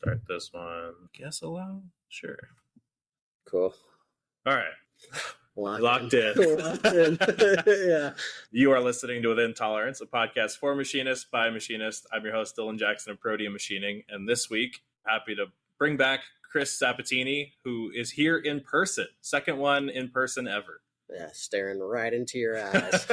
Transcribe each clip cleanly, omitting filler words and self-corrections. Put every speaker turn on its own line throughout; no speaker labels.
Start this one. Guess allow? Sure.
Cool.
All right.
Locked in. Yeah.
You are listening to Within Tolerance, a podcast for machinists by machinists. I'm your host, Dylan Jackson of Proteum Machining. And this week, happy to bring back Chris Zappettini, who is here in person. Second one in person ever.
Yeah, staring right into your eyes.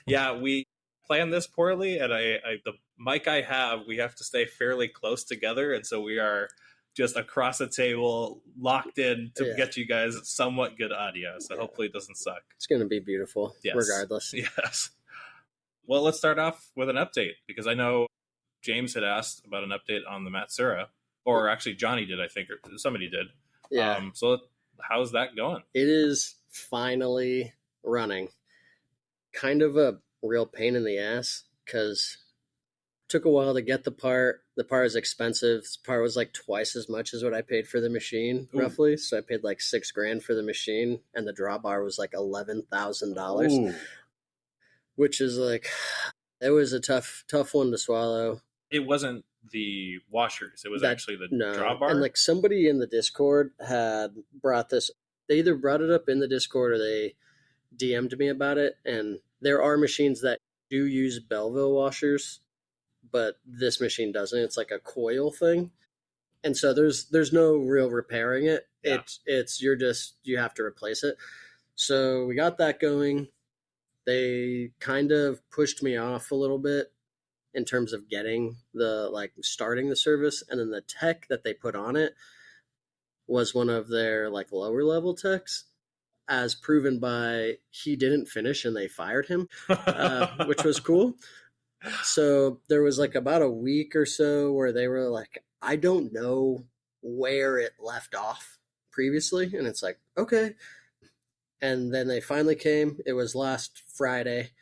Yeah, we planned this poorly, and the mic I have, we have to stay fairly close together, and so we are just across a table, locked in to get you guys somewhat good audio. So hopefully it doesn't suck.
It's going to be beautiful, regardless.
Yes. Well, let's start off with an update, because I know James had asked about an update on the Matsura, or actually Johnny did, I think, or somebody did.
Yeah.
So how's that going?
It is finally running. Kind of a real pain in the ass, because it took a while to get the part. The part is expensive. This part was like twice as much as what I paid for the machine, roughly. So I paid like $6,000 for the machine, and the drawbar was like $11,000, which is like, it was a tough one to swallow.
It wasn't the washers. It was actually the drawbar.
And like somebody in the Discord had brought this. They either brought it up in the Discord or they DM'd me about it. And there are machines that do use Belleville washers, but this machine doesn't. It's like a coil thing. And so there's no real repairing it. Yeah. You have to replace it. So we got that going. They kind of pushed me off a little bit in terms of getting starting the service. And then the tech that they put on it was one of their like lower level techs, as proven by he didn't finish and they fired him, which was cool. So there was like about a week or so where they were like, I don't know where it left off previously. And it's like, okay. And then they finally came. It was last Friday.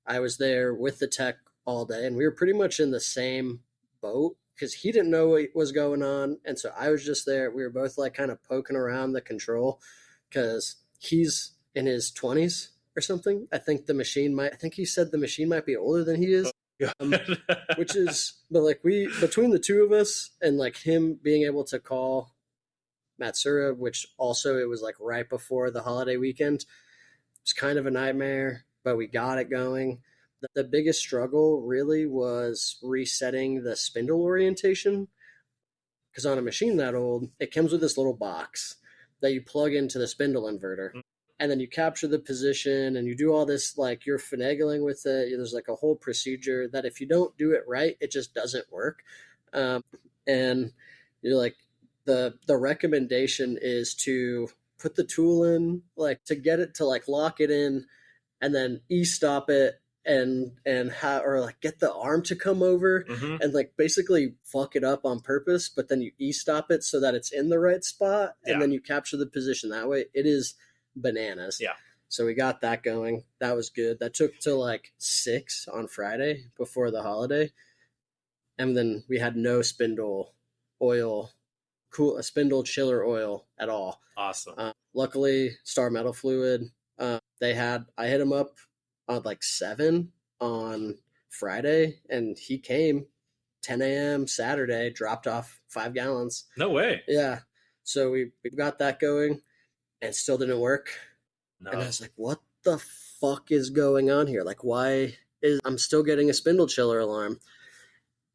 I was there with the tech all day, and we were pretty much in the same boat because he didn't know what was going on. And so I was just there. We were both like kind of poking around the control because he's in his 20s or something. I think he said the machine might be older than he is. But like between the two of us and like him being able to call Matsura, which also it was like right before the holiday weekend, it's kind of a nightmare, but we got it going. The biggest struggle really was resetting the spindle orientation, because on a machine that old, it comes with this little box that you plug into the spindle inverter. And then you capture the position and you do all this, like you're finagling with it. There's like a whole procedure that if you don't do it right, it just doesn't work. And you're like, the recommendation is to put the tool in, like to get it to like lock it in and then e-stop it and get the arm to come over and like basically fuck it up on purpose. But then you e-stop it so that it's in the right spot and then you capture the position that way. It is bananas.
Yeah.
So we got that going. That was good. That took till like 6 on Friday before the holiday. And then we had no spindle oil, spindle chiller oil at all.
Awesome.
Luckily, Star Metal Fluid, I hit him up on like 7 on Friday, and he came 10 a.m. Saturday, dropped off 5 gallons.
No way.
Yeah. So we got that going. And still didn't work. No. And I was like, what the fuck is going on here? Like, I'm still getting a spindle chiller alarm.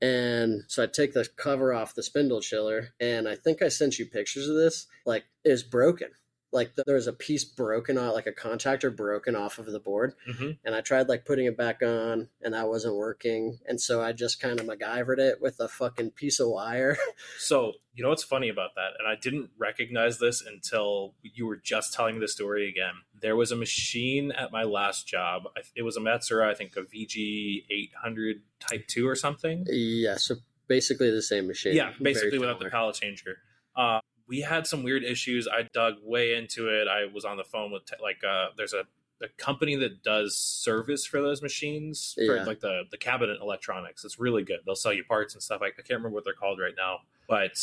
And so I take the cover off the spindle chiller, and I think I sent you pictures of this. Like, it's broken. Like, there's a piece broken off, like a contactor broken off of the board. And I tried like putting it back on, and that wasn't working. And so I just kind of MacGyvered it with a fucking piece of wire.
So, you know what's funny about that? And I didn't recognize this until you were just telling the story again. There was a machine at my last job. It was a Matsura, I think a VG800 Type 2 or something.
Yeah, so basically the same machine.
Yeah, basically without the pallet changer. We had some weird issues. I dug way into it. I was on the phone with there's a company that does service for those machines for like the cabinet electronics. It's really good. They'll sell you parts and stuff. I can't remember what they're called right now. But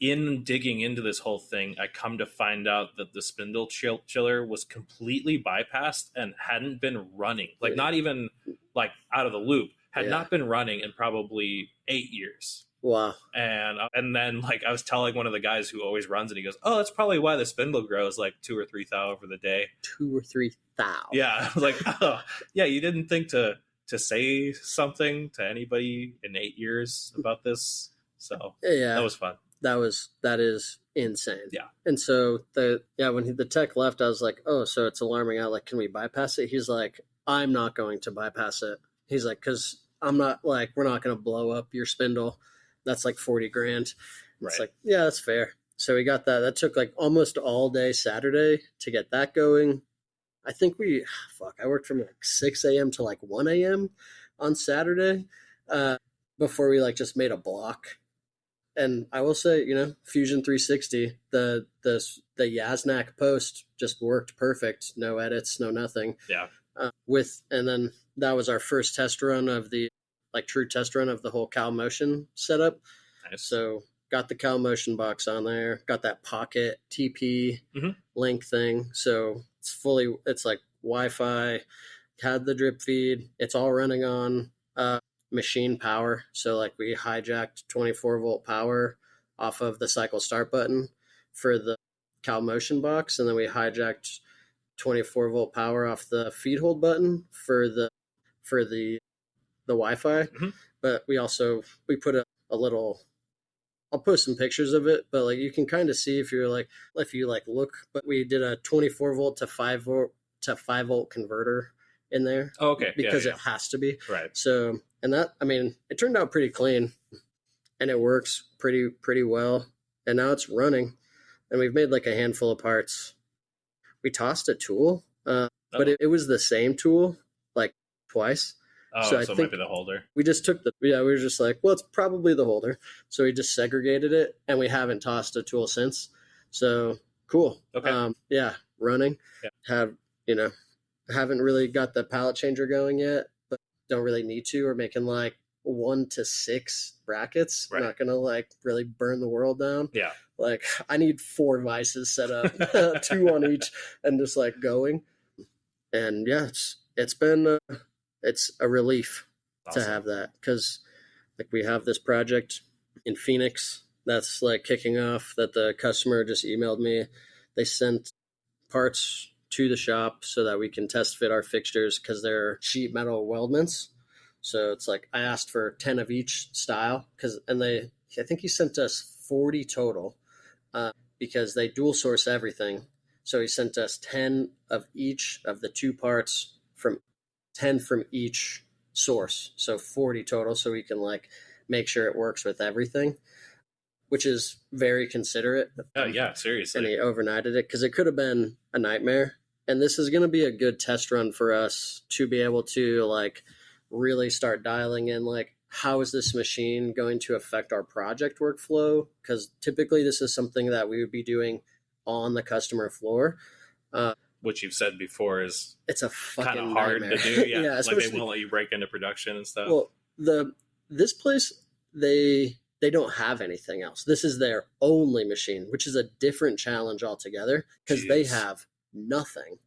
in digging into this whole thing, I come to find out that the spindle chiller was completely bypassed and hadn't been running. Like not even like out of the loop. Had not been running in probably 8 years.
Wow.
And then like I was telling one of the guys who always runs it, he goes, "Oh, that's probably why the spindle grows like 2 or 3 thou over the day."
2 or 3 thou.
Yeah, I was like, "Oh, yeah, you didn't think to say something to anybody in 8 years about this." So
yeah,
that was fun.
That is insane.
Yeah.
And so when the tech left, I was like, oh, so it's alarming out. Like, can we bypass it? He's like, I'm not going to bypass it. He's like, because I'm not like, we're not going to blow up your spindle. That's like 40 grand. It's like, yeah, that's fair. So we got that. That took like almost all day Saturday to get that going. I think I worked from like 6 a.m. to like 1 a.m. on Saturday before we like just made a block. And I will say, Fusion 360, the Yaznak post just worked perfect. No edits, no nothing.
Yeah.
And then that was our first test run of the true test run of the whole CalMotion setup.
Nice.
So got the CalMotion box on there, got that pocket TP link thing. So it's like Wi-Fi, had the drip feed. It's all running on machine power. So like we hijacked 24-volt power off of the cycle start button for the CalMotion box. And then we hijacked 24-volt power off the feed hold button for the Wi-Fi. But we put a little, I'll post some pictures of it, but like you can kind of see if you look, but we did a 24-volt to 5-volt converter in there.
Oh, okay.
Because it has to be.
Right.
So, and that, I mean, it turned out pretty clean and it works pretty well. And now it's running and we've made like a handful of parts. We tossed a tool, but it was the same tool like twice.
Oh, so it might be the holder.
We just took we were just like, well, it's probably the holder. So we just segregated it and we haven't tossed a tool since. So cool.
Okay.
Running.
Yeah.
Haven't really got the pallet changer going yet, but don't really need to. We're making like 1 to 6 brackets.
Right.
We're not going to like really burn the world down.
Yeah.
Like I need 4 vices set up, 2 on each and just like going. And yeah, it's been, it's a relief to have that because like we have this project in Phoenix that's like kicking off that the customer just emailed me. They sent parts to the shop so that we can test fit our fixtures because they're sheet metal weldments. So it's like I asked for 10 of each style I think he sent us 40 total because they dual source everything. So he sent us 10 of each of the 2 parts from 10 from each source. So 40 total. So we can like make sure it works with everything, which is very considerate.
Oh yeah, seriously.
And he overnighted it because it could have been a nightmare. And this is going to be a good test run for us to be able to like really start dialing in like how is this machine going to affect our project workflow? Because typically this is something that we would be doing on the customer floor.
Which you've said before is
it's a fucking
kind of hard
nightmare.
to do. Yeah,
like
they won't let you break into production and stuff.
Well, this place they don't have anything else. This is their only machine, which is a different challenge altogether because they have nothing,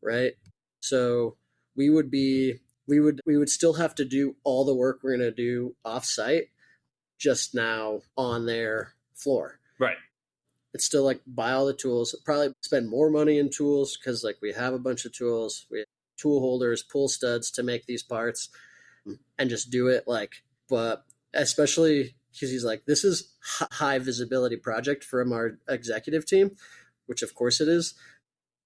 right? So we would still have to do all the work we're going to do off-site just now on their floor.
Right.
It's still like buy all the tools, probably spend more money in tools because like we have a bunch of tools, we have tool holders, pull studs to make these parts and just do it but especially because he's like, this is high visibility project from our executive team, which of course it is.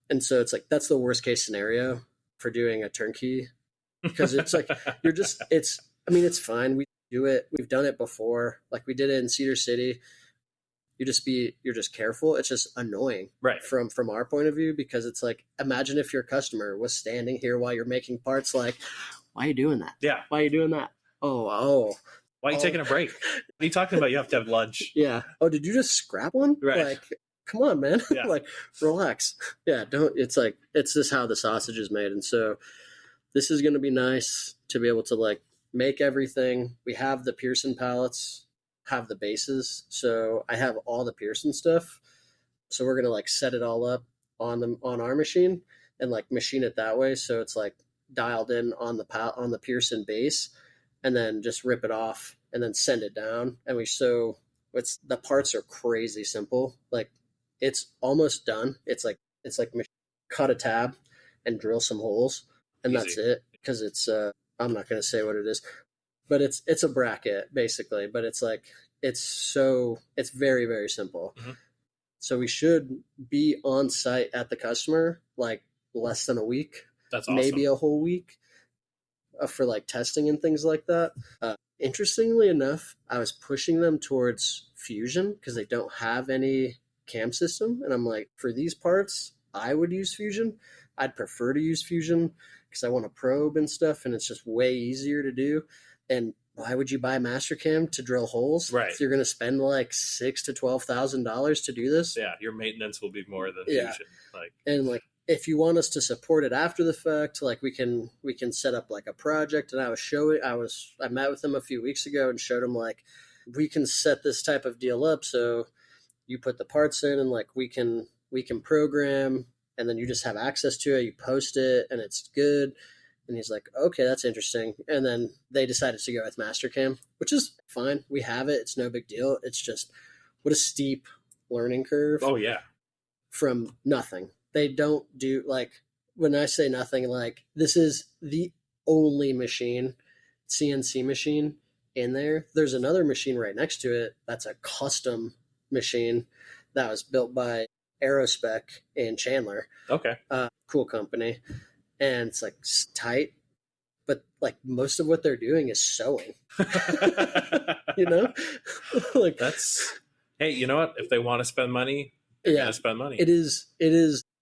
And so it's like, that's the worst case scenario for doing a turnkey because it's like, it's fine. We do it. We've done it before. Like we did it in Cedar City. You're just careful. It's just annoying,
right?
From our point of view, because it's like, imagine if your customer was standing here while you're making parts. Like, why are you doing that?
Yeah.
Why are you doing that? Oh.
Why are you taking a break? What are you talking about? You have to have lunch.
Yeah. Oh, did you just scrap one?
Right.
Like, come on, man.
Yeah.
Like, relax. Yeah. It's like, it's just how the sausage is made. And so this is going to be nice to be able to like make everything. We have the Pearson pallets, have the bases. So I have all the Pearson stuff. So we're going to like set it all up on our machine and like machine it that way. So it's like dialed in on the Pearson base and then just rip it off and then send it down. And the parts are crazy simple. Like it's almost done. It's like cut a tab and drill some holes, and that's it. Because it's I'm not going to say what it is, but it's a bracket basically. But it's like it's very, very simple. Mm-hmm. So we should be on site at the customer like less than a week.
That's awesome.
Maybe a whole week for like testing and things like that. Interestingly enough, I was pushing them towards Fusion because they don't have any cam system. And I'm like, for these parts, I would use Fusion. I'd prefer to use Fusion because I want to probe and stuff, and it's just way easier to do. And why would you buy Mastercam to drill holes?
Right.
If you're going to spend like $6,000 to $12,000 to do this.
Yeah, your maintenance will be more than Fusion.
And like, if you want us to support it after the fact, like we can set up like a project. And I met with them a few weeks ago and showed them like we can set this type of deal up. So you put the parts in and like we can program, and then you just have access to it. You post it and it's good. And he's like, okay, that's interesting. And then they decided to go with Mastercam, which is fine. We have it. It's no big deal. It's just what a steep learning curve.
Oh yeah.
From nothing. They don't do, like, when I say nothing, like, this is the only machine, CNC machine in there. There's another machine right next to it that's a custom machine that was built by Aerospec in Chandler.
Okay.
Cool company. And it's, like, tight, but, like, most of what they're doing is sewing. You know? Like,
that's, hey, you know what? If they want to spend money, they're going to spend money.
It is.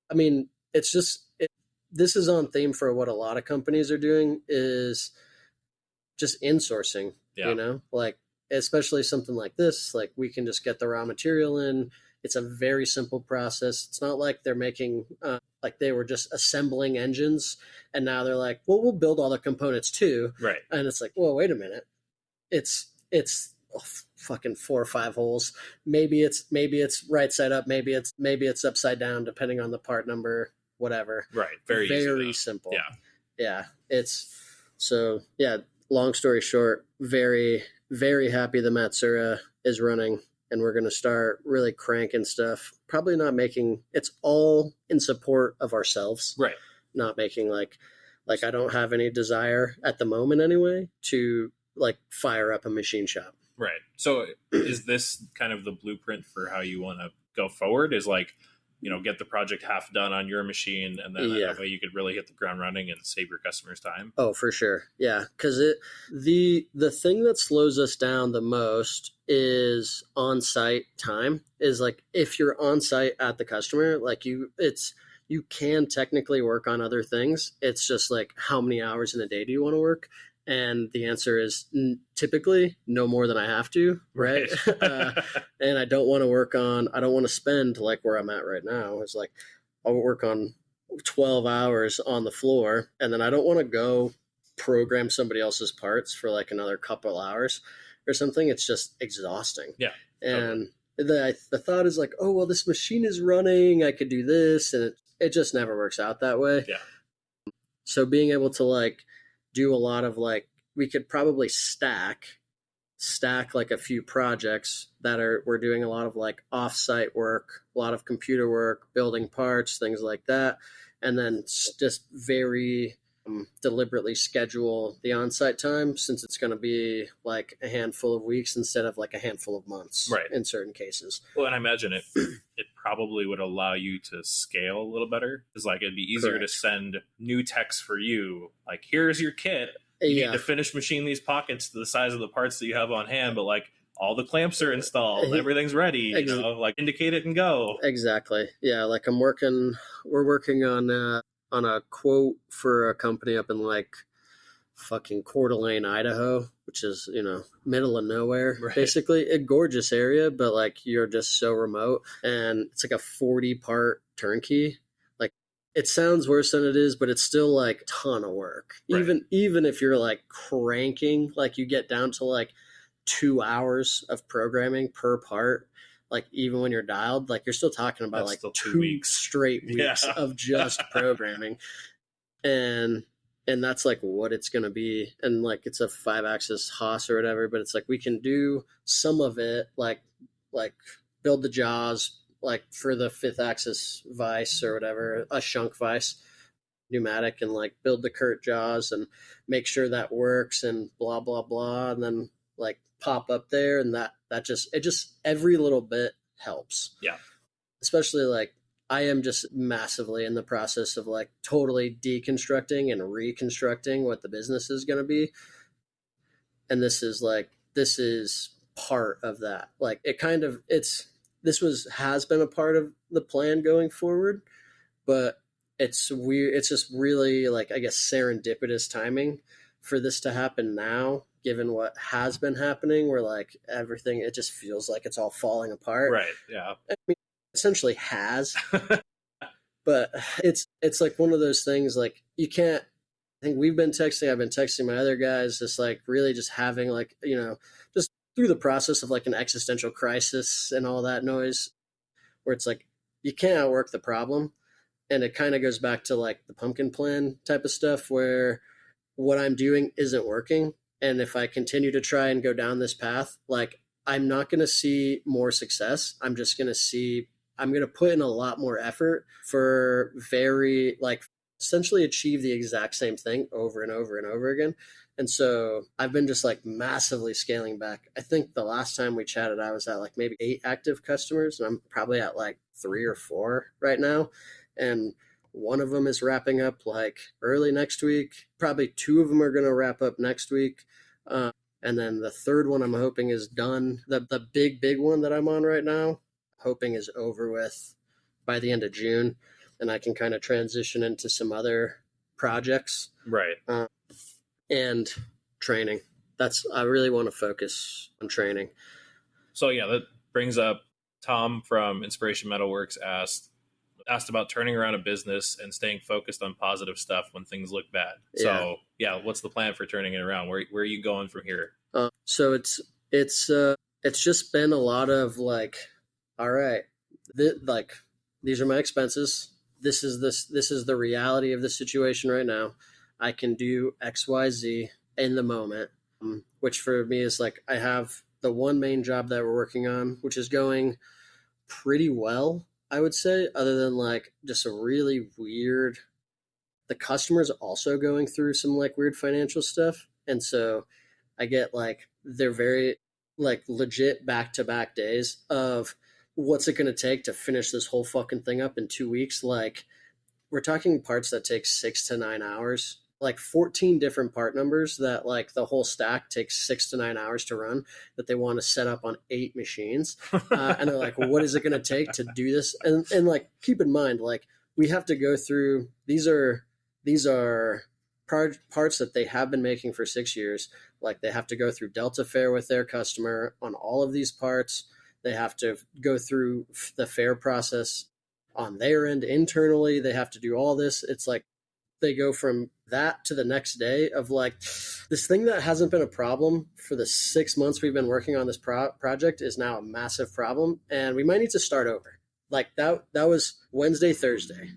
I mean, it's just, this is on theme for what a lot of companies are doing is just insourcing, you know, like, especially something like this, like we can just get the raw material in. It's a very simple process. It's not like they're making, like they were just assembling engines and now they're like, well, we'll build all the components too.
Right.
And it's like, well, wait a minute. It's fucking 4 or 5 holes. Maybe it's right side up. Maybe it's upside down, depending on the part number, whatever.
Right. Very
simple.
Yeah.
Yeah. Long story short, very, very happy the Matsura is running, and we're going to start really cranking stuff. Probably not making, it's all in support of ourselves.
Right.
Not making like I don't have any desire at the moment anyway to like fire up a machine shop.
Right. So is this kind of the blueprint for how you want to go forward? Is like, you know, get the project half done on your machine, and then that way you could really hit the ground running and save your customers time?
Oh, for sure. Yeah. Because the thing that slows us down the most is on-site time. Is like if you're on-site at the customer, like you can technically work on other things. It's just like how many hours in a day do you want to work? And the answer is typically no more than I have to, right? And I don't want to spend like where I'm at right now. It's like I'll work on 12 hours on the floor, and then I don't want to go program somebody else's parts for like another couple hours or something. It's just exhausting.
Yeah.
And the thought is like, oh, well, this machine is running. I could do this. And it just never works out that way.
Yeah.
So being able to like, do a lot of like, we could probably stack like a few projects we're doing a lot of like off-site work, a lot of computer work, building parts, things like that. And then just very deliberately schedule the on-site time, since it's going to be like a handful of weeks instead of like a handful of months,
right,
in certain cases.
Well, and I imagine it probably would allow you to scale a little better, because like it'd be easier to send new techs for you, like, here's your kit, you need to finish machine these pockets to the size of the parts that you have on hand, but like all the clamps are installed, everything's ready, you know, like indicate it and go. Exactly.
Yeah, like we're working on a quote for a company up in like fucking Coeur d'Alene, Idaho, which is, you know, middle of nowhere, basically. A gorgeous area, but like you're just so remote. And it's like a 40-part turnkey. Like, it sounds worse than it is, but it's still like a ton of work. Even if you're like cranking, like you get down to like 2 hours of programming per part. Like, even when you're dialed, like you're still talking about like 2 straight weeks of just programming. And and that's like what it's going to be. And like, it's a 5-axis Haas or whatever, but it's like, we can do some of it, like build the jaws, like for the 5th axis vise or whatever, a shank vise pneumatic, and like build the Kurt jaws and make sure that works and blah, blah, blah. And then like pop up there, and that just every little bit helps.
Yeah.
Especially like, I am just massively in the process of like totally deconstructing and reconstructing what the business is going to be. And this is part of that. Like, has been a part of the plan going forward, but it's weird. It's just really like, I guess, serendipitous timing for this to happen now, given what has been happening, where like everything, it just feels like it's all falling apart.
Right. Yeah.
I mean, essentially has, but it's like one of those things, like, you can't, I think I've been texting my other guys, just like really just having like, just through the process of like an existential crisis and all that noise, where it's like, you can't outwork the problem. And it kind of goes back to like the pumpkin plan type of stuff, where what I'm doing isn't working. And if I continue to try and go down this path, like, I'm not going to see more success. I'm going to put in a lot more effort for essentially achieve the exact same thing over and over and over again. And so I've been just like massively scaling back. I think the last time we chatted, I was at like maybe 8 active customers, and I'm probably at like 3 or 4 right now. And one of them is wrapping up like early next week. Probably 2 of them are going to wrap up next week. And then the 3rd one I'm hoping is done. The big one that I'm on right now, hoping is over with by the end of June, and I can kind of transition into some other projects.
Right.
And training. I really want to focus on training.
So yeah, that brings up Tom from Inspiration Metalworks asked about turning around a business and staying focused on positive stuff when things look bad. Yeah. So yeah, what's the plan for turning it around? Where are you going from here?
So it's just been a lot of like, all right, these are my expenses. This is the reality of the situation right now. I can do X, Y, Z in the moment, which for me is like, I have the one main job that we're working on, which is going pretty well, I would say, other than like just a really weird, the customer's also going through some like weird financial stuff. And so I get like, they're very like legit back-to-back days of what's it going to take to finish this whole fucking thing up in 2 weeks. Like, we're talking parts that take 6 to 9 hours, like 14 different part numbers that like the whole stack takes 6 to 9 hours to run, that they want to set up on 8 machines. And they're like, well, what is it going to take to do this? And like, keep in mind, like, we have to go through, these are parts that they have been making for 6 years. Like, they have to go through Delta Fair with their customer on all of these parts. They have to go through the fair process on their end internally. They have to do all this. It's like, they go from that to the next day of like, this thing that hasn't been a problem for the 6 months we've been working on this project is now a massive problem, and we might need to start over. Like, that was Wednesday, Thursday,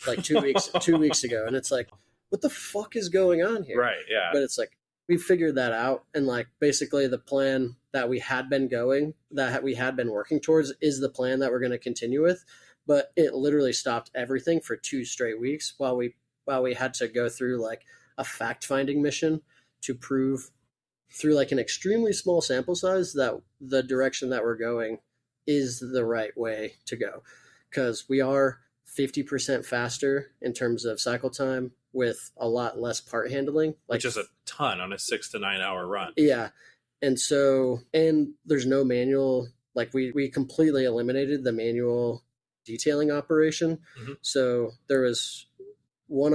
like 2 weeks ago. And it's like, what the fuck is going on here?
Right. Yeah.
But it's like, we figured that out. And like, basically the plan that we had been working towards is the plan that we're going to continue with. But it literally stopped everything for 2 straight weeks while we had to go through like a fact-finding mission to prove through like an extremely small sample size that the direction that we're going is the right way to go. Because we are 50% faster in terms of cycle time with a lot less part handling.
Which is a ton on a 6 to 9 hour run.
Yeah. And there's no manual, like we completely eliminated the manual detailing operation. Mm-hmm. So there was one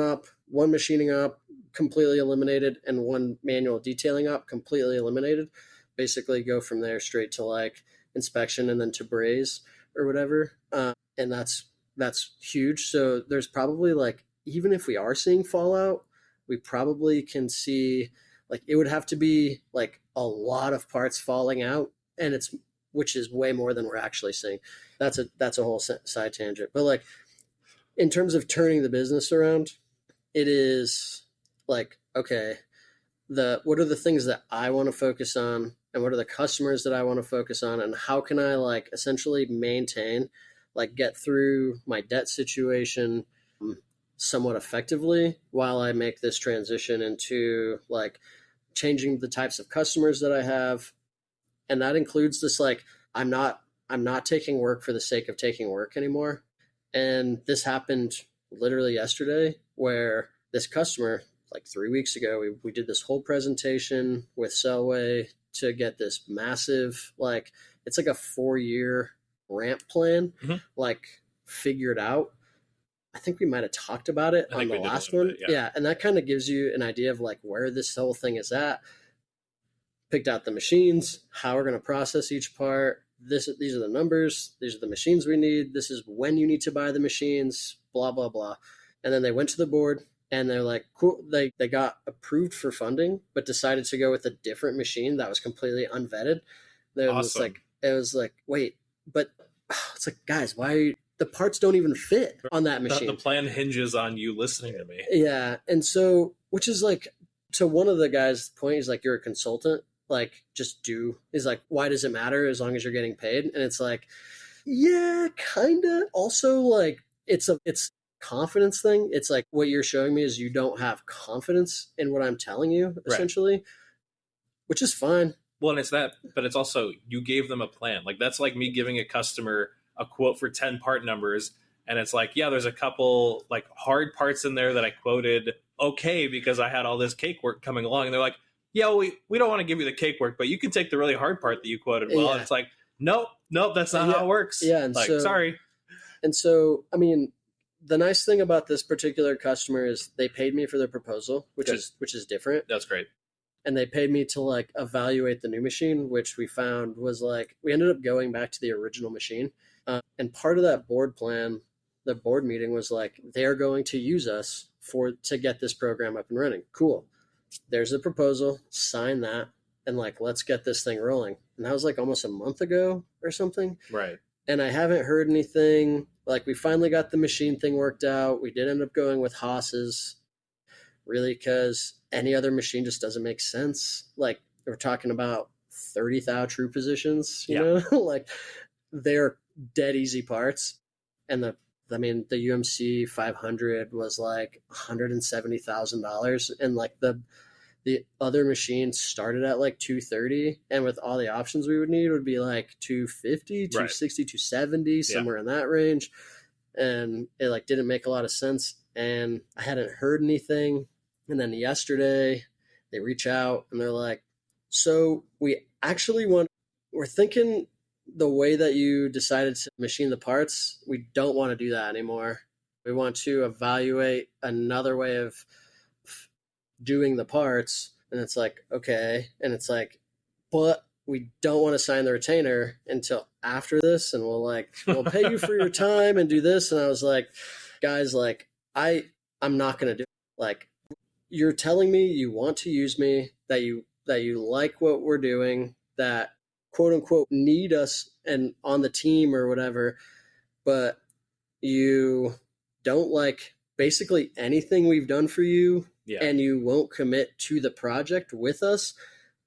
machining op completely eliminated, and one manual detailing op completely eliminated. Basically go from there straight to like inspection and then to braze or whatever. And that's huge. So there's probably like, even if we are seeing fallout, we probably can see like, it would have to be like a lot of parts falling out, and which is way more than we're actually seeing. That's a whole side tangent. But like, in terms of turning the business around, it is like, okay, what are the things that I want to focus on, and what are the customers that I want to focus on, and how can I like essentially maintain, like get through my debt situation somewhat effectively while I make this transition into like changing the types of customers that I have. And that includes this, like, I'm not taking work for the sake of taking work anymore. And this happened literally yesterday, where this customer, like 3 weeks ago, we did this whole presentation with Selway to get this massive, like, it's like a 4-year ramp plan, like figured out. I think we might have talked about it on the last one. Yeah. And that kind of gives you an idea of like where this whole thing is at. Picked out the machines, how we're going to process each part. These are the numbers. These are the machines we need. This is when you need to buy the machines, blah, blah, blah. And then they went to the board and they're like, cool. They got approved for funding, but decided to go with a different machine that was completely unvetted. Awesome. It was like, wait, but it's like, guys, why are you, the parts don't even fit on that machine.
The plan hinges on you listening to me.
Yeah. And so, which is like, to one of the guys' point, he's like, you're a consultant, like just do. He's like, why does it matter as long as you're getting paid? And it's like, yeah, kind of. Also, like, it's confidence thing. It's like, what you're showing me is you don't have confidence in what I'm telling you, essentially, right. Which is fine.
Well, and it's that, but it's also, you gave them a plan. Like, that's like me giving a customer a quote for 10 part numbers. And it's like, yeah, there's a couple like hard parts in there that I quoted okay because I had all this cake work coming along. And they're like, yeah, we don't want to give you the cake work, but you can take the really hard part that you quoted well. Yeah. And it's like, nope, that's not how it works.
Yeah, and
like,
so,
sorry.
And so, I mean, the nice thing about this particular customer is they paid me for their proposal, which is different.
That's great.
And they paid me to like evaluate the new machine, which we found was like, we ended up going back to the original machine. And part of that board plan, the board meeting was like, they're going to use us to get this program up and running. Cool. There's a proposal, sign that, and like, let's get this thing rolling. And that was like almost a month ago or something.
Right.
And I haven't heard anything. Like, we finally got the machine thing worked out. We did end up going with Haas's, really, because any other machine just doesn't make sense. Like, we're talking about 30 thou true positions, you know, like they're dead easy parts. And the UMC 500 was like $170,000. And like the other machine started at like 230. And with all the options we would need would be like 250, 260, 270, somewhere in that range. And it like didn't make a lot of sense. And I hadn't heard anything. And then yesterday they reach out and they're like, so we're thinking the way that you decided to machine the parts, we don't want to do that anymore. We want to evaluate another way of doing the parts. And it's like, okay. And it's like, but we don't want to sign the retainer until after this. And we'll pay you for your time and do this. And I was like, guys, like, I'm not going to do it. Like, you're telling me you want to use me, that you like what we're doing, that quote unquote need us and on the team or whatever, but you don't like basically anything we've done for you, and you won't commit to the project with us,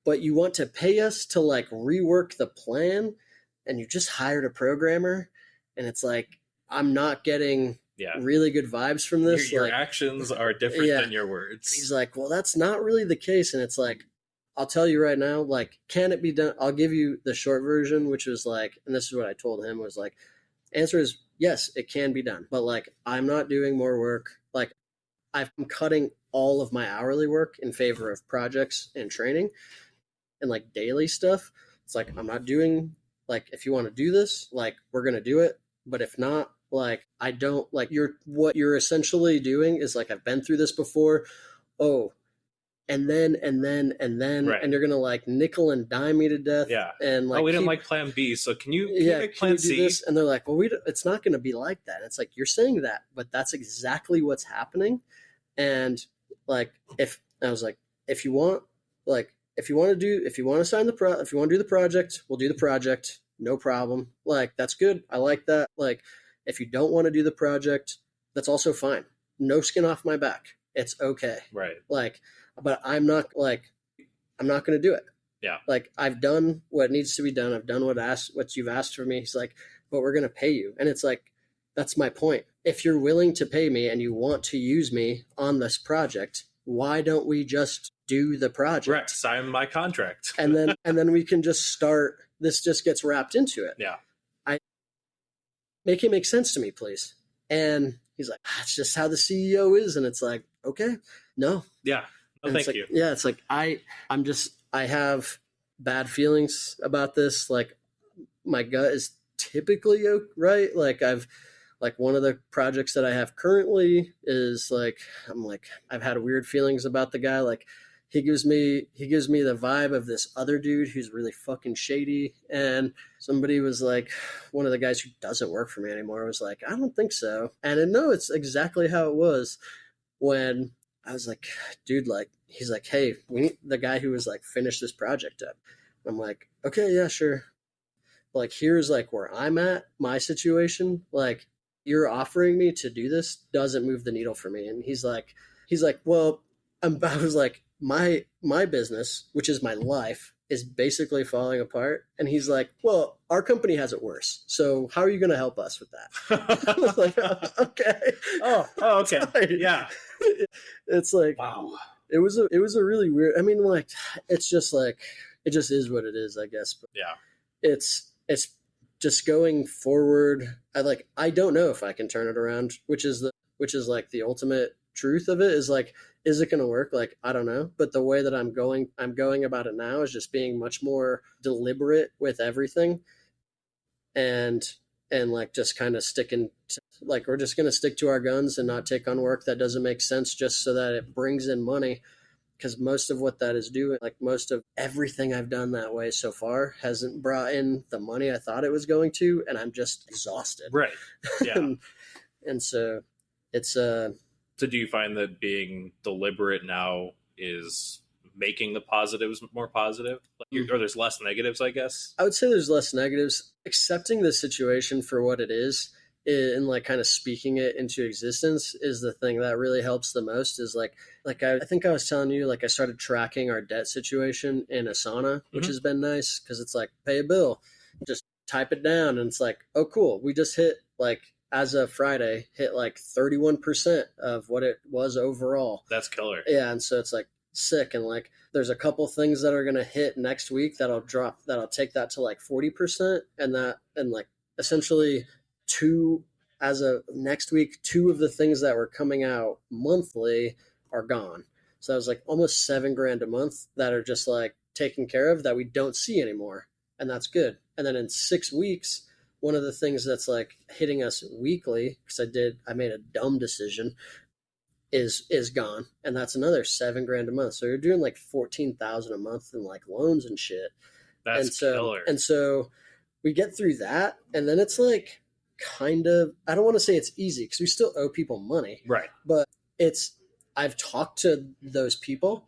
but you want to pay us to like rework the plan, and you just hired a programmer. And it's like, I'm not getting really good vibes from this.
Your actions are different than your words.
And he's like, well, that's not really the case. And it's like, I'll tell you right now, like, can it be done? I'll give you the short version, which was like, and this is what I told him, was like, answer is yes, it can be done. But like, I'm not doing more work. Like, I'm cutting all of my hourly work in favor of projects and training and like daily stuff. It's like, I'm not doing, like, if you want to do this, like, we're going to do it. But if not, like, I don't, like, what you're essentially doing is like, I've been through this before. Oh, and then, right. And you're going to like nickel and dime me to death.
Yeah.
And like,
we didn't like plan B. So can you make plan C?
This? And they're like, well, it's not going to be like that. It's like, you're saying that, but that's exactly what's happening. And like, if you want to do the project, we'll do the project. No problem. Like, that's good. I like that. Like, if you don't want to do the project, that's also fine. No skin off my back. It's okay.
Right.
Like, but I'm not going to do it.
Yeah.
Like, I've done what needs to be done. I've done what you've asked for me. He's like, but we're going to pay you. And it's like, that's my point. If you're willing to pay me and you want to use me on this project, why don't we just do the project?
Right. Sign my contract.
and then we can just start. This just gets wrapped into it.
Yeah.
Make it make sense to me, please. And he's like, it's just how the CEO is. And it's like, okay, no.
Yeah. No, thank you.
Yeah. It's like, I have bad feelings about this. Like, my gut is typically right. Like, one of the projects that I have currently is like, I've had weird feelings about the guy. Like, he gives me the vibe of this other dude who's really fucking shady. And somebody was like, one of the guys who doesn't work for me anymore was like, I don't think so. And I know it's exactly how it was when I was like, dude, like, he's like, hey, we need the guy who was like, finish this project up. I'm like, okay, yeah, sure. Like, here's like where I'm at, my situation. Like, you're offering me to do this doesn't move the needle for me. And he's like, well, I was like, my business, which is my life, is basically falling apart. And he's like, well, our company has it worse. So how are you going to help us with that? I was like, okay.
Oh, okay. Yeah.
It's like,
wow.
It was a really weird, I mean, like, it's just like, it just is what it is, I guess. But
yeah.
It's just going forward. I don't know if I can turn it around, which is like the ultimate truth of it is like, is it going to work? Like, I don't know. But the way that I'm going about it now is just being much more deliberate with everything. And like, just kind of sticking to, like, we're just going to stick to our guns and not take on work that doesn't make sense just so that it brings in money. Because most of what that is doing, like most of everything I've done that way so far hasn't brought in the money I thought it was going to. And I'm just exhausted.
Right. Yeah.
and so it's
So do you find that being deliberate now is making the positives more positive? Or there's less negatives, I guess? I
would say there's less negatives. Accepting the situation for what it is and like kind of speaking it into existence is the thing that really helps the most. Is like I think I was telling you, like, I started tracking our debt situation in Asana, which has been nice because it's like, pay a bill, just type it down. And it's like, oh, cool. We just hit like, as of Friday, hit like 31% of what it was overall.
That's killer.
Yeah. And so it's like sick. And like, there's a couple things that are going to hit next week that'll take that to like 40%. And like essentially as of next week, 2 of the things that were coming out monthly are gone. So that was like almost $7,000 a month that are just like taken care of that we don't see anymore. And that's good. And then in 6 weeks, one of the things that's like hitting us weekly, because I made a dumb decision, is gone. And that's another $7,000 a month. So you're doing like $14,000 a month in like loans and shit.
That's killer.
And so we get through that. And then it's like, kind of, I don't want to say it's easy because we still owe people money.
Right.
But I've talked to those people,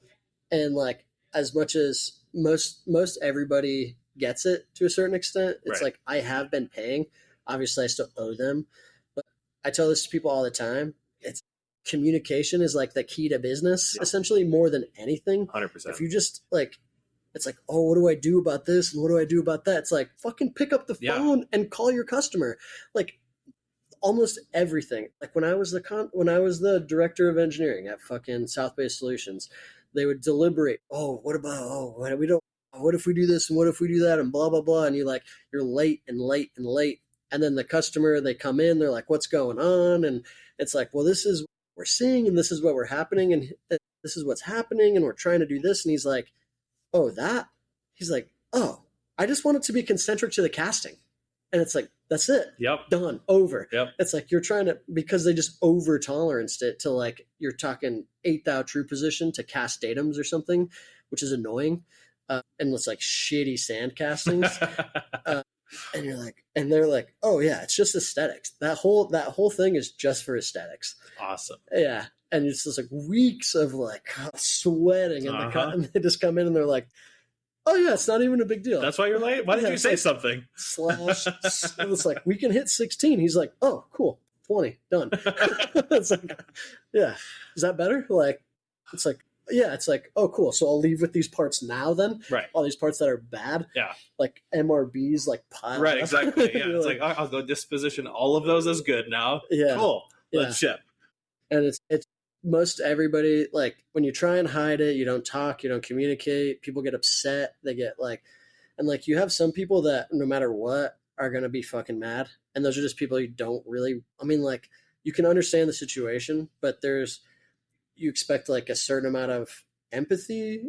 and like, as much as most everybody gets it to a certain extent, it's like, I have been paying. Obviously I still owe them, but I tell this to people all the time. It's communication is like the key to business, essentially, more than anything.
100%.
If you just like, it's like, oh, what do I do about this? And what do I do about that? It's like, fucking pick up the phone and call your customer. Like, almost everything. Like when I was the director of engineering at fucking South Bay Solutions, they would deliberate. Oh, what if we do this and what if we do that and blah, blah, blah. And you're late and late and late. And then the customer, they come in, they're like, what's going on? And it's like, well, this is what we're seeing and this is what we're happening. And this is what's happening. And we're trying to do this. And he's like, oh, that? He's like, oh, I just want it to be concentric to the casting. And it's like, that's it.
Yep.
Done. Over.
Yep.
It's like you're trying to, because they just over toleranced it to like, you're talking 8th true position to cast datums or something, which is annoying. And it's like shitty sand castings. And you're like, and they're like, oh yeah, it's just aesthetics. That whole thing is just for aesthetics.
Awesome.
Yeah. And it's just like weeks of like sweating and they just come in and they're like, oh yeah, it's not even a big deal.
That's why you're late? Why did you say something?
Slash, it's like, we can hit 16. He's like, oh, cool. 20, done. It's like, yeah, is that better? Like, it's like, yeah, it's like, oh, cool. So I'll leave with these parts now then.
Right.
All these parts that are bad.
Yeah.
Like MRBs, like piled
right,
up.
exactly. Yeah. It's like, I'll go disposition all of those as good now.
Yeah.
Cool. Let's ship.
And it's most everybody, like, when you try and hide it, you don't talk, you don't communicate, people get upset, they get like, and like, you have some people that no matter what are going to be fucking mad. And those are just people you don't really, I mean, like, you can understand the situation, but you expect like a certain amount of empathy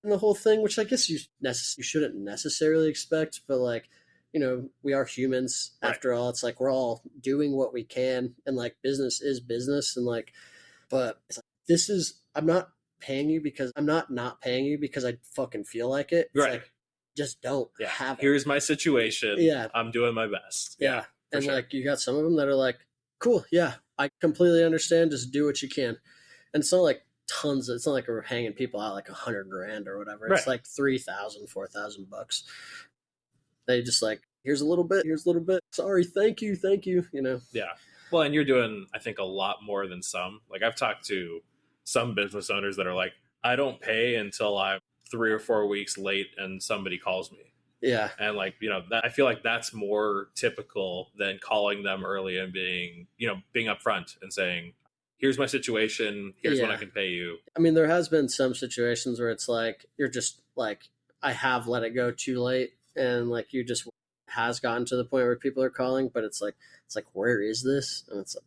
in the whole thing, which I guess you shouldn't necessarily expect, but like, you know, we are humans after all. It's like we're all doing what we can, and like business is business, and like, but it's like, I'm not paying you because I'm not paying you because I fucking feel like it. It's like, just don't have it.
Here's my situation.
Yeah.
I'm doing my best.
Yeah. And like, you got some of them that are like, cool. Yeah. I completely understand. Just do what you can. And it's not like tons. It's not like we're hanging people out like $100,000 or whatever. It's like $3,000, $4,000. They just like, here's a little bit. Sorry. Thank you. You know?
Yeah. Well, and you're doing, I think, a lot more than some. Like, I've talked to some business owners that are like, I don't pay until I'm 3 or 4 weeks late and somebody calls me.
Yeah.
And like, you know, I feel like that's more typical than calling them early and being upfront and saying, here's my situation. Here's when I can pay you.
I mean, there has been some situations where it's like, you're just like, I have let it go too late. And like, you just has gotten to the point where people are calling, but it's like, where is this? And it's like,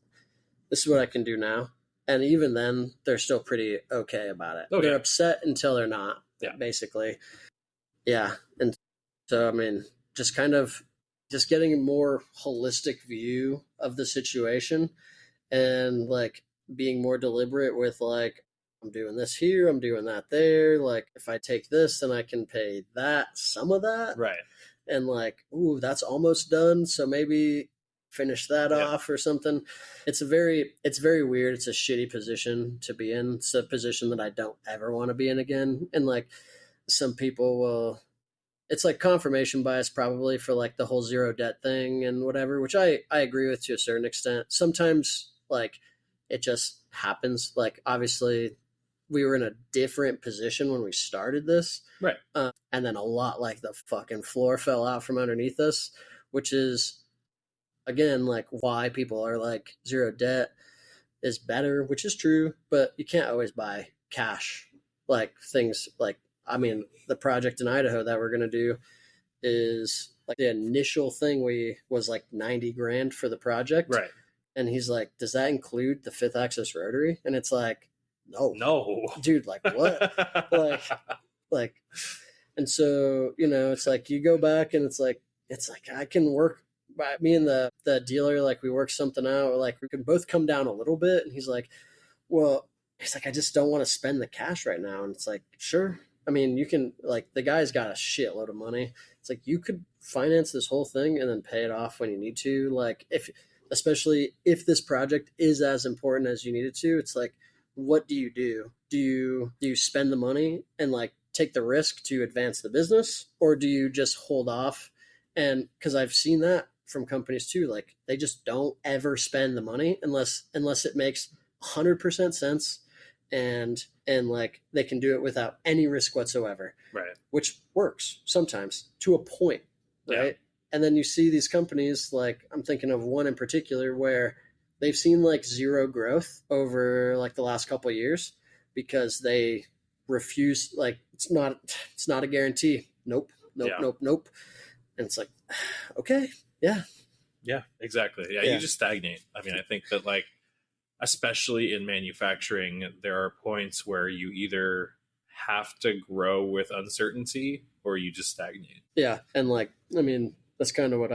this is what I can do now. And even then they're still pretty okay about it. Okay. They're upset until they're not, basically. Yeah. And so, I mean, just kind of just getting a more holistic view of the situation and like being more deliberate with like, I'm doing this here, I'm doing that there. Like, if I take this, then I can pay some of that.
Right.
And like, ooh, that's almost done. So maybe finish that off or something. It's very weird. It's a shitty position to be in. It's a position that I don't ever want to be in again. And like, some people will, it's like confirmation bias probably for like the whole zero debt thing and whatever, which I agree with to a certain extent. Sometimes like it just happens. Like, obviously we were in a different position when we started this.
Right.
And then a lot like the fucking floor fell out from underneath us, which is, again, like why people are like zero debt is better, which is true, but you can't always buy cash. Like things like, I mean, the project in Idaho that we're going to do is like the initial thing was like 90 grand for the project.
Right.
And he's like, does that include the 5th axis rotary? And it's like,
no,
dude, like what? like, and so, you know, it's like you go back and it's like I can work by me and the dealer, like we work something out, like we can both come down a little bit. And he's like, well, I just don't want to spend the cash right now. And it's like, sure. I mean, you can, like, the guy's got a shitload of money. It's like, you could finance this whole thing and then pay it off when you need to. Like, especially if this project is as important as you need it to, it's like, what do you do? Do you spend the money and like take the risk to advance the business, or do you just hold off? And because I've seen that from companies too, like they just don't ever spend the money unless it makes 100% sense, and like they can do it without any risk whatsoever.
Right.
Which works sometimes to a point, right? Yeah. And then you see these companies, like I'm thinking of one in particular where they've seen like zero growth over like the last couple of years because they refuse, like it's not a guarantee. Nope. And it's like, okay, yeah.
Yeah, exactly. Yeah, you just stagnate. I mean, I think that like, especially in manufacturing, there are points where you either have to grow with uncertainty or you just stagnate. Yeah.
And like, I mean, that's kind of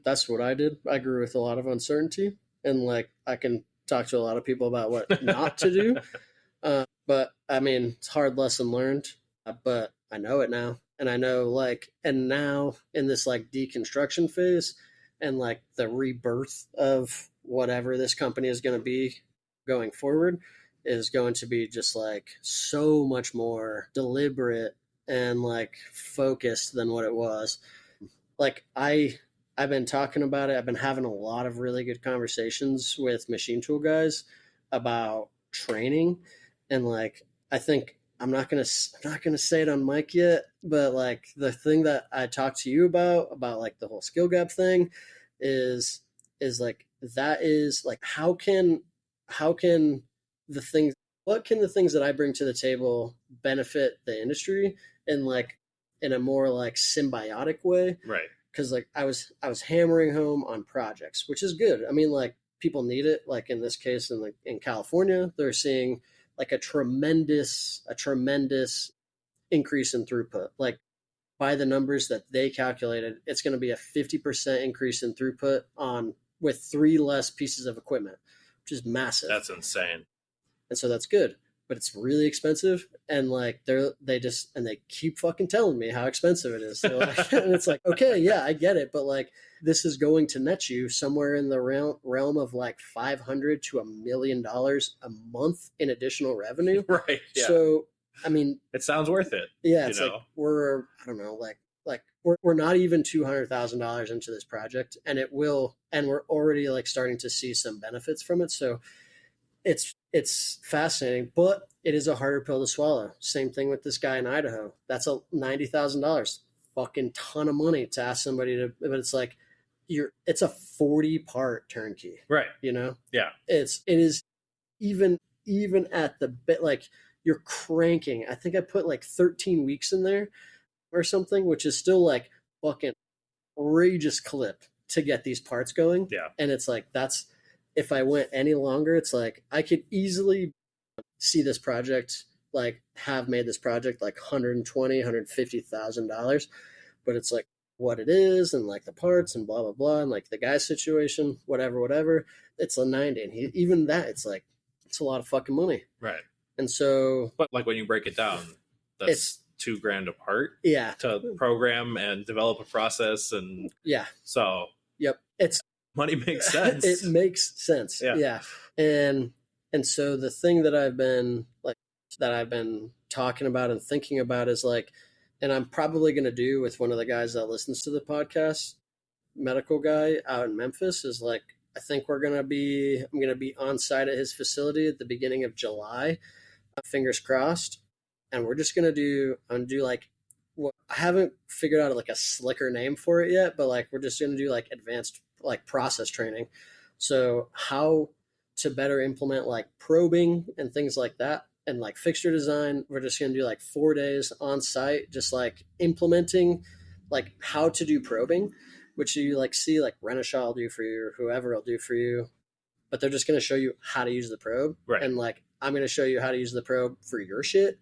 that's what I did. I grew with a lot of uncertainty. And like, I can talk to a lot of people about what not to do. But I mean, it's a hard lesson learned, but I know it now. And I know like, and now in this like deconstruction phase and like the rebirth of whatever this company is going to be going forward is going to be just like so much more deliberate and like focused than what it was. Like I I've been talking about it. I've been having a lot of really good conversations with machine tool guys about training, and like I think I'm not gonna say it on mic yet, but like the thing that I talked to you about like the whole skill gap thing is like that is like how can the things what can the things that I bring to the table benefit the industry in like in a more like symbiotic way,
Right.
because like I was hammering home on projects, which is good. I mean, like people need it. Like in this case, in California, they're seeing like a tremendous increase in throughput. Like by the numbers that they calculated, it's going to be a 50% increase in throughput on with 3 less pieces of equipment, which is massive.
That's insane.
And so that's good, but it's really expensive. And like they keep fucking telling me how expensive it is. Like, and it's like, okay, yeah, I get it, but like this is going to net you somewhere in the realm of like $500 to $1 million a month in additional revenue.
Right. Yeah.
So I mean,
it sounds worth it.
Yeah, it's like we're I don't know, like we're not even $200,000 into this project, and it will, and we're already like starting to see some benefits from it. So it's fascinating, but it is a harder pill to swallow. Same thing with this guy in Idaho. That's a $90,000, fucking ton of money to ask somebody to. But it's like it's a 40-part turnkey,
right?
You know,
yeah.
It is even at the bit like you're cranking. I think I put like 13 weeks in there or something, which is still like fucking outrageous clip to get these parts going.
Yeah,
and it's like that's. If I went any longer, it's like I could easily see this project, like have made this project like $150,000, but it's like what it is and like the parts and blah blah blah and like the guy's situation, whatever. It's a 90, and even that, it's like it's a lot of fucking money,
right?
And so,
but like when you break it down, that's $2,000 a part,
yeah,
to program and develop a process, and
yeah,
so
yep, it's.
Money makes sense.
It makes sense. Yeah. And so the thing that I've been talking about and thinking about is like, and I'm probably going to do with one of the guys that listens to the podcast, medical guy out in Memphis, is like, I think I'm going to be on site at his facility at the beginning of July, fingers crossed. And we're just going to do like, I haven't figured out like a slicker name for it yet, but like, we're just going to do like advanced like process training. So how to better implement like probing and things like that, and like fixture design. We're just going to do like 4 days on site, just like implementing like how to do probing, which you like see like Renishaw will do for you or whoever will do for you, but they're just going to show you how to use the probe.
Right.
And like, I'm going to show you how to use the probe for your shit.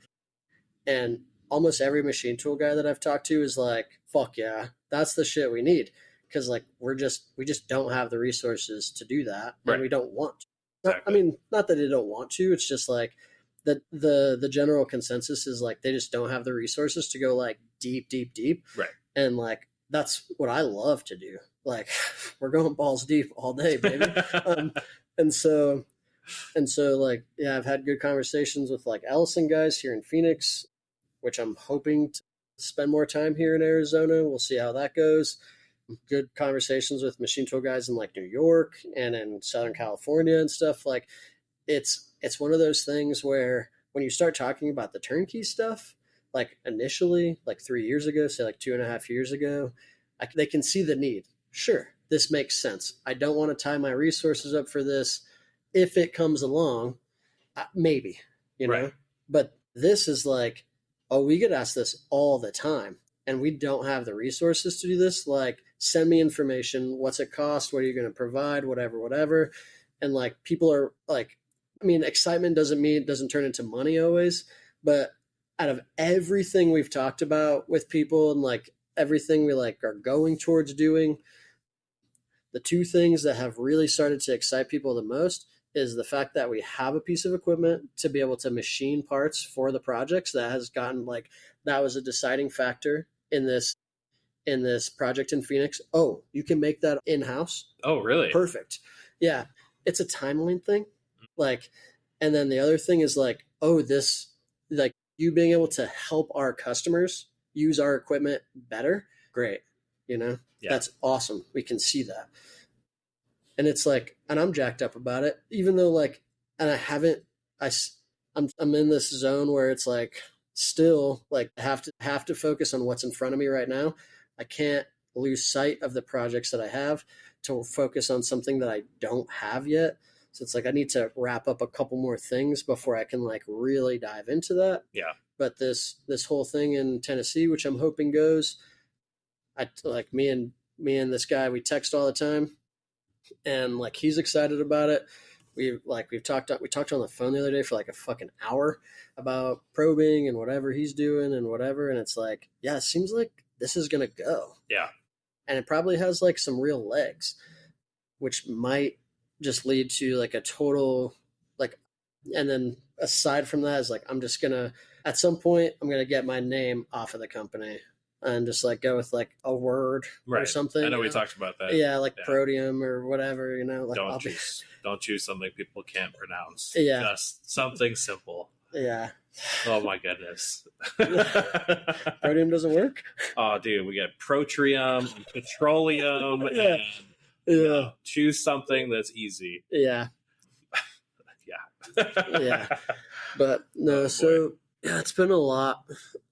And almost every machine tool guy that I've talked to is like, fuck yeah, that's the shit we need. Because like we just don't have the resources to do that, and we don't want to. Exactly. I mean, not that they don't want to. It's just like the general consensus is like they just don't have the resources to go like deep,
right?
And like that's what I love to do. Like we're going balls deep all day, baby. And so like yeah, I've had good conversations with like Ellison guys here in Phoenix, which I'm hoping to spend more time here in Arizona. We'll see how that goes. Good conversations with machine tool guys in like New York and in Southern California and stuff. Like it's one of those things where when you start talking about the turnkey stuff, like initially, like 3 years ago, say like 2.5 years ago, they can see the need. Sure, this makes sense. I don't want to tie my resources up for this. If it comes along, maybe, you know, right. But this is like, oh, we get asked this all the time, and we don't have the resources to do this. Like, send me information. What's it cost? What are you going to provide? Whatever. And like, people are like, I mean, excitement doesn't turn into money always, but out of everything we've talked about with people and like everything we like are going towards doing, the two things that have really started to excite people the most is the fact that we have a piece of equipment to be able to machine parts for the projects. That has gotten like, that was a deciding factor in this project in Phoenix. Oh, you can make that in-house?
Oh, really?
Perfect. Yeah. It's a timeline thing. Like, and then the other thing is like, oh, this, like you being able to help our customers use our equipment better. Great. You know? That's awesome. We can see that. And it's like, and I'm jacked up about it, even though like, and I'm in this zone where it's like, still like have to focus on what's in front of me right now. I can't lose sight of the projects that I have to focus on something that I don't have yet. So it's like I need to wrap up a couple more things before I can like really dive into that.
Yeah.
But this whole thing in Tennessee, which I'm hoping goes, I like me and this guy, we text all the time, and like he's excited about it. We talked on the phone the other day for like a fucking hour about probing and whatever he's doing and whatever. And it's like, yeah, it seems like this is going to go.
Yeah.
And it probably has like some real legs, which might just lead to like a total, like, and then aside from that is like, I'm just going to, at some point, I'm going to get my name off of the company and just like go with like a word or something.
I know we talked about that.
Yeah, like Protium or whatever, Like
don't choose something people can't pronounce.
Yeah,
just something simple.
Yeah.
Oh my goodness.
Protium doesn't work?
Oh, dude, we get Protrium, and Petroleum, and choose something that's easy.
Yeah. Yeah. But no, it's been a lot.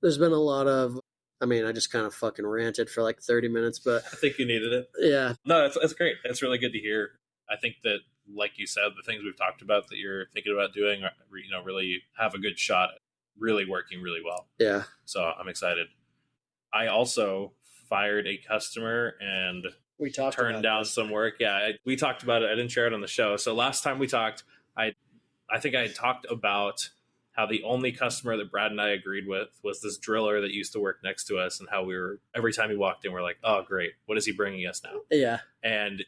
There's been a lot of, I just kind of fucking ranted for like 30 minutes, but
I think you needed it.
Yeah.
No, that's great. It's really good to hear. I think that, like you said, the things we've talked about that you're thinking about doing, really have a good shot at really working really well.
Yeah.
So I'm excited. I also fired a customer and
we turned
down some work. Yeah, we talked about it. I didn't share it on the show. So last time we talked, I think I had talked about how the only customer that Brad and I agreed with was this driller that used to work next to us, and how every time he walked in, we're like, oh, great. What is he bringing us now?
Yeah.
And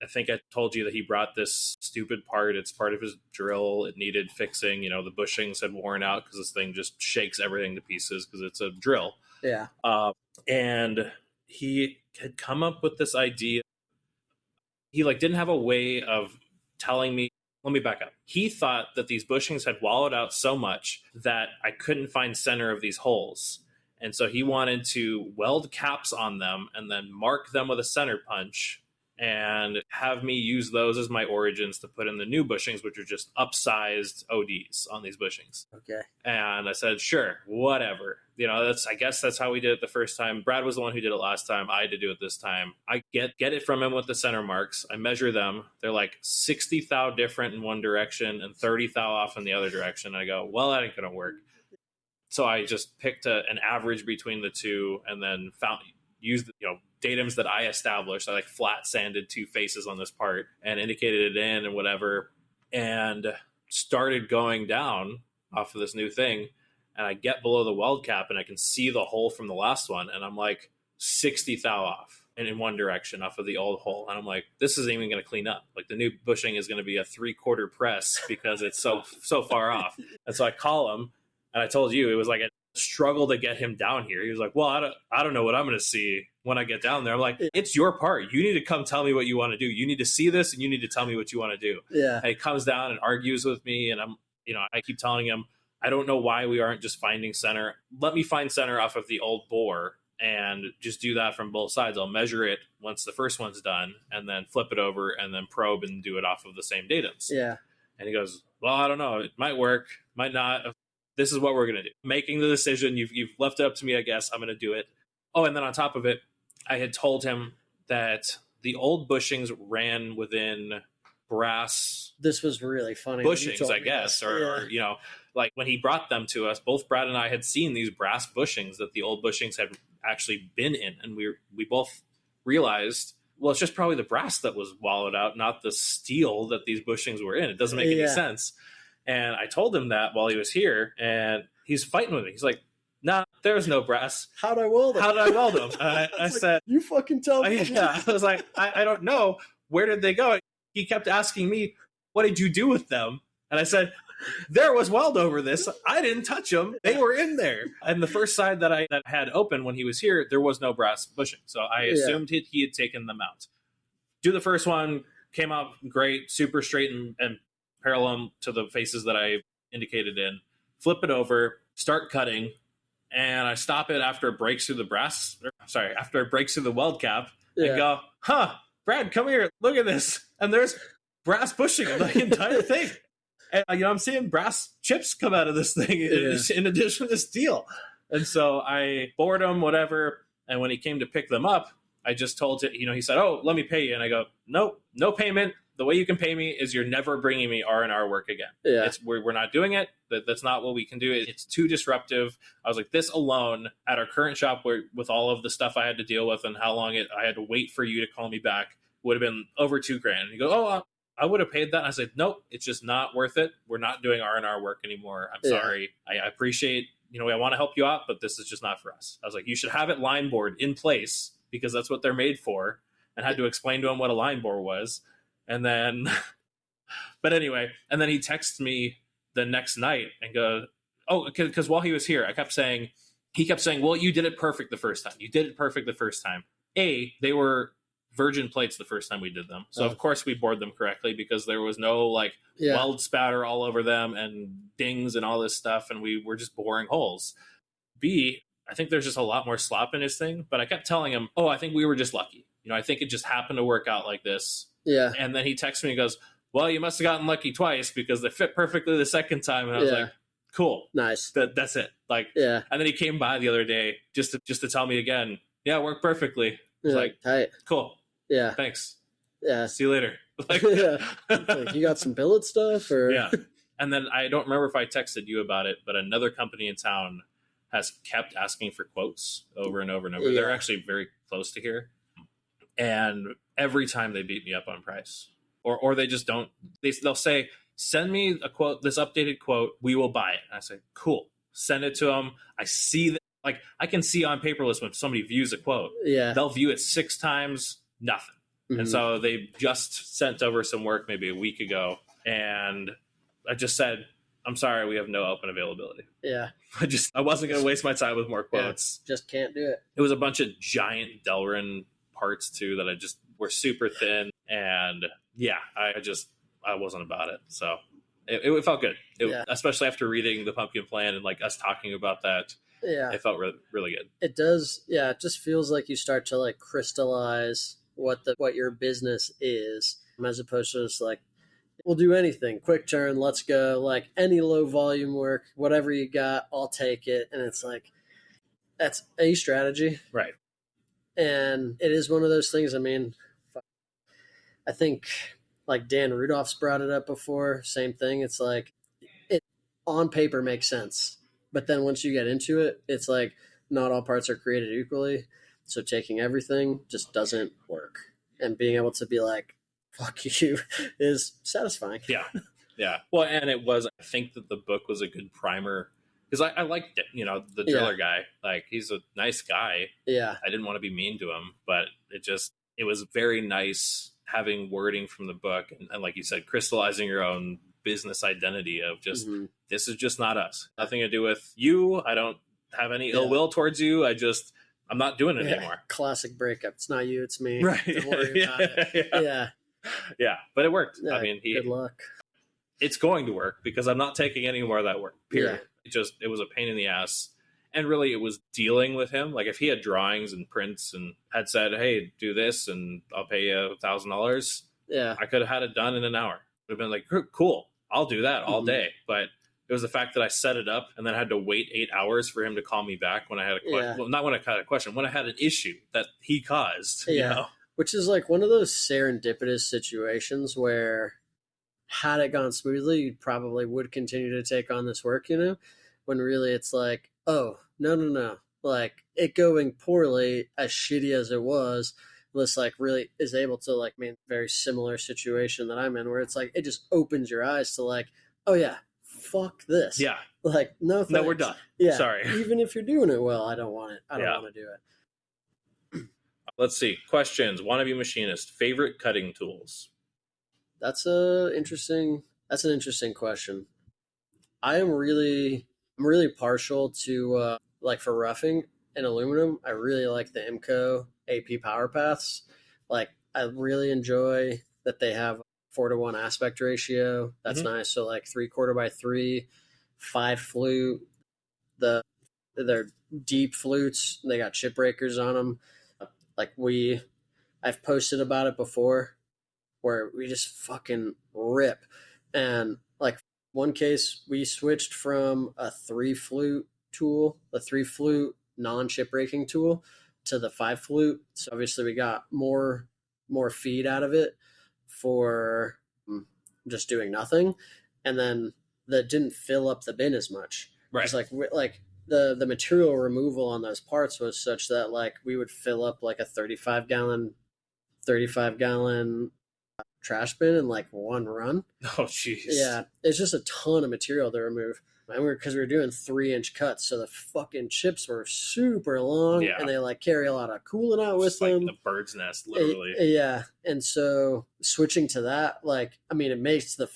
I think I told you that he brought this stupid part. It's part of his drill. It needed fixing. The bushings had worn out because this thing just shakes everything to pieces because it's a drill.
Yeah.
And he had come up with this idea. He didn't have a way of telling me. Let me back up. He thought that these bushings had wallowed out so much that I couldn't find center of these holes. And so he wanted to weld caps on them and then mark them with a center punch and have me use those as my origins to put in the new bushings, which are just upsized ODs on these bushings.
Okay.
And I said, sure, whatever. I guess that's how we did it the first time. Brad was the one who did it last time. I had to do it this time. I get it from him with the center marks. I measure them. They're like 60 thou different in one direction and 30 thou off in the other direction. I go, well, that ain't going to work. So I just picked an average between the two and then used datums that I established. I flat sanded two faces on this part and indicated it in and whatever, and started going down off of this new thing. And I get below the weld cap and I can see the hole from the last one. And I'm like 60 thou off and in one direction off of the old hole. And I'm like, this isn't even going to clean up. The new bushing is going to be a 3/4 press because it's so far off. And so I call him, and I told you, it was like a struggle to get him down here. He was like, well, I don't know what I'm going to see when I get down there. I'm like, it's your part. You need to come tell me what you want to do. You need to see this and you need to tell me what you want to do.
Yeah.
And he comes down and argues with me. And I keep telling him, I don't know why we aren't just finding center. Let me find center off of the old bore and just do that from both sides. I'll measure it once the first one's done and then flip it over and then probe and do it off of the same datums.
Yeah.
And he goes, well, I don't know. It might work, might not. This is what we're going to do. Making the decision. You've left it up to me, I guess. I'm going to do it. Oh, and then on top of it, I had told him that the old bushings ran within brass.
This was really funny.
Bushings, I guess. Or when he brought them to us, both Brad and I had seen these brass bushings that the old bushings had actually been in. And we both realized, well, it's just probably the brass that was wallowed out, not the steel that these bushings were in. It doesn't make any sense. And I told him that while he was here, and he's fighting with me. He's like, nah, there's no brass.
How'd I weld them?
I said,
you fucking tell me.
Yeah, I was like, I don't know. Where did they go? He kept asking me, what did you do with them? And I said, there was weld over this. I didn't touch them. They were in there. And the first side that I had open when he was here, there was no brass bushing. So I assumed he had taken them out. Do the first one, came out great, super straight and parallel to the faces that I indicated in. Flip it over, start cutting, and I stop it after it breaks through the weld cap. and go, Brad, come here, look at this. And there's brass bushing of the entire thing. And I'm seeing brass chips come out of this thing in addition to steel. And so I bored him, whatever. And when he came to pick them up, I just told him, he said, "Oh, let me pay you." And I go, "Nope, no payment. The way you can pay me is you're never bringing me R&R work again. Yeah. We're not doing it. That's not what we can do. It's too disruptive." I was like, this alone at our current shop with all of the stuff I had to deal with and how long I had to wait for you to call me back would have been over $2,000. And he goes, "Oh, I would have paid that." And I said, "Nope, it's just not worth it. We're not doing R&R work anymore. I'm sorry. I appreciate, I want to help you out, but this is just not for us." I was like, "You should have it line board in place because that's what they're made for," and had to explain to him what a line board was. And then, but anyway, and then he texted me the next night and goes, "Oh, because while he was here, he kept saying, well, you did it perfect the first time. You did it perfect the first time. They were virgin plates the first time we did them. So of course we bored them correctly because there was no weld spatter all over them and dings and all this stuff. And we were just boring holes. B, I think there's just a lot more slop in his thing, but I kept telling him, I think we were just lucky. I think it just happened to work out like this." Yeah. And then he texts me and goes, "Well, you must have gotten lucky twice because they fit perfectly the second time." And I was like, "Cool. Nice. That's it." And then he came by the other day just to tell me again, "Yeah, it worked perfectly." I was like, "Tight. Cool. Yeah. Thanks. Yeah. See you later."
You got some billet stuff or?
Yeah. And then I don't remember if I texted you about it, but another company in town has kept asking for quotes over and over and over. Yeah. They're actually very close to here. And every time they beat me up on price, or they just don't. They'll say, "Send me a quote, this updated quote. We will buy it." And I say, "Cool." Send it to them. I see that, I can see on Paperless when somebody views a quote. Yeah, they'll view it 6 times, nothing. Mm-hmm. And so they just sent over some work maybe a week ago, and I just said, "I'm sorry, we have no open availability." Yeah, I wasn't going to waste my time with more quotes.
Yeah, just can't do it.
It was a bunch of giant Delrin parts too that were super thin, and I wasn't about it. So it felt good, especially after reading the Pumpkin Plan and us talking about that. Yeah, it felt really, really good.
It does. Yeah, it just feels like you start to crystallize what your business is, as opposed to just we'll do anything, quick turn, let's go, any low volume work, whatever you got, I'll take it. And it's that's a strategy, right? And it is one of those things. I mean, I think Dan Rudolph's brought it up before. Same thing. It's it on paper makes sense, but then once you get into it, it's not all parts are created equally. So taking everything just doesn't work. And being able to be "Fuck you" is satisfying.
Yeah. Yeah. Well, and I think that the book was a good primer. Because I liked it, the driller guy. He's a nice guy. Yeah. I didn't want to be mean to him, but it was very nice having wording from the book. And like you said, crystallizing your own business identity of just, this is just not us. Nothing to do with you. I don't have any ill will towards you. I'm not doing it anymore.
Classic breakup. It's not you, it's me.
Right.
Don't worry about it. Yeah.
Yeah. But it worked.
Yeah, good luck.
It's going to work because I'm not taking any more of that work, period. Yeah. It was a pain in the ass. And really, it was dealing with him. If he had drawings and prints and had said, "Hey, do this and I'll pay you $1,000. Yeah, I could have had it done in an hour. It would have been cool, I'll do that all day. But it was the fact that I set it up and then had to wait 8 hours for him to call me back when I had a question. Yeah. Well, not when I had a question, when I had an issue that he caused. Yeah.
Which is one of those serendipitous situations where had it gone smoothly, you probably would continue to take on this work, when really it's oh, no. It going poorly, as shitty as it was, this really is able to very similar situation that I'm in, where it's it just opens your eyes to oh yeah, fuck this. Yeah. No thanks.
No, we're done.
Yeah.
Sorry.
Even if you're doing it well, I don't want it. I don't want to do it.
Let's see. Questions. Wannabe machinist. Favorite cutting tools?
That's an interesting question. I'm really partial to for roughing and aluminum. I really like the IMCO AP Power Paths. I really enjoy that they have 4:1 aspect ratio. That's nice. So 3/4 by 3, 5 flute. They're deep flutes. They got chip breakers on them. We I've posted about it before, where we just fucking rip. And like one case, we switched from a 3-flute tool, a 3-flute non-chip breaking tool, to the 5-flute. So obviously we got more feed out of it for just doing nothing, and then that didn't fill up the bin as much.
Right.
It's like the material removal on those parts was such that like we would fill up like a 35 gallon trash bin in like one run.
Oh jeez.
Yeah, it's just a ton of material to remove. And because we were doing 3-inch cuts, so the fucking chips were super long, and they like carry a lot of coolant out with them.
Like the bird's nest, literally.
Yeah, and so switching to that, like, I mean, it makes the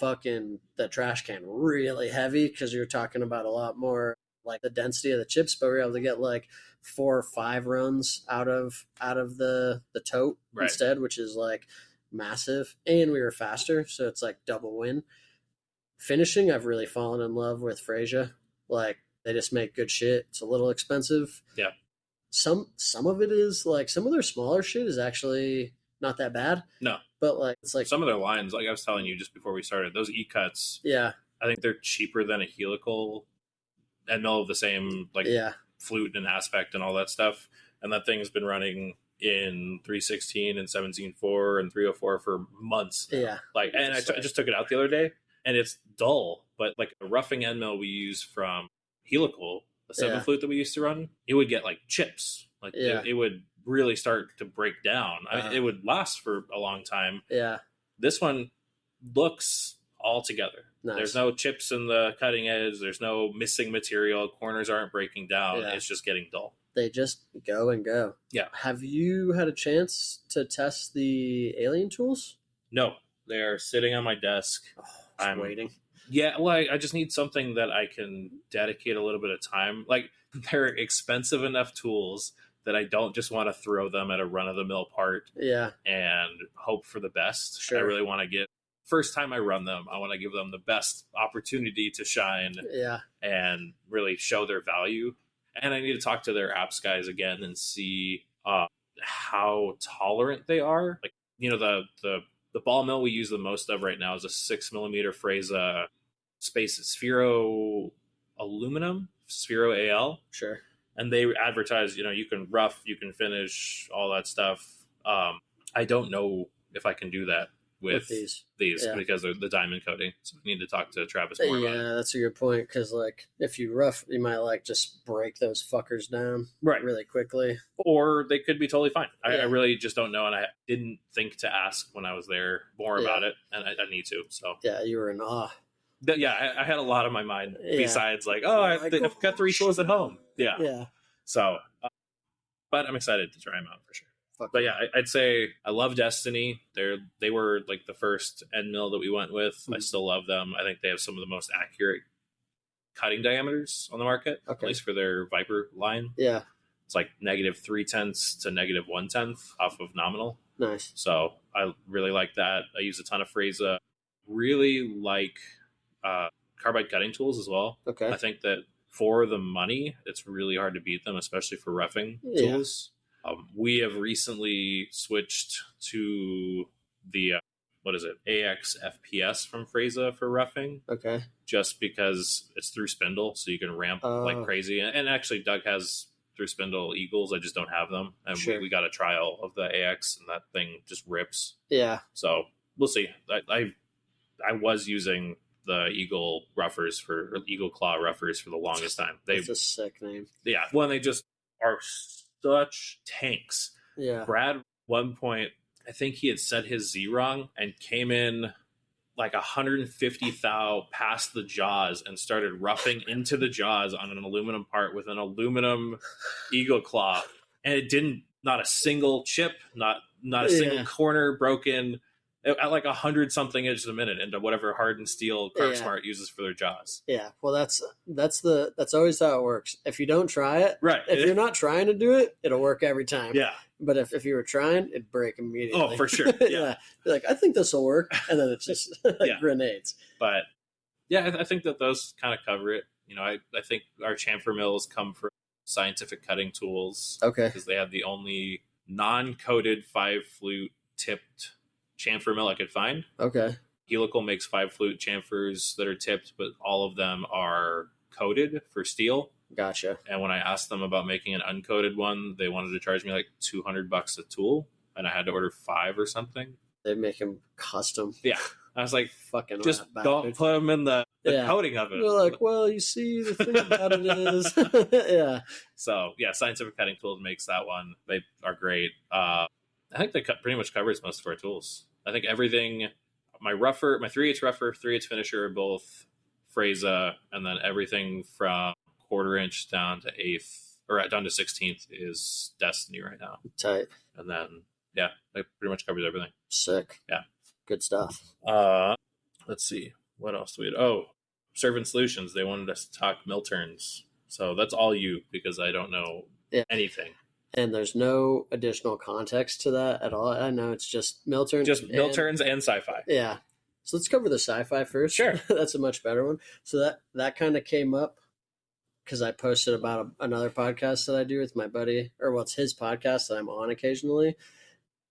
trash can really heavy because you're talking about a lot more like the density of the chips, but we're able to get like 4 or 5 runs out of the tote instead, which is like massive, and we were faster, so it's like double win. Finishing, I've really fallen in love with Frisia. Like, they just make good shit. It's a little expensive.
Yeah.
Some of it is like, some of their smaller shit is actually not that bad.
No.
But like, it's like
some of their lines, like I was telling you just before we started, those E-cuts.
Yeah.
I think they're cheaper than a helical end mill of the same like flute and aspect and all that stuff. And that thing has been running in 316 and 17.4 and 304 for months now.
Yeah.
Like, and I just took it out the other day, and it's dull, but like a roughing end mill we use from helical, the 7 flute that we used to run, it would get like chips. Like it would really start to break down. I mean, it would last for a long time.
Yeah.
This one looks all together.
Nice.
There's no chips in the cutting edge. There's no missing material. Corners aren't breaking down. Yeah. It's just getting dull.
They just go and go.
Yeah.
Have you had a chance to test the alien tools?
No. They're sitting on my desk.
Oh, I'm waiting.
Yeah, well, I just need something that I can dedicate a little bit of time. Like, they're expensive enough tools that I don't just want to throw them at a run-of-the-mill part and hope for the best. Sure. I really want to get, first time I run them, I want to give them the best opportunity to shine and really show their value. And I need to talk to their apps guys again and see how tolerant they are. Like, you know, the ball mill we use the most of right now is a 6mm Fresa Sphero aluminum, Sphero AL.
Sure.
And they advertise, you know, you can rough, you can finish, all that stuff. I don't know if I can do that with these because they're the diamond coating. So we need to talk to Travis more about it.
Yeah, that's a good point, because like if you rough, you might like just break those fuckers down really quickly.
Or they could be totally fine. I really just don't know, and I didn't think to ask when I was there more about it, and I need to. So
yeah, you were in awe.
I had a lot on my mind besides like, I've got 3 tools at home. Yeah. So, but I'm excited to try them out for sure. But yeah, I'd say I love Destiny. They were like the first end mill that we went with. Mm-hmm. I still love them. I think they have some of the most accurate cutting diameters on the market, at least for their Viper line. Yeah. It's like -0.3 to -0.1 off of nominal.
Nice.
So I really like that. I use a ton of Fresa. Really like carbide cutting tools as well. Okay. I think that for the money, it's really hard to beat them, especially for roughing tools. We have recently switched to the AX FPS from Fresa for roughing. Okay. Just because it's through spindle, so you can ramp like crazy. And actually, Doug has through spindle Eagles. I just don't have them. And we got a trial of the AX, and that thing just rips. Yeah. So we'll see. I was using the Eagle Claw roughers for the longest time.
That's a sick name.
Yeah. Well, they just are such tanks. Yeah. Brad, one point, I think he had set his Z wrong and came in like 150 thou past the jaws and started roughing into the jaws on an aluminum part with an aluminum Eagle Claw. And it didn't, not a single chip, not a single corner broken. At like 100 something inches a minute into whatever hardened steel Carb Smart uses for their jaws.
Yeah, well, that's always how it works. If you don't try it, if you're not trying to do it, it'll work every time. Yeah, but if you were trying, it'd break immediately.
Oh, for sure. Yeah,
you're like, I think this will work, and then it's just like grenades.
But yeah, I think that those kind of cover it. You know, I think our chamfer mills come from Scientific Cutting Tools. Okay, because they have the only non-coated 5-flute tipped chamfer mill I could find.
Okay.
Helical makes 5-flute chamfers that are tipped, but all of them are coated for steel.
Gotcha.
And when I asked them about making an uncoated one, they wanted to charge me like $200 a tool, and I had to order 5 or something.
They make them custom.
Yeah. I was like,
fucking
just don't put them in the coating of it.
They're like, well, you see, the thing about it is, yeah.
So yeah, Scientific Cutting Tools makes that one. They are great. I think they pretty much covers most of our tools. I think everything. My 3/8 rougher, 3/8 finisher are both Freza, and then everything from 1/4 inch down to 1/8 or down to 16th is Destiny right now.
Tight.
And then yeah, it pretty much covers everything.
Sick.
Yeah.
Good stuff.
Let's see. What else do we had? Oh, Servant Solutions. They wanted us to talk mill turns. So that's all you, because I don't know anything.
And there's no additional context to that at all. I know it's just mill turns.
Just mill turns and sci-fi.
Yeah. So let's cover the sci-fi first.
Sure.
That's a much better one. So that kind of came up because I posted about another podcast that I do with my buddy, or what's his podcast that I'm on occasionally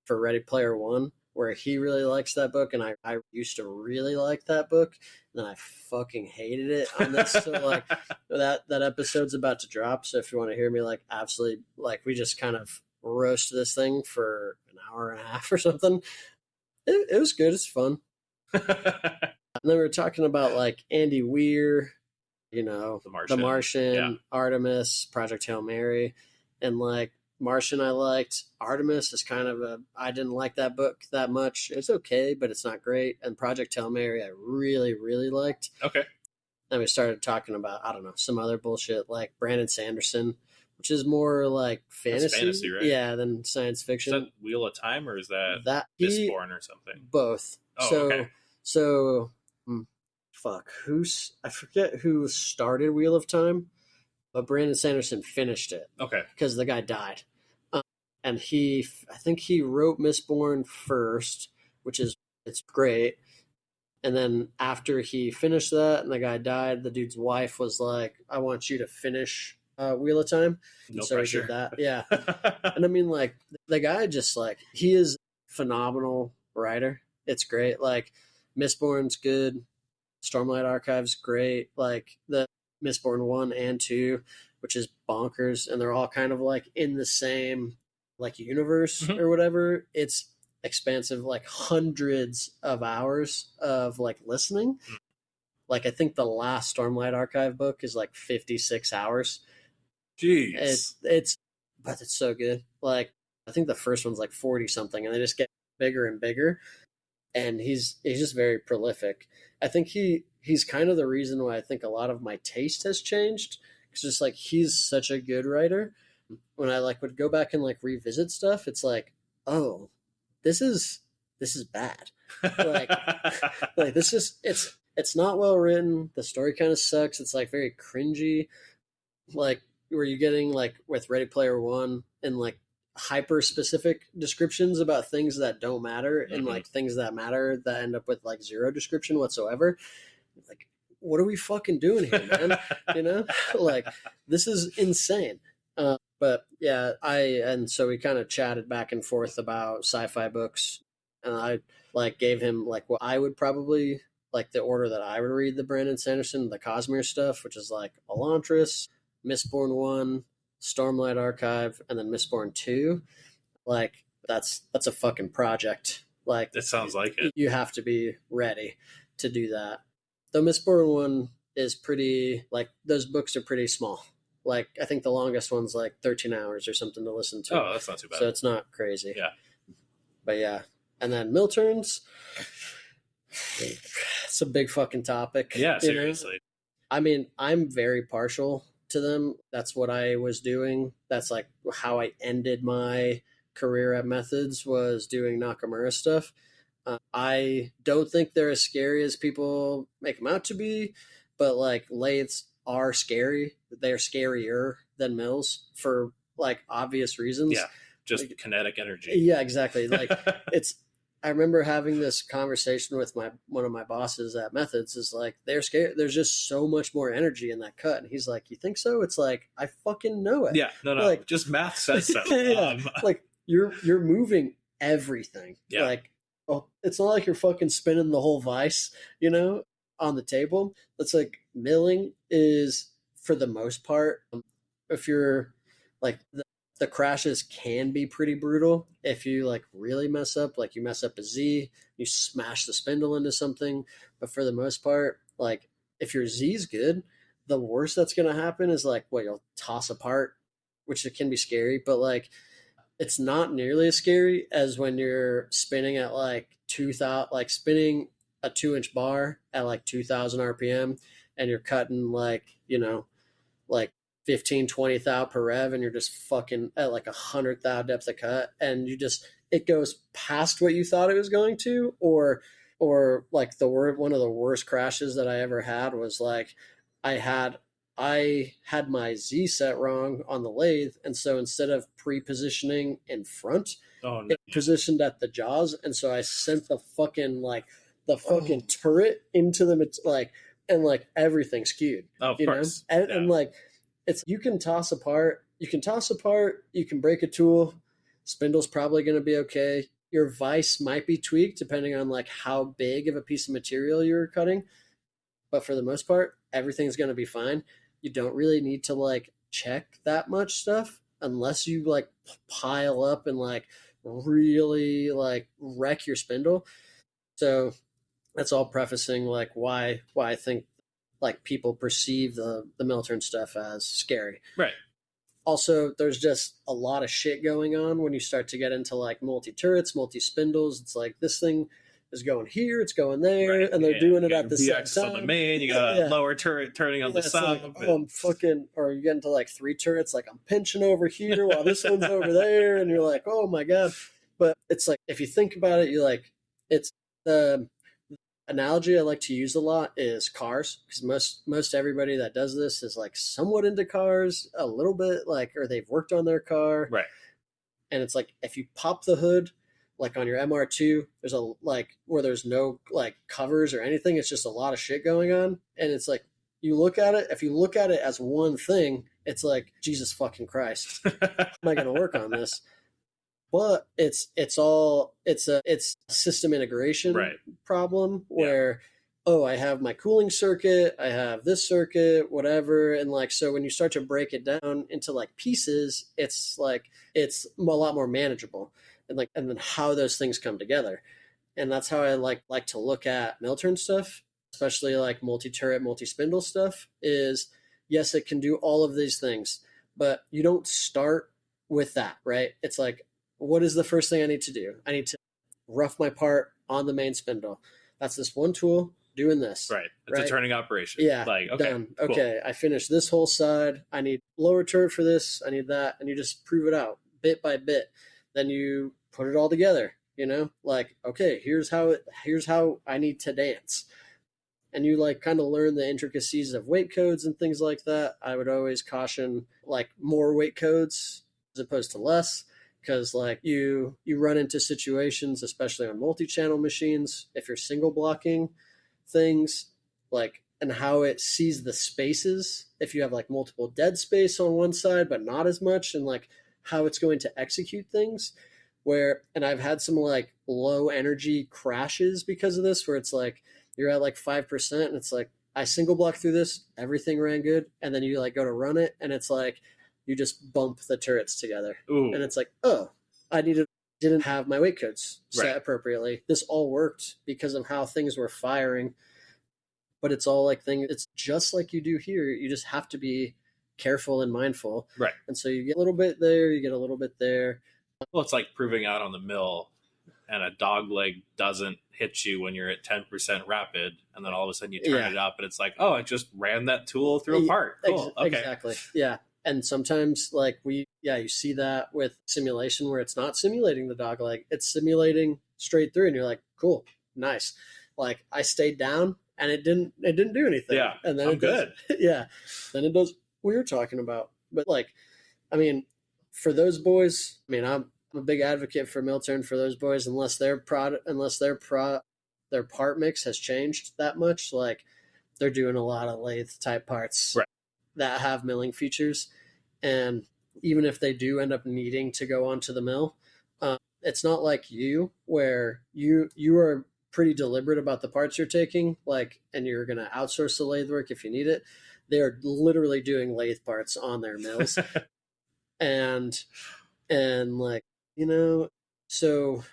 for Ready Player One, where he really likes that book, and I used to really like that book, and then I fucking hated it on this. So like that episode's about to drop. So if you want to hear me like absolutely like we just kind of roast this thing for an hour and a half or something, it was good. It's fun. And then we were talking about like Andy Weir, The Martian, Artemis, Project Hail Mary, and like Martian I liked. Artemis is kind of I didn't like that book that much. It's okay, but it's not great. And Project Hail Mary I really, really liked.
Okay.
And we started talking about, I don't know, some other bullshit like Brandon Sanderson, which is more like fantasy.
That's fantasy, right?
Yeah, than science fiction.
Is that Wheel of Time, or is that Mistborn or something?
Both.
Oh, okay.
So I forget who started Wheel of Time, but Brandon Sanderson finished it.
Okay.
Because the guy died. And I think he wrote Mistborn first, it's great. And then after he finished that and the guy died, the dude's wife was like, I want you to finish Wheel of Time.
No
so
pressure.
He did that. Yeah. And I mean, like, the guy just like, he is a phenomenal writer. It's great. Like, Mistborn's good. Stormlight Archive's great. Like, the Mistborn 1 and 2, which is bonkers. And they're all kind of like in the same like universe or whatever. It's expansive, like hundreds of hours of like listening. Like I think the last Stormlight Archive book is like 56 hours.
Jeez.
But it's so good. Like I think the first one's like 40 something, and they just get bigger and bigger. And he's just very prolific. I think he's kind of the reason why I think a lot of my taste has changed. It's just like he's such a good writer. When I like would go back and like revisit stuff, it's like, oh, this is bad. Like this is it's not well written. The story kind of sucks. It's like very cringy. Like were you getting like with Ready Player One and like hyper specific descriptions about things that don't matter and like things that matter that end up with like zero description whatsoever? Like, what are we fucking doing here, man? Like this is insane. But yeah, so we kind of chatted back and forth about sci-fi books, and I like gave him like what I would probably like the order that I would read the Brandon Sanderson, the Cosmere stuff, which is like Elantris, Mistborn 1, Stormlight Archive, and then Mistborn 2. Like that's a fucking project. Like
it sounds like it.
You have to be ready to do that. The Mistborn 1 is pretty like those books are pretty small. Like, I think the longest one's like 13 hours or something to listen to.
Oh, that's not too bad.
So it's not crazy.
Yeah.
But yeah. And then mill turns. It's a big fucking topic.
Yeah, seriously.
I mean, I'm very partial to them. That's what I was doing. That's like how I ended my career at Methods, was doing Nakamura stuff. I don't think they're as scary as people make them out to be, but like lathes are scary. They're scarier than mills for like obvious reasons.
Yeah, just like, kinetic energy.
Yeah, exactly. Like I remember having this conversation with one of my bosses at Methods. Is like they're scared. There's just so much more energy in that cut, and he's like, "You think so?" It's like I fucking know it.
Yeah, no,
like,
just math says so.
Yeah, like you're moving everything.
Yeah.
Like, oh, it's not like you're fucking spinning the whole vise, on the table. It's like milling is, for the most part, if you're like the crashes can be pretty brutal if you like really mess up, like you mess up a Z, you smash the spindle into something. But for the most part, like if your Z's good, the worst that's going to happen is like what you'll toss apart, which it can be scary, but like it's not nearly as scary as when you're spinning at like 2000, like spinning a 2-inch bar at like 2000 RPM, and you're cutting like, like 15, 20 thou per rev, and you're just fucking at like 100 thou depth of cut, and it goes past what you thought it was going to, or like one of the worst crashes that I ever had was like I had my Z set wrong on the lathe, and so instead of pre-positioning in front, it positioned at the jaws, and so I sent the fucking turret into the and like everything skewed.
Of course.
And like you can toss apart, you can break a tool, spindle's probably going to be okay. Your vise might be tweaked depending on like how big of a piece of material you're cutting, but for the most part, everything's going to be fine. You don't really need to like check that much stuff unless you like pile up and like really like wreck your spindle. So that's all prefacing like why I think like people perceive the Milturn stuff as scary.
Right.
Also, there's just a lot of shit going on when you start to get into like multi-turrets, multi-spindles. It's like this thing is going here, it's going there, right. And they're doing it at the same time.
On the main, you got a lower turret turning on the side.
Like, I'm fucking, or you get into like 3 turrets, like I'm pinching over here while this one's over there, and you're like, oh my god. But it's like, if you think about it, you're like, it's the analogy I like to use a lot is cars, because most everybody that does this is like somewhat into cars a little bit, like, or they've worked on their car,
right?
And it's like if you pop the hood, like on your MR2, there's a like where there's no like covers or anything, it's just a lot of shit going on, and it's like you look at it, if you look at it as one thing, it's like Jesus fucking Christ, how am I going to work on this? But it's a system integration problem where, I have my cooling circuit, I have this circuit, whatever. And like, so when you start to break it down into like pieces, it's like, it's a lot more manageable, and then how those things come together. And that's how I like to look at Milturn stuff, especially like multi-turret, multi-spindle stuff is, yes, it can do all of these things, but you don't start with that, right? It's like, what is the first thing I need to do? I need to rough my part on the main spindle. That's this one tool doing this.
Right. It's a turning operation.
Yeah.
Like, okay,
done.
Cool.
Okay. I finished this whole side. I need lower turret for this. I need that. And you just prove it out bit by bit. Then you put it all together, like, okay, here's how I need to dance. And you like kind of learn the intricacies of weight codes and things like that. I would always caution like more weight codes as opposed to less. Because like you run into situations, especially on multi-channel machines, if you're single blocking things, like, and how it sees the spaces, if you have like multiple dead space on one side but not as much, and like how it's going to execute things, and I've had some like low energy crashes because of this, where it's like you're at like 5% and it's like I single block through this, everything ran good, and then you like go to run it and it's like you just bump the turrets together. Ooh. And it's like, oh, I didn't have my weight codes set appropriately. This all worked because of how things were firing. But it's all like it's just like you do here. You just have to be careful and mindful.
Right.
And so you get a little bit there, you get a little bit there.
Well, it's like proving out on the mill, and a dog leg doesn't hit you when you're at 10% rapid, and then all of a sudden you turn it up and it's like, oh, I just ran that tool through a part. Cool. Okay.
Exactly. Yeah. And sometimes like you see that with simulation where it's not simulating the dog leg, it's simulating straight through, and you're like, cool, nice. Like I stayed down and it didn't do anything.
Yeah.
And then
I'm good.
Yeah. Then it does what you're talking about. But like, I mean, for those boys, I mean, I'm a big advocate for Milturn for those boys, unless their part mix has changed that much. Like they're doing a lot of lathe type parts.
Right.
That have milling features, and even if they do end up needing to go onto the mill, It's not like you, where you are pretty deliberate about the parts you're taking, like, and you're going to outsource the lathe work if you need it. They are literally doing lathe parts on their mills, and like, you know, so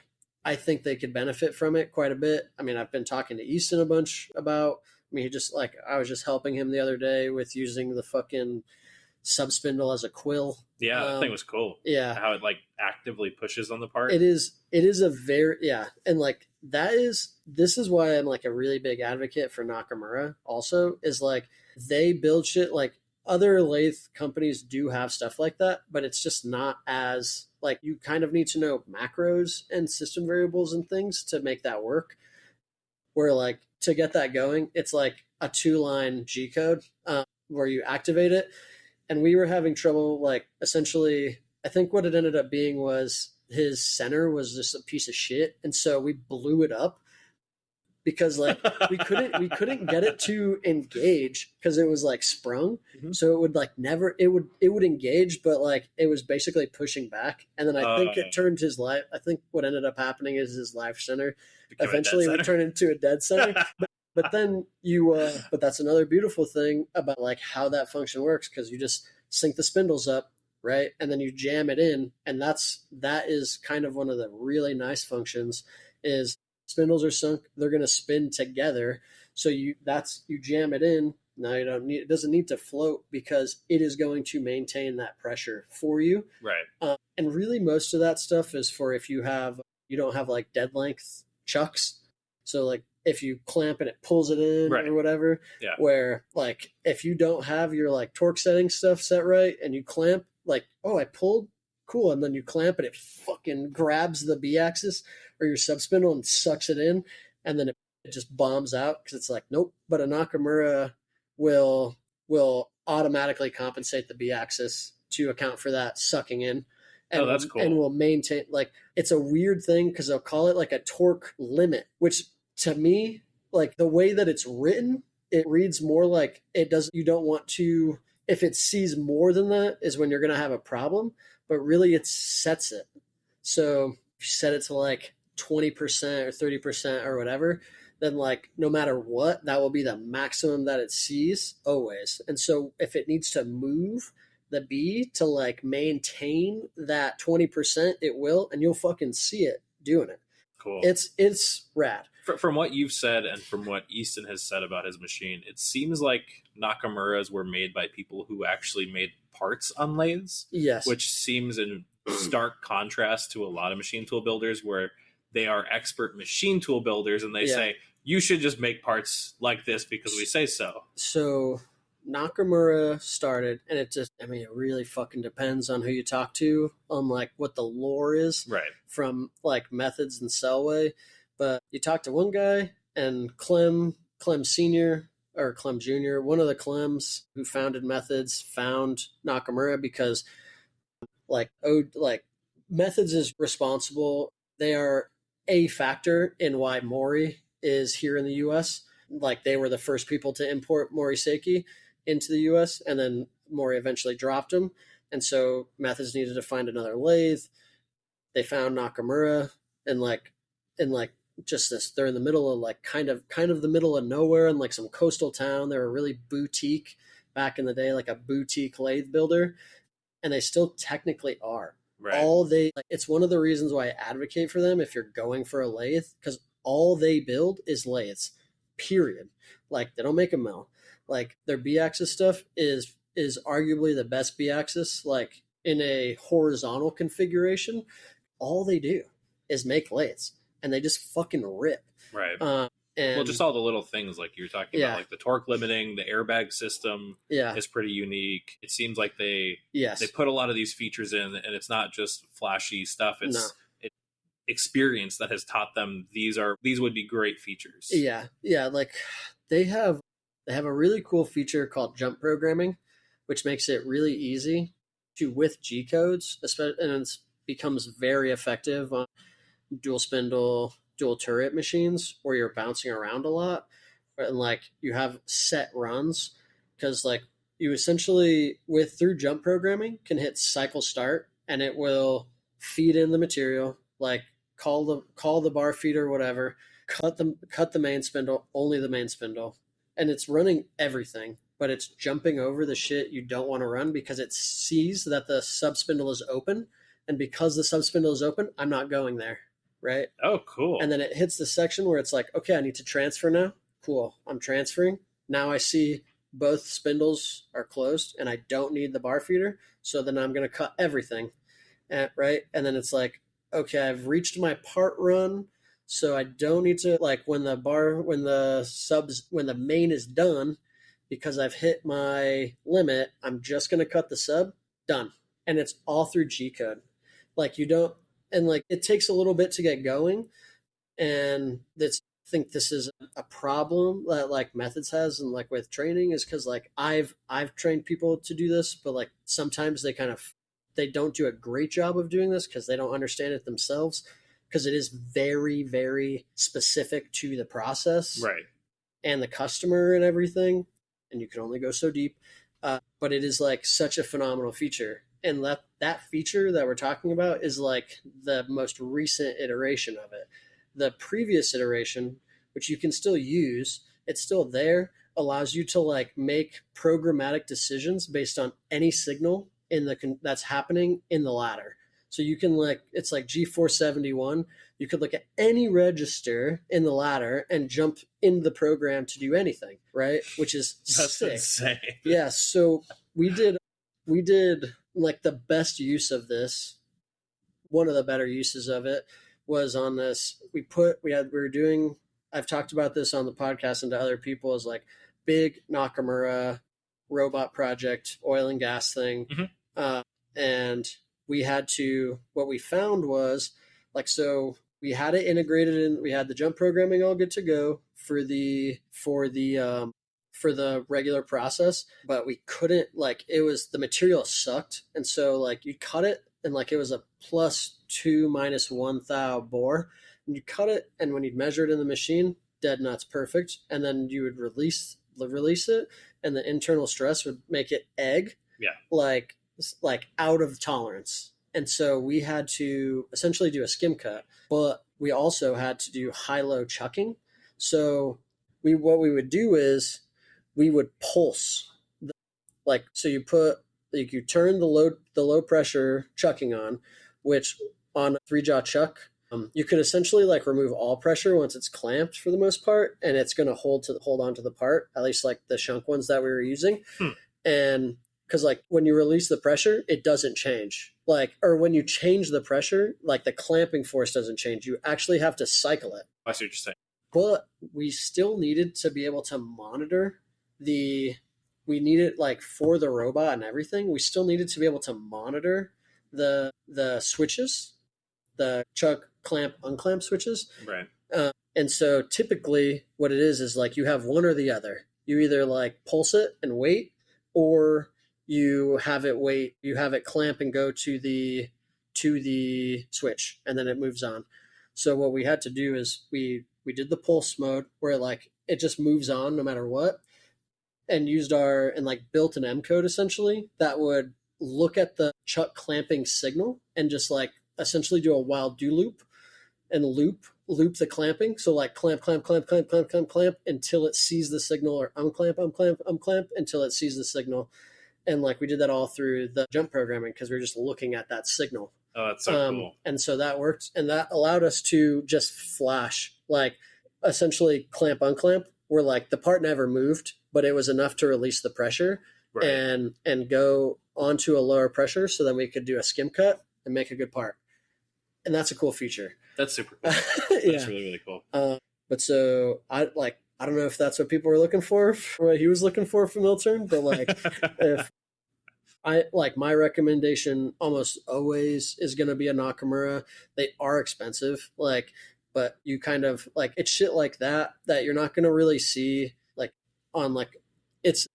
I think they could benefit from it quite a bit. I mean, I've been talking to Easton a bunch about. I mean, he just like I was just helping him the other day with using the fucking sub spindle as a quill.
Yeah, that thing was cool.
Yeah,
how it like actively pushes on the part.
It is a very and like this is why I'm like a really big advocate for Nakamura. Also, is like they build shit like other lathe companies do have stuff like that, but it's just not as like you kind of need to know macros and system variables and things to make that work. Where like to get that going, it's like a 2-line G code where you activate it. And we were having trouble, like, essentially, I think what it ended up being was his center was just a piece of shit. And so we blew it up because, like, we couldn't get it to engage because it was, like, sprung. Mm-hmm. So it would, like, never, it would engage, but, like, it was basically pushing back. And then I think it turned his life, I think what ended up happening is his life center eventually would turn into a dead center. But then but that's another beautiful thing about like how that function works, because you just sync the spindles up, right? And then you jam it in. And that is kind of one of the really nice functions is spindles are sunk. They're going to spin together. So you jam it in. Now it doesn't need to float because it is going to maintain that pressure for you.
Right.
And really most of that stuff is for if you don't have like dead length chucks. So like, if you clamp and it pulls it in or whatever, where like if you don't have your like torque setting stuff set right and you clamp like, oh, I pulled, cool, and then you clamp and it fucking grabs the B axis or your sub spindle and sucks it in, and then it just bombs out because it's like, nope. But a Nakamura will automatically compensate the B axis to account for that sucking in. And,
that's cool.
And will maintain, like, it's a weird thing because they'll call it like a torque limit, which to me, like the way that it's written, it reads more like you don't want to, if it sees more than that is when you're going to have a problem, but really it sets it. So if you set it to like 20% or 30% or whatever, then like no matter what, that will be the maximum that it sees always. And so if it needs to move the B to like maintain that 20%, it will, and you'll fucking see it doing it.
Cool.
It's rad.
From what you've said and from what Easton has said about his machine, it seems like Nakamura's were made by people who actually made parts on lathes.
Yes.
Which seems in stark contrast to a lot of machine tool builders where they are expert machine tool builders and they say, you should just make parts like this because we say so.
So Nakamura started, and it really fucking depends on who you talk to on like what the lore is from like Methods and Selway. But you talk to one guy, and Clem Sr. or Clem Jr., one of the Clems who founded Methods, found Nakamura because like Methods is responsible. They are a factor in why Mori is here in the U.S. Like they were the first people to import Moriseki into the U.S., and then Mori eventually dropped him. And so Methods needed to find another lathe. They found Nakamura, and just this, they're in the middle of like kind of the middle of nowhere in like some coastal town. They were really boutique back in the day, like a boutique lathe builder, and they still technically are. Right. It's one of the reasons why I advocate for them if you're going for a lathe, because all they build is lathes, period. Like they don't make a mill. Like their B-axis stuff is arguably the best B-axis, like in a horizontal configuration. All they do is make lathes, and they just fucking rip.
Right. And just all the little things like you were talking about, like the torque limiting, the airbag system is pretty unique. It seems like they put a lot of these features in, and it's not just flashy stuff. It's experience that has taught them these would be great features.
Yeah. Like they have a really cool feature called jump programming, which makes it really easy to with G codes, and it becomes very effective on dual spindle, dual turret machines where you're bouncing around a lot, and like you have set runs, because like you essentially through jump programming can hit cycle start, and it will feed in the material, like call the bar feed or whatever, cut the main spindle, only the main spindle, and it's running everything, but it's jumping over the shit you don't want to run because it sees that the sub spindle is open, and because the sub spindle is open, I'm not going there, right?
Oh, cool.
And then it hits the section where it's like, okay, I need to transfer now. Cool, I'm transferring. Now I see both spindles are closed and I don't need the bar feeder, so then I'm going to cut everything, right? And then it's like, okay, I've reached my part run, so I don't need to, like, when the main is done, because I've hit my limit, I'm just going to cut the sub, done. And it's all through G code. Like, you don't, and like, it takes a little bit to get going, and that's, I think this is a problem that like Methods has, and like with training, is because like I've trained people to do this, but like sometimes they don't do a great job of doing this because they don't understand it themselves, because it is very, very specific to the process,
right,
and the customer and everything, and you can only go so deep. But it is like such a phenomenal feature, and that feature that we're talking about is like the most recent iteration of it. The previous iteration, which you can still use, it's still there, allows you to like make programmatic decisions based on any signal that's happening in the ladder. So you can, like, it's like G471. You could look at any register in the ladder and jump in the program to do anything, right? Which is
that's
sick.
Insane.
Yeah. So we did like the best use of this. One of the better uses of it was on this. I've talked about this on the podcast and to other people, as like big Nakamura robot project, oil and gas thing.
Mm-hmm.
And what we found was, like, so we had it integrated in, we had the jump programming all good to go for the regular process, but we couldn't, like, the material sucked. And so like you cut it, and like it was a +2 -1 thou bore, and you cut it, and when you'd measure it in the machine, dead nuts perfect, and then you would release it, and the internal stress would make it egg, like out of tolerance. And so we had to essentially do a skim cut, but we also had to do high-low chucking. So what we would do is we would pulse, so you turn the low pressure chucking on, which on a 3-jaw chuck, you can essentially like remove all pressure once it's clamped for the most part, and it's going to hold on to the part, at least like the shank ones that we were using. And because like when you release the pressure, it doesn't change. Like, or when you change the pressure, like the clamping force doesn't change. You actually have to cycle it.
I see what you're saying.
But we still needed to be able to monitor we needed, like, for the robot and everything, we still needed to be able to monitor the switches, the chuck, clamp, unclamp switches.
Right.
And so typically what it is like you have one or the other. You either like pulse it and wait, or you have it clamp and go to the switch, and then it moves on. So what we had to do is we did the pulse mode where like it just moves on no matter what, and built an M code essentially that would look at the chuck clamping signal and just like essentially do a while do loop and loop the clamping. So like clamp until it sees the signal, or unclamp until it sees the signal. And like we did that all through the jump programming because we were just looking at that signal.
Oh, that's so cool.
And so that worked, and that allowed us to just flash, like essentially clamp unclamp, where like the part never moved, but it was enough to release the pressure, right, and go onto a lower pressure, so then we could do a skim cut and make a good part. And that's a cool feature.
That's super cool. That's really, really cool.
But so I don't know if that's what people were looking for, what he was looking for from Milturn, but like my recommendation almost always is going to be a Nakamura. They are expensive, but you kind of like, it's shit like that you're not going to really see like on like, it's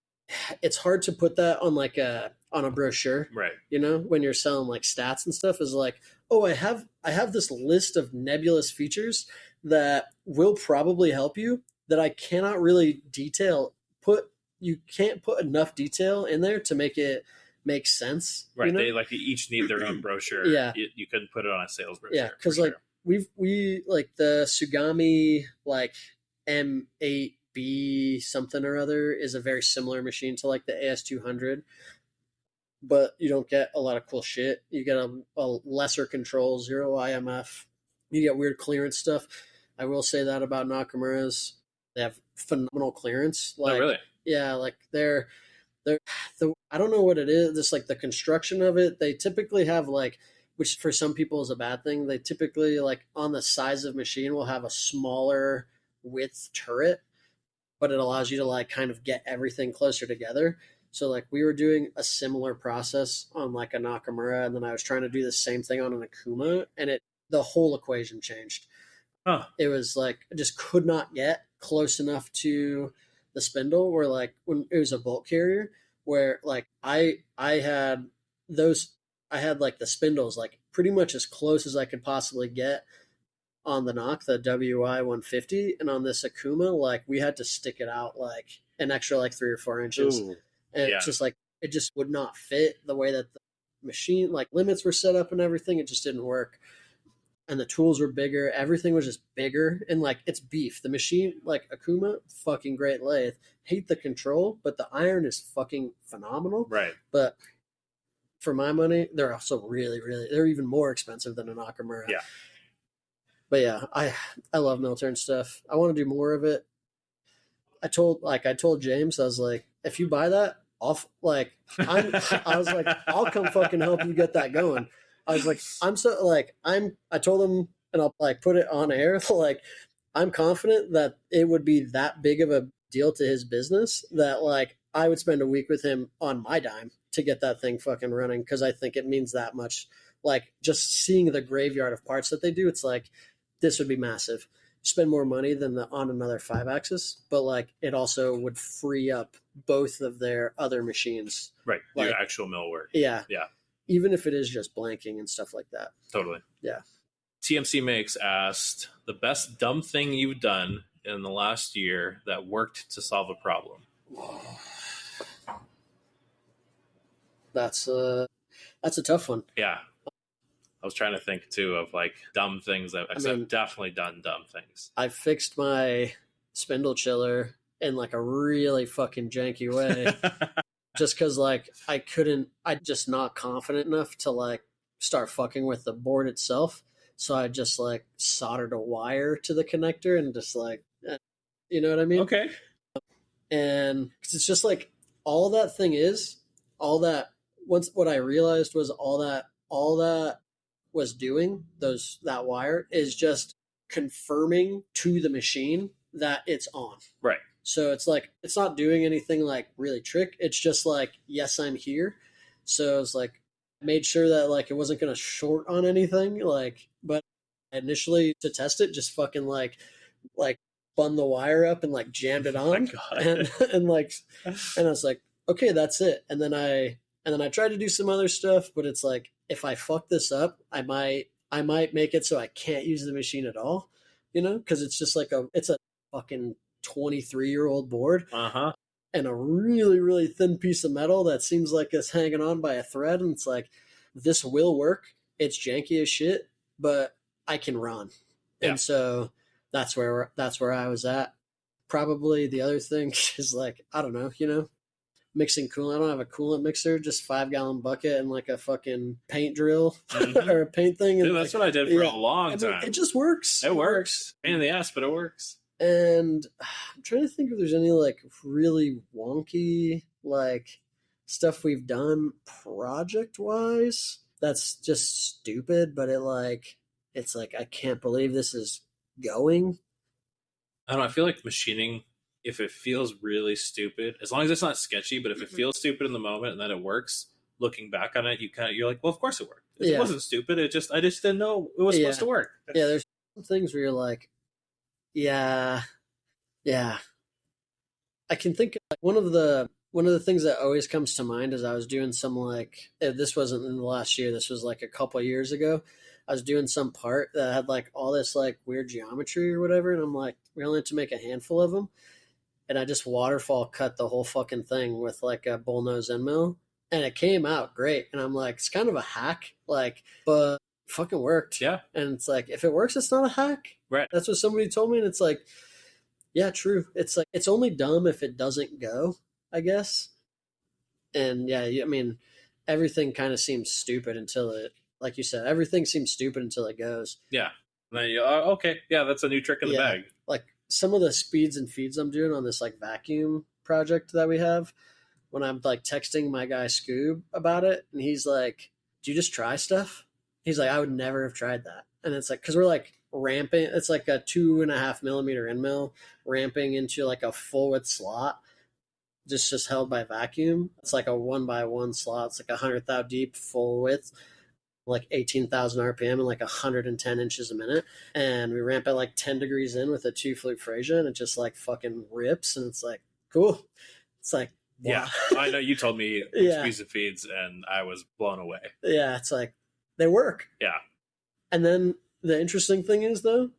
hard to put that on like on a brochure,
right?
You know, when you're selling like stats and stuff, is like, oh, I have this list of nebulous features that will probably help you that I cannot really detail. You can't put enough detail in there to make it makes sense.
Right. They each need their own brochure.
Yeah.
You couldn't put it on a sales brochure.
Yeah. Because we like the Tsugami like M8B something or other is a very similar machine to like the AS200, but you don't get a lot of cool shit. You get a lesser control, 0 IMF. You get weird clearance stuff. I will say that about Nakamura's. They have phenomenal clearance. Like,
oh, really?
Yeah, like they're I don't know what it is. Just like the construction of it, they typically have like, which for some people is a bad thing. They typically like on the size of machine will have a smaller width turret, but it allows you to like kind of get everything closer together. So like we were doing a similar process on like a Nakamura, and then I was trying to do the same thing on an Akuma, and the whole equation changed.
Huh.
It was like I just could not get close enough to the spindle where like when it was a bolt carrier where like I had like the spindles like pretty much as close as I could possibly get on the knock, the WI 150, and on this Akuma like we had to stick it out like an extra like 3 or 4 inches.
Ooh.
And
Yeah.
it's just like it just would not fit the way that the machine like limits were set up and everything. It just didn't work. And the tools were bigger. Everything was just bigger. And like it's beef. The machine, like Akuma, fucking great lathe. Hate the control, but the iron is fucking phenomenal.
Right.
But for my money, they're also really, really they're even more expensive than a Nakamura.
Yeah.
But yeah, I love mill turn stuff. I want to do more of it. I told James, I was like, if you buy that, I'll come fucking help you get that going. I was like, I told him, and I'll like put it on air. Like, I'm confident that it would be that big of a deal to his business that like I would spend a week with him on my dime to get that thing fucking running. Cause I think it means that much. Like just seeing the graveyard of parts that they do, it's like, this would be massive. Spend more money than on another 5-axis, but like it also would free up both of their other machines.
Right.
Like,
your actual mill work.
Yeah.
Yeah.
Even if it is just blanking and stuff like that.
Totally.
Yeah.
TMC Makes asked the best dumb thing you've done in the last year that worked to solve a problem.
That's a tough one.
Yeah. I was trying to think too of like dumb things that I've definitely done dumb things.
I fixed my spindle chiller in like a really fucking janky way. Just because like I'm just not confident enough to like start fucking with the board itself. So I just like soldered a wire to the connector and just like, you know what I mean?
Okay.
And cause it's just like all that what I realized was all that was doing that wire is just confirming to the machine that it's on.
Right.
So it's like it's not doing anything like really trick. It's just like, yes, I'm here. So it's like made sure that like it wasn't gonna short on anything. Like, but initially to test it, just fucking like spun the wire up and like jammed it on.
Oh my God.
and I was like, okay, that's it. And then I tried to do some other stuff, but it's like if I fuck this up, I might make it so I can't use the machine at all. You know, because it's just like it's a fucking 23-year-old board and a really, really thin piece of metal that seems like it's hanging on by a thread. And it's like, this will work. It's janky as shit, but I can run. Yeah. And so that's where I was at. Probably the other thing is like, I don't know, you know, mixing coolant. I don't have a coolant mixer, just 5-gallon bucket and like a fucking paint drill or a paint thing.
Dude,
and
that's what I did for a long time.
It just works.
It works. Pain in the ass, but it works.
And I'm trying to think if there's any like really wonky like stuff we've done project wise that's just stupid, but it's like I can't believe this is going.
I don't know. I feel like machining, if it feels really stupid, as long as it's not sketchy, but if it feels stupid in the moment and then it works, looking back on it, you're like, well, of course it worked. It wasn't stupid. I just didn't know it was supposed to work.
Yeah, there's some things where you're like, yeah. I can think of, like, one of the things that always comes to mind is I was doing some like, this wasn't in the last year, this was like a couple of years ago. I was doing some part that had like all this like weird geometry or whatever, and I'm like, we only had to make a handful of them, and I just waterfall cut the whole fucking thing with like a bullnose end mill, and it came out great. And I'm like, it's kind of a hack, like, but it fucking worked.
Yeah.
And it's like, if it works, it's not a hack.
Right.
That's what somebody told me. And it's like, yeah, true. It's like, it's only dumb if it doesn't go, I guess. And yeah, I mean, everything kind of seems stupid until it, like you said, everything seems stupid until it goes.
Yeah. And then you, okay, yeah, that's a new trick in the bag.
Like some of the speeds and feeds I'm doing on this like vacuum project that we have, when I'm like texting my guy Scoob about it, and he's like, "Do you just try stuff?" He's like, "I would never have tried that." And it's like, because we're like ramping, it's like a 2.5 millimeter end mill ramping into like a full width slot, just held by vacuum. It's like a 1x1 slot. It's like 100 thou deep, full width, like 18,000 RPM and like 110 inches a minute. And we ramp at like 10 degrees in with a 2-flute Frasia, and it just like fucking rips. And it's like, cool. It's like, wow.
Yeah, I know you told me speeds and feeds, and I was blown away.
Yeah, it's like, they work.
Yeah.
And then the interesting thing is, though,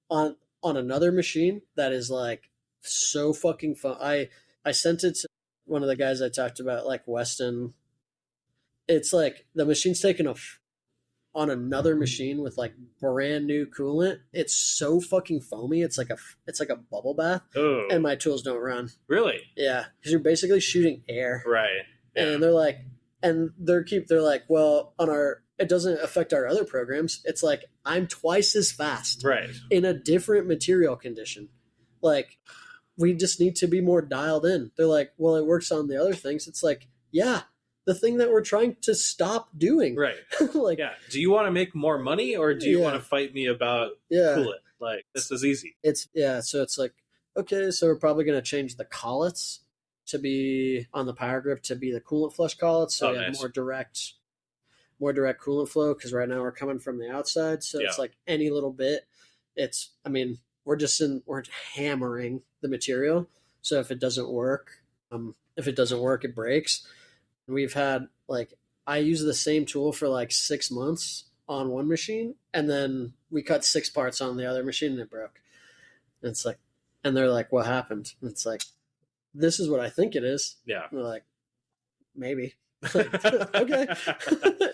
on another machine that is like so fucking fun. I sent it to one of the guys I talked about, like Weston. It's like the machine's taken on another machine with like brand new coolant. It's so fucking foamy. It's like a bubble bath.
Oh.
And my tools don't run.
Really?
Yeah, because you're basically shooting air.
Right.
Yeah. And they're like, they're like, well, it doesn't affect our other programs. It's like, I'm twice as fast.
Right.
In a different material condition. Like, we just need to be more dialed in. They're like, well, it works on the other things. It's like, yeah, the thing that we're trying to stop doing.
Right.
Like,
yeah. Do you want to make more money, or do you want to fight me about coolant? Like, this is easy.
So it's like, okay, so we're probably going to change the collets to be on the power grip to be the coolant flush collets. So we have more direct coolant flow, because right now we're coming from the outside. So it's like any little bit, we're hammering the material. So if it doesn't work, it breaks. We've had I use the same tool for like 6 months on one machine, and then we cut 6 parts on the other machine and it broke. And it's like, and they're like, what happened? And it's like, this is what I think it is.
Yeah.
And they're like, maybe. Okay.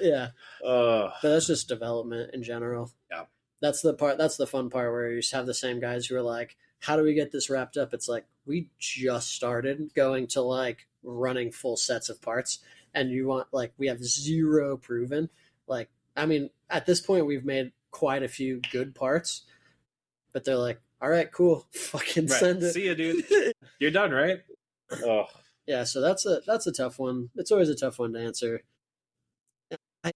Yeah. But that's just development in general.
Yeah.
That's the fun part, where you just have the same guys who are like, how do we get this wrapped up? It's like, we just started going to like running full sets of parts, and you want, like, we have 0 proven. Like, I mean, at this point we've made quite a few good parts, but they're like, all right, cool, fucking send it.
See ya, dude. You're done, right? Oh.
Yeah, so that's a tough one. It's always a tough one to answer.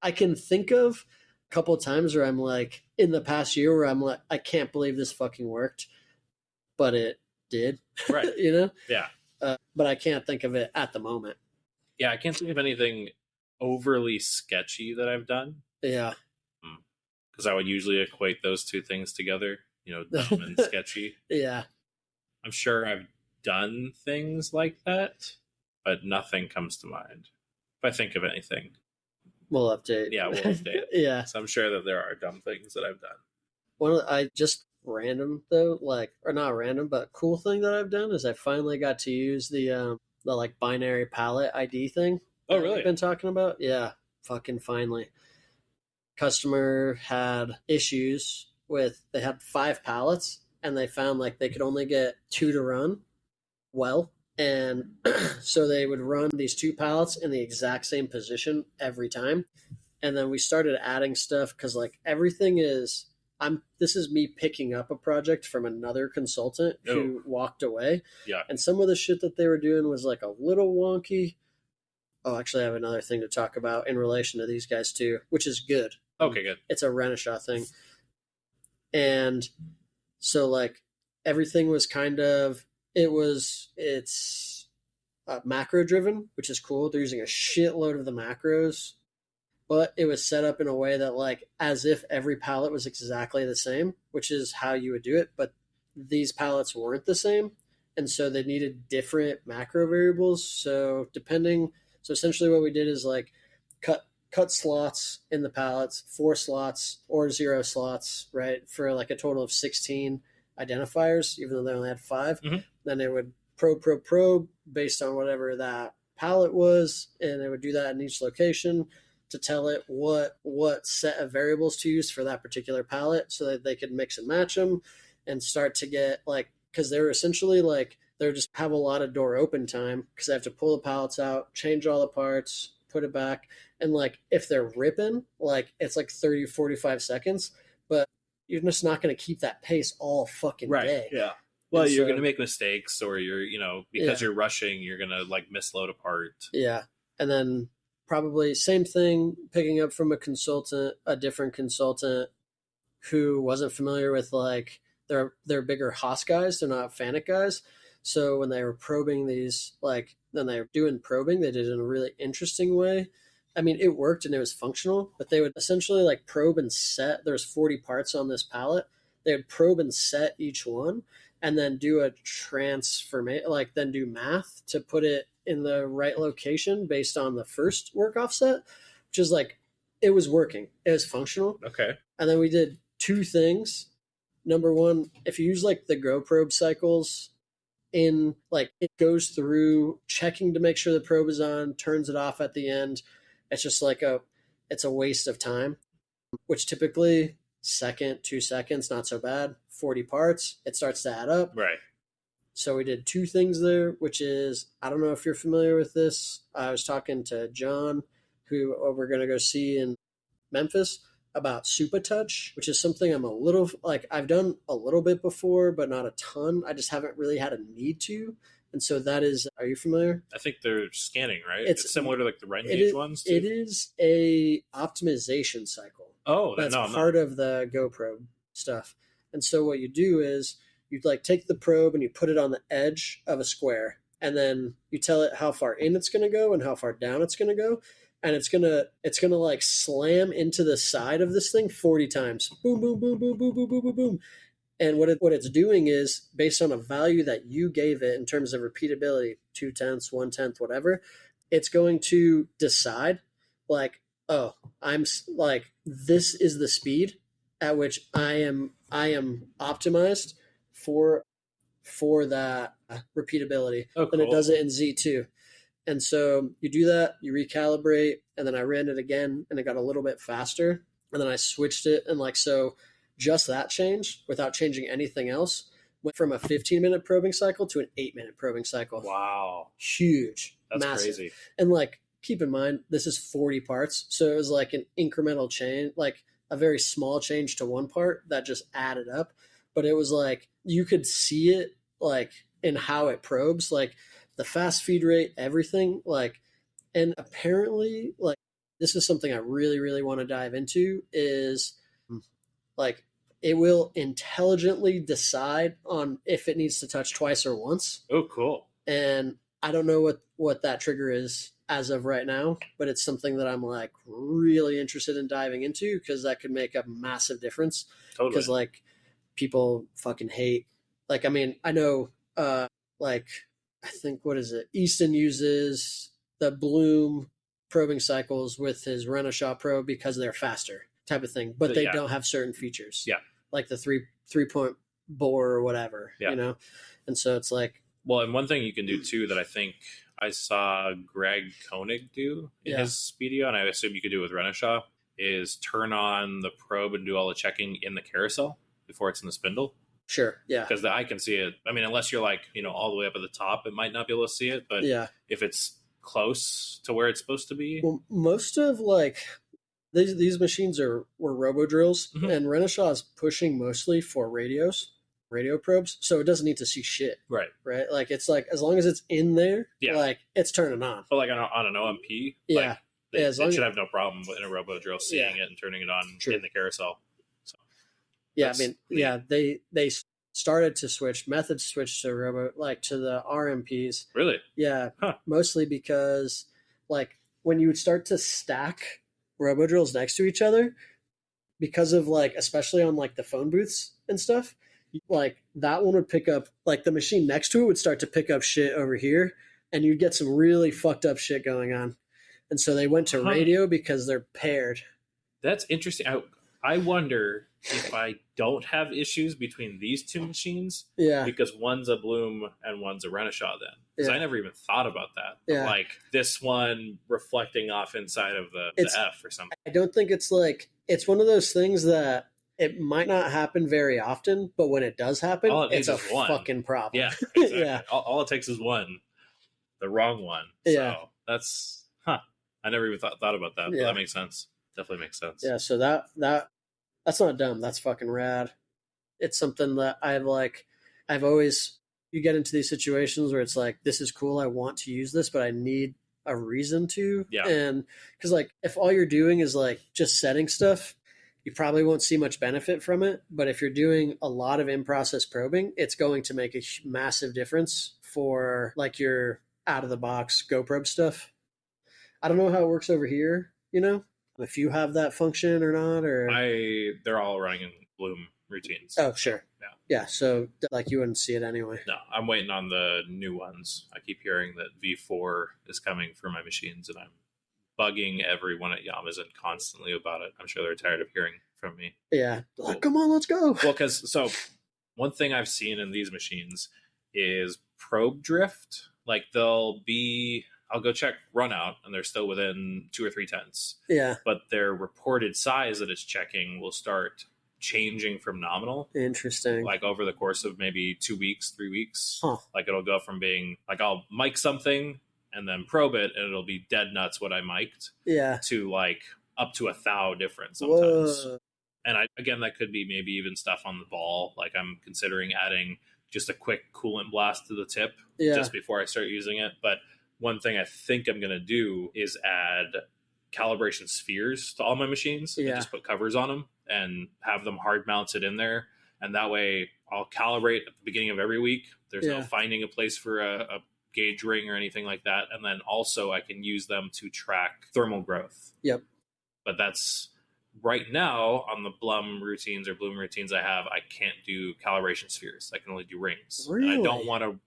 I can think of a couple of times where I'm like, in the past year, where I'm like, I can't believe this fucking worked, but it did.
Right.
You know?
Yeah.
But I can't think of it at the moment.
Yeah, I can't think of anything overly sketchy that I've done.
Yeah.
Because I would usually equate those two things together, dumb and sketchy.
Yeah.
I'm sure I've done things like that, but nothing comes to mind. If I think of anything,
we'll update.
Yeah, we'll update.
Yeah.
So I'm sure that there are dumb things that I've done.
I just random though, or not random, but cool thing that I've done is I finally got to use the like binary pallet ID thing.
Oh, really?
I've been talking about. Yeah, fucking finally. Customer had issues with, they had 5 pallets, and they found like they could only get 2 to run well, and so they would run these 2 pallets in the exact same position every time. And then we started adding stuff, because like everything is, this is me picking up a project from another consultant who walked away.
Yeah. And
some of the shit that they were doing was like a little wonky. Oh, actually, I have another thing to talk about in relation to these guys too, which is good.
Okay, good.
It's a Renishaw thing. And so like everything was it's macro driven, which is cool. They're using a shitload of the macros, but it was set up in a way that like as if every pallet was exactly the same, which is how you would do it. But these pallets weren't the same. And so they needed different macro variables. So essentially what we did is like cut slots in the pallets, 4 slots or 0 slots, right? For like a total of 16 identifiers, even though they only had 5.
Mm-hmm.
Then they would probe based on whatever that pallet was, and it would do that in each location to tell it what set of variables to use for that particular pallet so that they could mix and match them and start to get like, because they're essentially like, they're just have a lot of door open time because they have to pull the pallets out, change all the parts, put it back. And like, if they're ripping, like it's like 30, 45 seconds, but you're just not going to keep that pace all fucking day.
Yeah. Well, you're going to make mistakes or you're, because you're rushing, you're going to like misload a part.
Yeah. And then probably same thing, picking up from a different consultant who wasn't familiar with like, they're bigger Haas guys. They're not Fanuc guys. So when they were probing these, like, then they were doing probing, they did it in a really interesting way. I mean, it worked and it was functional, but they would essentially like probe and set. There's 40 parts on this pallet. They would probe and set each one and then do a transformation, like then do math to put it in the right location based on the first work offset, which is like, it was working. It was functional.
Okay.
And then we did two things. Number one, if you use like the Go probe cycles, in like it goes through checking to make sure the probe is on, turns it off at the end. It's just like it's a waste of time, which typically 2 seconds, not so bad. 40 parts, it starts to add up.
Right.
So we did two things there, which is, I don't know if you're familiar with this. I was talking to John, who we're going to go see in Memphis, about Super Touch, which is something I'm a little like I've done a little bit before, but not a ton. I just haven't really had a need to. And so that is, are you familiar?
I think they're scanning, right? It's similar to like the Rent Gauge ones too.
It is a optimization cycle.
Oh,
that's part of the GoPro stuff. And so what you do is you like take the probe and you put it on the edge of a square, and then you tell it how far in it's going to go and how far down it's going to go. And it's gonna like slam into the side of this thing 40 times. Boom, boom, boom, boom, boom, boom, boom, boom, boom. And what it's doing is based on a value that you gave it in terms of repeatability, 0.2, 1/10, whatever, it's going to decide like, oh, I'm like, this is the speed at which I am optimized for that repeatability.
Oh, cool.
And it does it in Z2. And so you do that, you recalibrate, and then I ran it again, and it got a little bit faster. And then I switched it, and like so, just that change, without changing anything else, went from a 15-minute probing cycle to an 8-minute probing cycle.
Wow.
Huge.
That's
massive.
Crazy.
And like, keep in mind, this is 40 parts, so it was like an incremental change, like a very small change to one part that just added up. But it was like, you could see it like in how it probes, like the fast feed rate, everything, like, and apparently, like, this is something I really, really want to dive into is like, it will intelligently decide on if it needs to touch twice or once.
Oh, cool.
And I don't know what that trigger is as of right now, but it's something that I'm like really interested in diving into because that could make a massive difference.
Totally.
Because like people fucking hate, like, I mean, I know, like, I think, what is it? Easton uses the Bloom probing cycles with his Renishaw probe because they're faster type of thing, but they don't have certain features.
Yeah.
Like the three-point bore or whatever, you know? And so it's like.
Well, and one thing you can do too that I think I saw Greg Koenig do in his video, and I assume you could do it with Renishaw, is turn on the probe and do all the checking in the carousel before it's in the spindle.
Sure, yeah.
Because the eye can see it. I mean, unless you're like, all the way up at the top, it might not be able to see it. But if it's close to where it's supposed to be.
Well, most of like these machines were robo drills, and Renishaw is pushing mostly for radio probes, so it doesn't need to see shit. Right. Like it's like as long as it's in there, like it's turning on.
But like on an OMP, like, it should have no problem in a robo drill seeing it and turning it on in the carousel.
Yeah, I mean, they started to switch to robo, like to the RMPs.
Really?
Yeah, mostly because like when you would start to stack robo drills next to each other, because of like, especially on like the phone booths and stuff, like that one would pick up, like the machine next to it would start to pick up shit over here, and you'd get some really fucked up shit going on. And so they went to radio because they're paired.
That's interesting. I wonder if I don't have issues between these two machines,
Yeah.
because one's a Bloom and one's a Renishaw then. Because I never even thought about that. Yeah. Like this one reflecting off inside of the F or something.
I don't think it's like, it's one of those things that it might not happen very often, but when it does happen, it's a fucking problem.
Yeah, exactly. Yeah. All it takes is one, the wrong one. So that's, I never even thought about that, but that makes sense. Definitely makes sense.
Yeah, so that's not dumb. That's fucking rad. It's something that I've always, you get into these situations where it's like, this is cool. I want to use this, but I need a reason to.
Yeah.
And because like, if all you're doing is like just setting stuff, you probably won't see much benefit from it. But if you're doing a lot of in-process probing, it's going to make a massive difference for like your out of the box GoPro stuff. I don't know how it works over here, if you have that function or not, or
they're all running in Bloom routines.
Oh, sure.
Yeah.
So like you wouldn't see it anyway.
No, I'm waiting on the new ones. I keep hearing that V4 is coming for my machines, and I'm bugging everyone at Yamazin constantly about it. I'm sure they're tired of hearing from me.
Yeah. Like, come on, let's go.
Well, so one thing I've seen in these machines is probe drift. Like I'll go check run out and they're still within 2 or 3 tenths.
Yeah.
But their reported size that it's checking will start changing from nominal.
Interesting.
Like over the course of maybe 2 weeks, 3 weeks.
Huh.
Like it'll go from being like I'll mic something and then probe it and it'll be dead nuts what I mic'd.
Yeah.
To like up to 1 thou difference sometimes.
Whoa.
And again, that could be maybe even stuff on the ball. Like I'm considering adding just a quick coolant blast to the tip just before I start using it. But one thing I think I'm going to do is add calibration spheres to all my machines and just put covers on them and have them hard mounted in there. And that way I'll calibrate at the beginning of every week. There's no finding a place for a gauge ring or anything like that. And then also I can use them to track thermal growth.
Yep.
But that's right now on the Bloom routines I have, I can't do calibration spheres. I can only do rings.
Really?
And I don't want to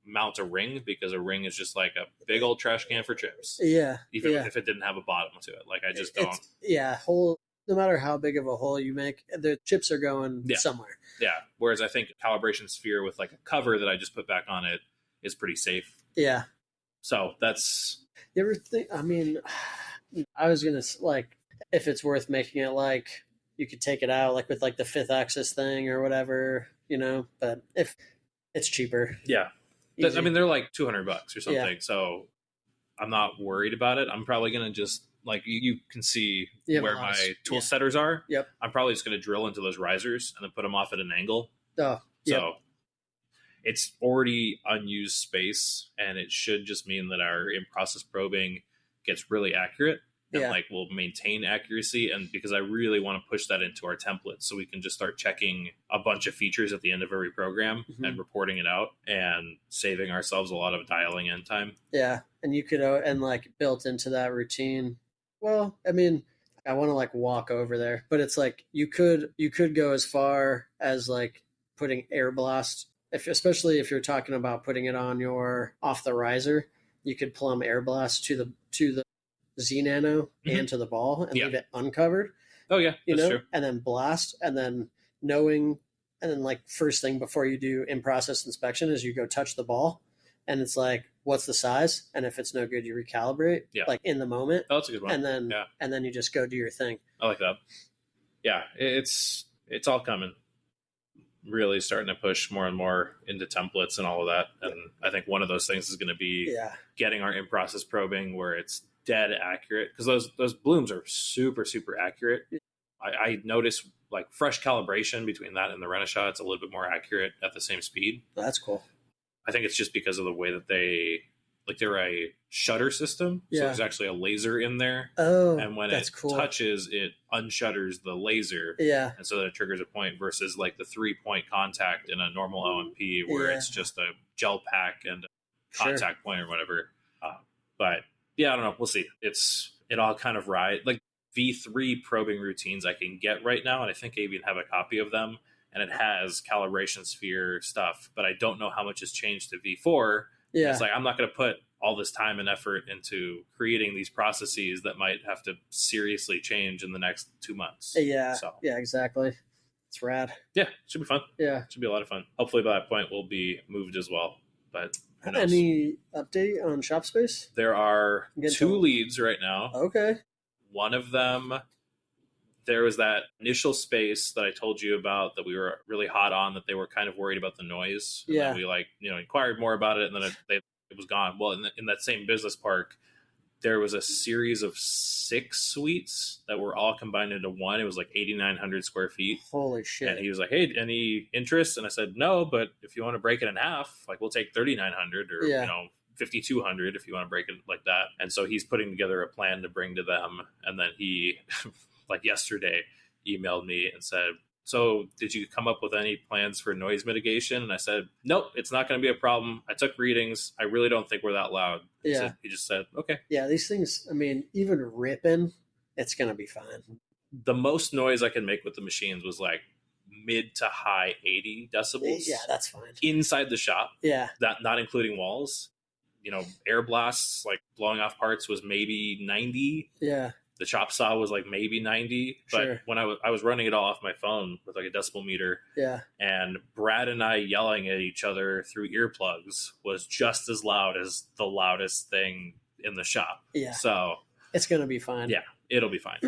mount a ring because a ring is just like a big old trash can for chips.
Yeah.
Even if it didn't have a bottom to it. Like I just don't.
No matter how big of a hole you make, the chips are going somewhere.
Yeah. Whereas I think a calibration sphere with like a cover that I just put back on it is pretty safe.
Yeah.
So that's.
You ever think, I was going to like, if it's worth making it like you could take it out like with like the 5th axis thing or whatever, but if it's cheaper.
Yeah. Easy. I mean, they're like $200 or something. So I'm not worried about it. I'm probably going to just like, you can see where my tool setters are.
Yep.
I'm probably just going to drill into those risers and then put them off at an angle.
Oh,
so it's already unused space and it should just mean that our in-process probing gets really accurate. And like we'll maintain accuracy, and because I really want to push that into our template so we can just start checking a bunch of features at the end of every program and reporting it out and saving ourselves a lot of dialing in time.
Yeah, and you could and like built into that routine. Well, I mean, I want to like walk over there, but it's like you could go as far as like putting air blast, especially if you're talking about putting it on your off the riser, you could plumb air blast to the Z Nano and to the ball and leave it uncovered.
Oh yeah, that's true.
And then blast, and then and then like first thing before you do in-process inspection is you go touch the ball, and it's like, what's the size? And if it's no good, you recalibrate like in the moment.
Oh, that's a good one.
And then you just go do your thing.
I like that. Yeah, it's all coming. Really starting to push more and more into templates and all of that. And I think one of those things is going to be getting our in-process probing where it's dead accurate, because those blooms are super, super accurate. I notice like fresh calibration between that and the Renishaw, it's a little bit more accurate at the same speed.
That's cool.
I think it's just because of the way that they're a shutter system. So there's actually a laser in there.
Oh,
and when it touches, it unshutters the laser.
Yeah.
And so that it triggers a point versus like the 3-point contact in a normal OMP where it's just a gel pack and a contact point or whatever. But yeah, I don't know. We'll see. It all kind of like V3 probing routines I can get right now. And I think I even have a copy of them, and it has calibration sphere stuff, but I don't know how much has changed to V4. Yeah. It's like, I'm not going to put all this time and effort into creating these processes that might have to seriously change in the next 2 months.
Yeah. Yeah, exactly. It's rad.
Yeah, should be fun.
Yeah.
Should be a lot of fun. Hopefully by that point we'll be moved as well. But who knows?
Any update on shop space?
There are 2 leads right now.
Okay.
One of them, there was that initial space that I told you about that we were really hot on, that they were kind of worried about the noise. And then we inquired more about it, and then it was gone. Well, in that same business park, there was a series of 6 suites that were all combined into one. It was like 8,900 square feet.
Holy shit.
And he was like, hey, any interest? And I said, no, but if you want to break it in half, like we'll take 3,900 or, 5,200 if you want to break it like that. And so he's putting together a plan to bring to them. And then he, like yesterday, emailed me and said, so did you come up with any plans for noise mitigation? And I said, nope, it's not going to be a problem. I took readings. I really don't think we're that loud. He just said, okay.
Yeah, these things, I mean, even ripping, it's going to be fine.
The most noise I can make with the machines was like mid to high 80 decibels.
Yeah, that's fine.
Inside the shop.
Yeah.
That, not including walls. Air blasts, like blowing off parts, was maybe 90.
Yeah.
The chop saw was like maybe 90, but when I was running it all off my phone with like a decibel meter.
Yeah.
And Brad and I yelling at each other through earplugs was just as loud as the loudest thing in the shop.
Yeah.
So
it's going to be fine.
Yeah, it'll be fine.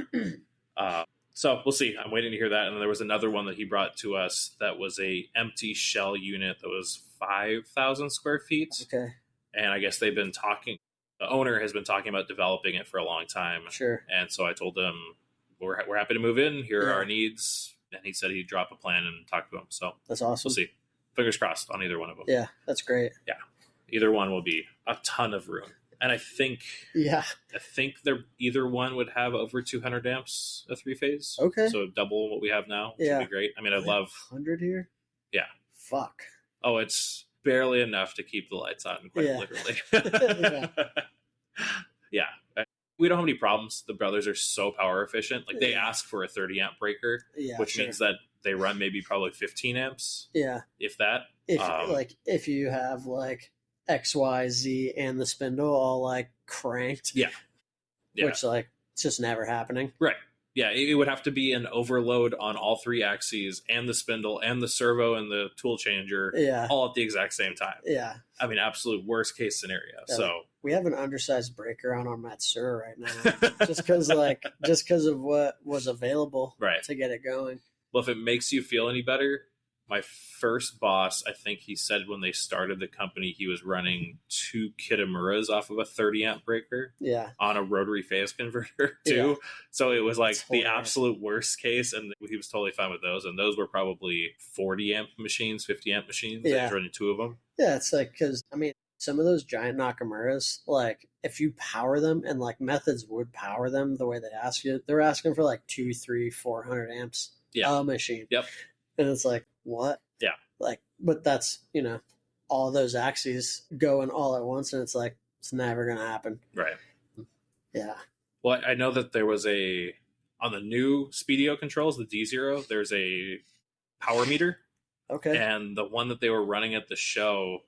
So we'll see. I'm waiting to hear that. And then there was another one that he brought to us that was a empty shell unit that was 5,000 square feet.
Okay.
And I guess they've been talking. The owner has been talking about developing it for a long time.
Sure.
And so I told him, we're happy to move in. Here are our needs. And he said he'd drop a plan and talk to him. So
that's awesome.
We'll see. Fingers crossed on either one of them.
Yeah, that's great.
Yeah. Either one will be a ton of room. And I think either one would have over 200 amps, a 3-phase.
Okay.
So double what we have now, which would be great. I mean, I love
100 here.
Yeah.
Fuck.
Oh, it's barely enough to keep the lights on, quite literally. Yeah. We don't have any problems. The brothers are so power efficient. Like they ask for a 30 amp breaker, which means that they run maybe probably 15 amps.
Yeah.
If that.
If you have like X, Y, Z and the spindle all like cranked.
Yeah.
Which like it's just never happening.
Right. Yeah, it would have to be an overload on all 3 axes and the spindle and the servo and the tool changer all at the exact same time.
Yeah.
I mean, absolute worst case scenario. Yeah, so
we have an undersized breaker on our Matsura right now. just because of what was available to get it going.
Well, if it makes you feel any better, my first boss, I think he said when they started the company, he was running 2 Kitamuras off of a 30 amp breaker on a rotary phase converter too. Yeah. So it was like the absolute worst case. And he was totally fine with those. And those were probably 40 amp machines, 50 amp machines. Yeah. He was running 2 of them.
Yeah. It's like, cause I mean, some of those giant Nakamuras, like if you power them and like Methods would power them the way they ask you, they're asking for like 200, 300, 400 amps a machine.
Yep.
And it's like, what?
Yeah.
Like, but that's, all those axes going all at once. And it's like, it's never going to happen.
Right.
Yeah.
Well, I know that there was on the new Speedio controls, the D0, there's a power meter.
Okay.
And the one that they were running at the show,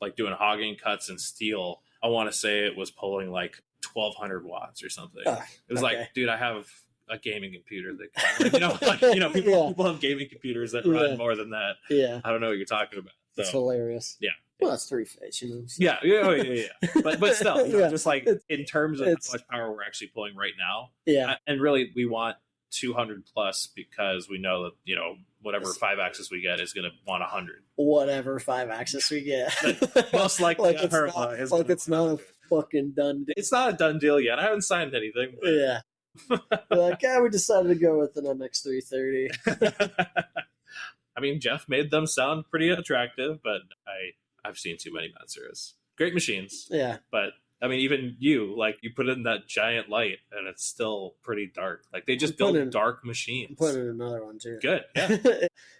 like doing hogging cuts and steel, I want to say it was pulling like 1,200 watts or something. It was like, dude, I have a gaming computer that people have gaming computers that run more than that.
Yeah.
I don't know what you're talking about. So,
it's hilarious.
Yeah.
Well, that's 3-phase, So.
Yeah. But still, just like in terms of how much power we're actually pulling right now.
Yeah.
And really we want 200 plus because we know that, whatever 5-axis we get is going to want 100.
Whatever 5-axis we get.
Most likely.
It's not a fucking done deal.
It's not a done deal yet. I haven't signed anything. But...
Yeah. We decided to go with an MX330.
I mean, Jeff made them sound pretty attractive, but I've seen too many Matsuras. Great machines.
Yeah.
But, I mean, even you put in that giant light, and it's still pretty dark. Like, they just build dark machines.
I'm putting in another one, too.
Good, yeah.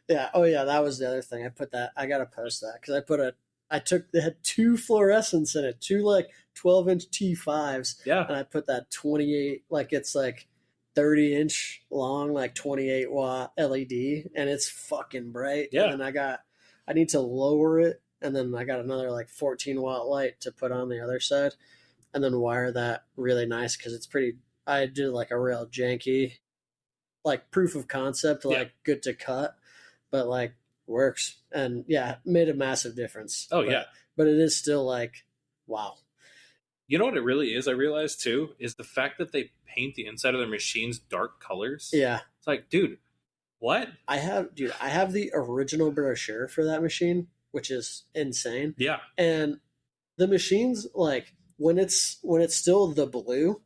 Yeah, oh yeah, that was the other thing. I got to post that, because they had 2 fluorescents in it, 2 12-inch T5s.
Yeah.
And I put that 28, it's 30-inch long, 28-watt LED, and it's fucking bright.
Yeah.
And then I need to lower it, and then I got another 14-watt light to put on the other side, and then wire that really nice, because it's pretty, I did a real janky, proof of concept, good to cut. but like works. And yeah, made a massive difference.
Oh, yeah.
But it is still like, wow.
You know what it really is, I realized too, is the fact that they paint the inside of their machines dark colors.
Yeah.
It's like, dude, what?
I have the original brochure for that machine, which is insane.
Yeah.
And the machines, like when it's still the blue,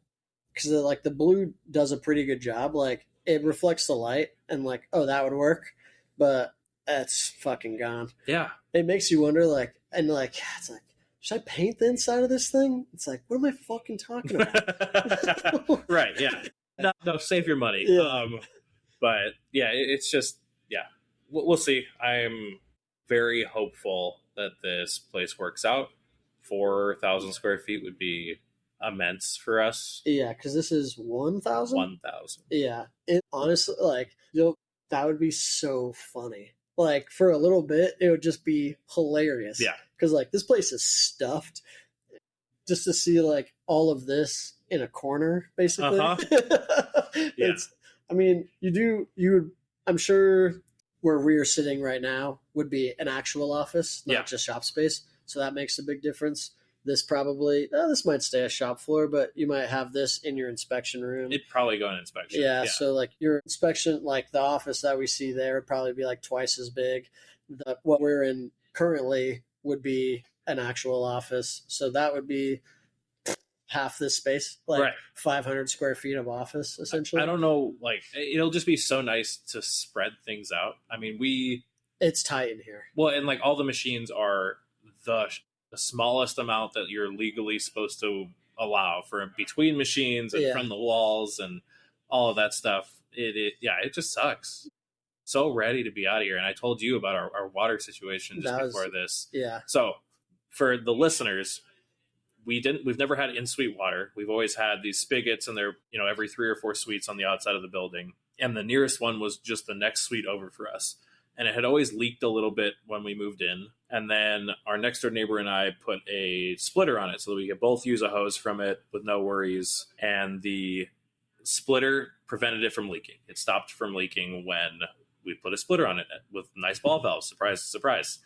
because like the blue does a pretty good job. Like it reflects the light, and like, oh, that would work, but that's fucking gone.
Yeah.
It makes you wonder, like, and like, it's like, should I paint the inside of this thing? It's like, what am I fucking talking about?
Right. Yeah. No, save your money.
Yeah.
But yeah, it's just, yeah, we'll see. I'm very hopeful that this place works out. 4,000 square feet would be immense for us.
Yeah, because this is 1,000?
1,000.
Yeah. It honestly, like, that would be so funny. Like, for a little bit, it would just be hilarious.
Yeah.
Because, like, this place is stuffed. Just to see, like, all of this in a corner, basically.
Yeah.
I mean, you would, I'm sure where we are sitting right now would be an actual office, not just shop space. So that makes a big difference. This probably, this might stay a shop floor, but you might have this in your inspection room.
It'd probably go in inspection.
Yeah, so like your inspection, like the office that we see there would probably be like twice as big. What we're in currently would be an actual office. So that would be half this space, like 500 square feet of office, essentially.
I don't know, like, it'll just be so nice to spread things out. I mean,
it's tight in here.
Well, and like all the machines are the smallest amount that you're legally supposed to allow for between machines and from the walls and all of that stuff. It just sucks. So ready to be out of here. And I told you about our water situation just before this.
Yeah.
So for the listeners, we've never had in-suite water. We've always had these spigots, and they're, every 3 or 4 suites on the outside of the building. And the nearest one was just the next suite over for us. And it had always leaked a little bit when we moved in. And then our next door neighbor and I put a splitter on it so that we could both use a hose from it with no worries. And the splitter prevented it from leaking. It stopped from leaking when we put a splitter on it with nice ball valves. Surprise, surprise.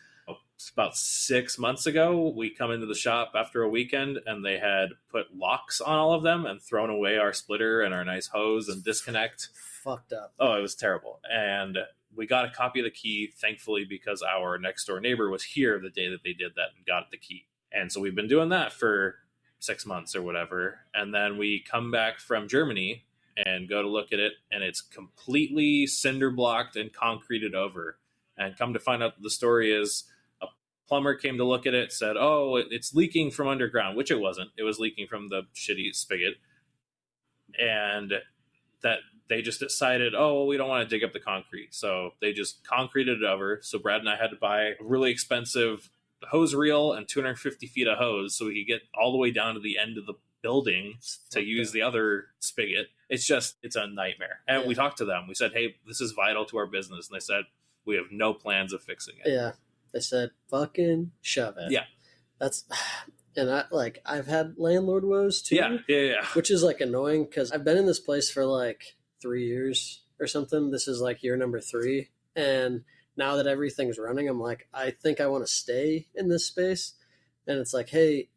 About 6 months ago, we come into the shop after a weekend, and they had put locks on all of them and thrown away our splitter and our nice hose and disconnect.
Fucked up.
Oh, it was terrible. And we got a copy of the key, thankfully, because our next door neighbor was here the day that they did that and got the key. And so we've been doing that for 6 months or whatever. And then we come back from Germany and go to look at it, and it's completely cinder blocked and concreted over. And come to find out, the story is a plumber came to look at it, said, oh, it's leaking from underground, which it wasn't. It was leaking from the shitty spigot. And that they just decided, oh, we don't want to dig up the concrete. So they just concreted it over. So Brad and I had to buy a really expensive hose reel and 250 feet of hose so we could get all the way down to the end of the building to use the other spigot. It's a nightmare. And we talked to them. We said, hey, this is vital to our business. And they said, we have no plans of fixing it.
Yeah. They said, fucking shove it.
Yeah.
And I've had landlord woes too.
Yeah.
Which is like annoying because I've been in this place for like 3 years or something. This is like year number 3. And now that everything's running, I'm like, I think I want to stay in this space. And it's like, hey,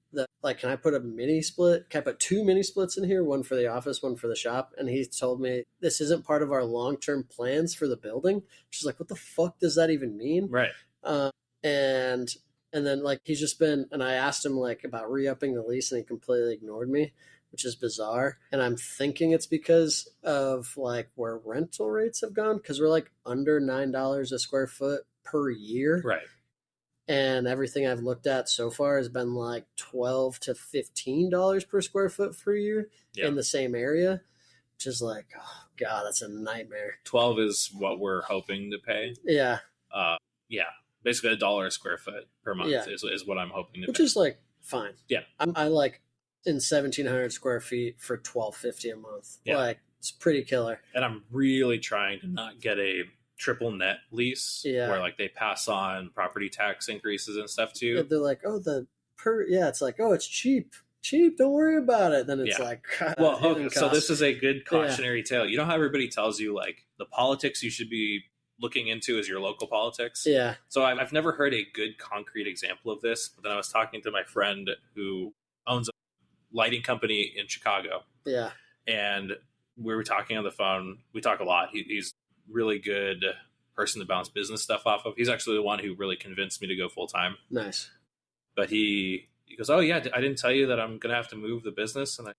can I put a mini split? Can I put 2 mini splits in here? One for the office, one for the shop. And he told me this isn't part of our long-term plans for the building. She's like, what the fuck does that even mean?
Right.
And then like he's just been, and I asked him like about re-upping the lease, and he completely ignored me, which is bizarre. And I'm thinking it's because of like where rental rates have gone, because we're like under $9 a square foot per year.
Right.
And everything I've looked at so far has been like $12 to $15 per square foot per year in the same area, which is like, oh God, that's a nightmare.
12 is what we're hoping to pay.
Yeah.
Basically $1 a square foot per month is what I'm hoping to pay.
Which is like fine.
Yeah.
I like in 1,700 square feet for $1,250 a month. Yeah. Like it's pretty killer.
And I'm really trying to not get a triple net lease where like they pass on property tax increases and stuff too.
Yeah, they're like, oh, it's like, oh, it's cheap, don't worry about it. Then it's like,
well, okay, so this is a good cautionary tale. You know how everybody tells you like the politics you should be looking into is your local politics.
Yeah.
So I've never heard a good concrete example of this, but then I was talking to my friend who owns a lighting company in Chicago.
Yeah.
And we were talking on the phone. We talk a lot. He's really good person to bounce business stuff off of. He's actually the one who really convinced me to go full time.
Nice.
But he goes, "Oh yeah, I didn't tell you that I'm going to have to move the business." And I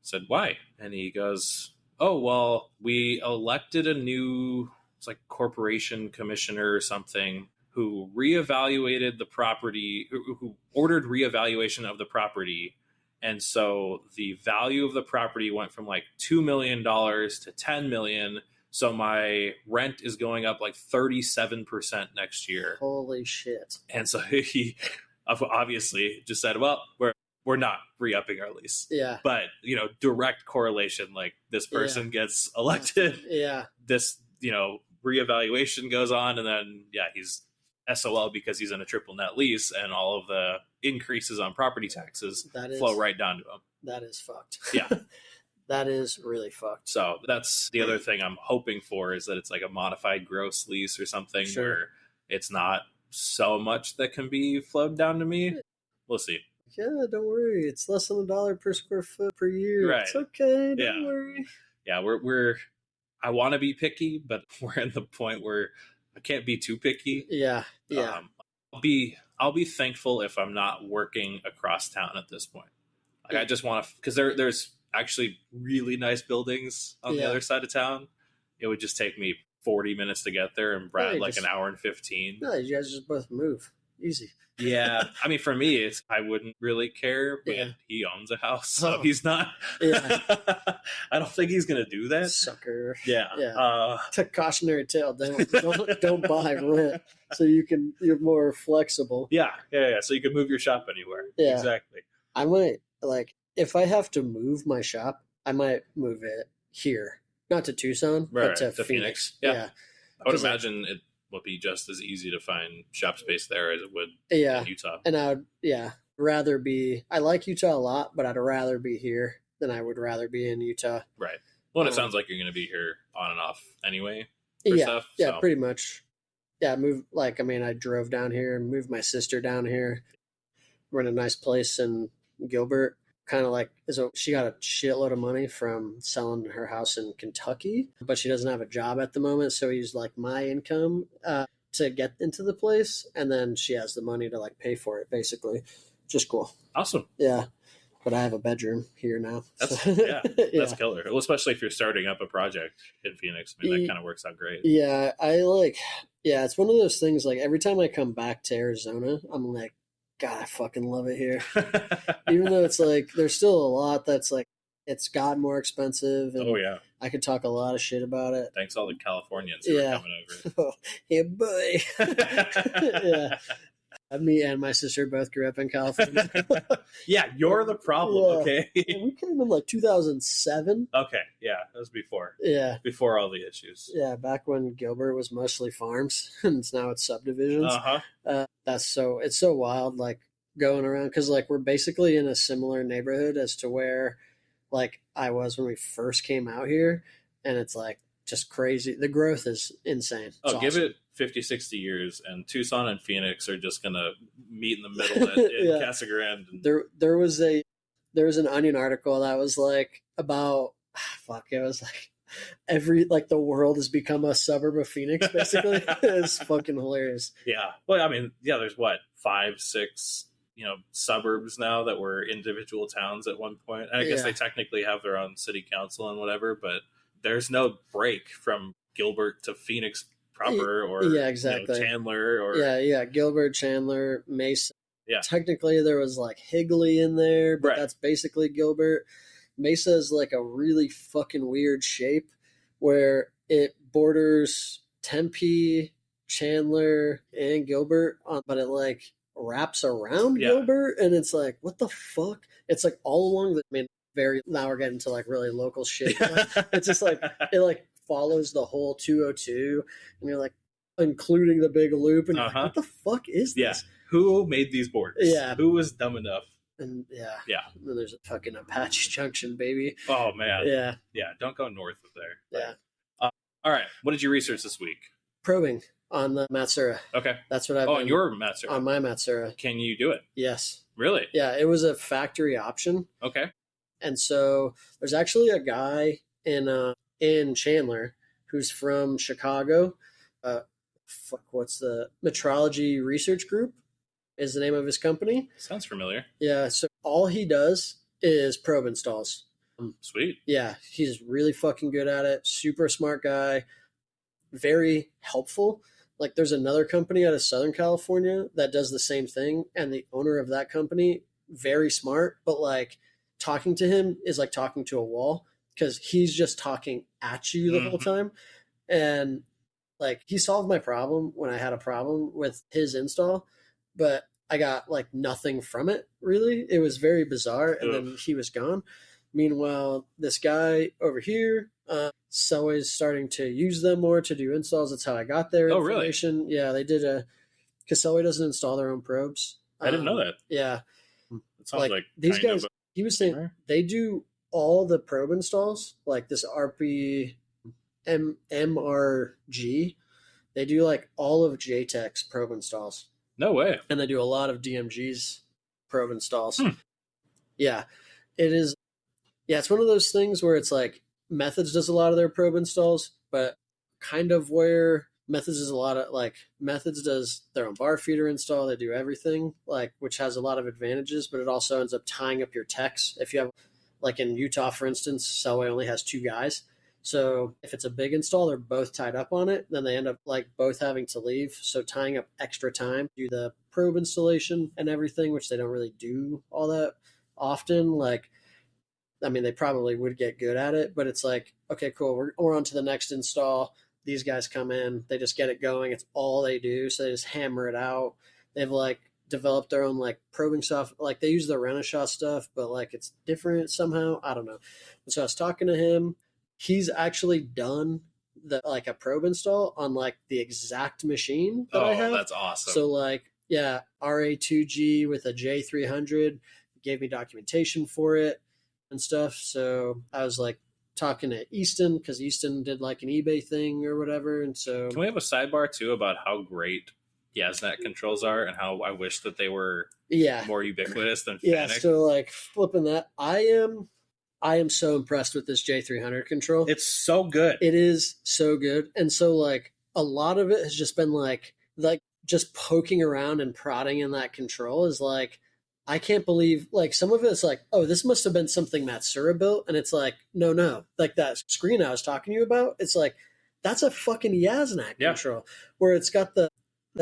said, "Why?" And he goes, "Oh, well, we elected a new, it's like corporation commissioner or something who reevaluated the property, who ordered reevaluation of the property. And so the value of the property went from like $2 million to $10 million. So my rent is going up like 37% next year."
Holy shit.
And so he obviously just said, "Well, we're not re-upping our lease."
Yeah.
But, direct correlation, like this person gets elected.
Yeah.
This, reevaluation goes on, and then, he's SOL because he's in a triple net lease, and all of the increases on property taxes flow right down to him.
That is fucked.
Yeah.
That is really fucked.
So that's the other thing I'm hoping for, is that it's like a modified gross lease or something where it's not so much that can be flowed down to me. We'll see.
Yeah, don't worry. It's less than $1 per square foot per year.
Right.
It's okay. Don't worry.
Yeah, we're I want to be picky, but we're at the point where I can't be too picky.
Yeah. Yeah.
I'll be thankful if I'm not working across town at this point. Like I just want to, because there's actually really nice buildings on the other side of town. It would just take me 40 minutes to get there, and Brad an hour and 15.
No, you guys just both move. Easy.
Yeah. I mean, for me, I wouldn't really care, but he owns a house, so he's not. Yeah. I don't think he's going to do that.
Sucker.
Yeah.
Yeah. It's a cautionary tale. Don't buy rent, so you're more flexible.
Yeah. So you can move your shop anywhere.
Yeah.
Exactly.
I might, if I have to move my shop, I might move it here. Not to Tucson, but to Phoenix.
Yeah. I would imagine it would be just as easy to find shop space there as it would in Utah.
And I would, rather be, I like Utah a lot, but I'd rather be here than I would rather be in Utah.
Right. Well, it sounds like you're going to be here on and off anyway.
Yeah, pretty much. Yeah, I drove down here and moved my sister down here. We're in a nice place in Gilbert. Kind of she got a shitload of money from selling her house in Kentucky, but she doesn't have a job at the moment. So we used my income to get into the place, and then she has the money to pay for it, basically. Just cool.
Awesome.
Yeah. But I have a bedroom here now.
That's that's killer. Well, especially if you're starting up a project in Phoenix. I mean, that kind of works out great.
Yeah. It's one of those things, every time I come back to Arizona, I'm like, God, I fucking love it here. Even though it's there's still a lot that's it's gotten more expensive. And I could talk a lot of shit about it.
Thanks all the Californians who are coming over.
Yeah, boy. Yeah. Me and my sister both grew up in California.
Yeah, you're the problem, okay?
We came in 2007.
Okay, yeah, that was before.
Yeah.
Before all the issues.
Yeah, back when Gilbert was mostly farms, and now it's subdivisions. It's so wild, going around, because we're basically in a similar neighborhood as to where I was when we first came out here, and it's just crazy. The growth is insane. It's awesome.
Give it 50, 60 years, and Tucson and Phoenix are just going to meet in the middle in Casa Grande.
There was an Onion article that was about, it was the world has become a suburb of Phoenix, basically. It's fucking hilarious.
Yeah. Well, I mean, there's 5, 6, suburbs now that were individual towns at one point. And I guess they technically have their own city council and whatever, but there's no break from Gilbert to Phoenix proper, or
exactly.
Chandler, or
Gilbert, Chandler, Mesa.
Yeah.
Technically there was Higley in there, but
right.
That's basically Gilbert. Mesa is a really fucking weird shape where it borders Tempe, Chandler, and Gilbert, but it wraps around Gilbert, and it's what the fuck? It's all along the now we're getting to really local shit. It's just it follows the whole 202, and you're including the big loop, and you're what the fuck is this?
Yeah. Who made these borders?
Yeah.
Who was dumb enough?
And yeah.
And
then there's a fucking Apache Junction, baby.
Oh man.
Yeah.
Don't go north of there.
Yeah.
All right. What did you research this week?
probing on the Matsura.
Okay.
That's what I've
on your Matsura.
On my Matsura.
Can you do it?
Yes.
Really?
Yeah, it was a factory option.
Okay.
And so there's actually a guy in Chandler who's from Chicago. What's the Metrology Research Group is the name of his company.
Sounds familiar.
Yeah, so all he does is probe installs.
Sweet.
Yeah, he's really fucking good at it. Super smart guy. Very helpful. Like there's another company out of Southern California that does the same thing, and the owner of that company, very smart, but like talking to him is like talking to a wall because he's just talking at you the whole time. And like he solved my problem when I had a problem with his install, but I got like nothing from it really. It was very bizarre, and then he was gone. Meanwhile, this guy over here, so is starting to use them more to do installs. That's how I got their information. Really? Yeah, they did because Selway doesn't install their own probes.
I didn't know that.
Yeah.
It sounds like
these guys, he was saying they do all the probe installs, like this MRG. They do like all of JTEC's probe installs.
No way.
And they do a lot of DMG's probe installs. Yeah. It is. Yeah, it's one of those things where it's like Methods does a lot of their probe installs, but kind of where Methods does a lot of like Methods does their own bar feeder install. They do everything, like, which has a lot of advantages, but it also ends up tying up your techs. If you have, like in Utah, for instance, Selway only has 2 guys. So if it's a big install, they're both tied up on it. Then they end up like both having to leave. So tying up extra time, do the probe installation and everything, which they don't really do all that often. Like, I mean, they probably would get good at it, but it's like, okay, cool. We're on to the next install. These guys come in, they just get it going. It's all they do. So they just hammer it out. They've like developed their own like probing software. Like they use the Renishaw stuff, but like it's different somehow. I don't know. And so I was talking to him. He's actually done like a probe install on like the exact machine that I have.
Oh, that's awesome.
So like, yeah, RA2G with a J300, gave me documentation for it and stuff. So I was like talking to Easton because Easton did like an eBay thing or whatever. And so
can we have a sidebar too about how great Yasnet controls are and how I wish that they were more ubiquitous than Fanuc?
Yeah, so like flipping that, I am so impressed with this J300 control.
It's so good.
It is so good. And so like a lot of it has just been like just poking around and prodding in that control is like, I can't believe, like, some of it's like, oh, this must have been something Matsura built. And it's like, no. Like that screen I was talking to you about, it's like, that's a fucking Yasnet control where it's got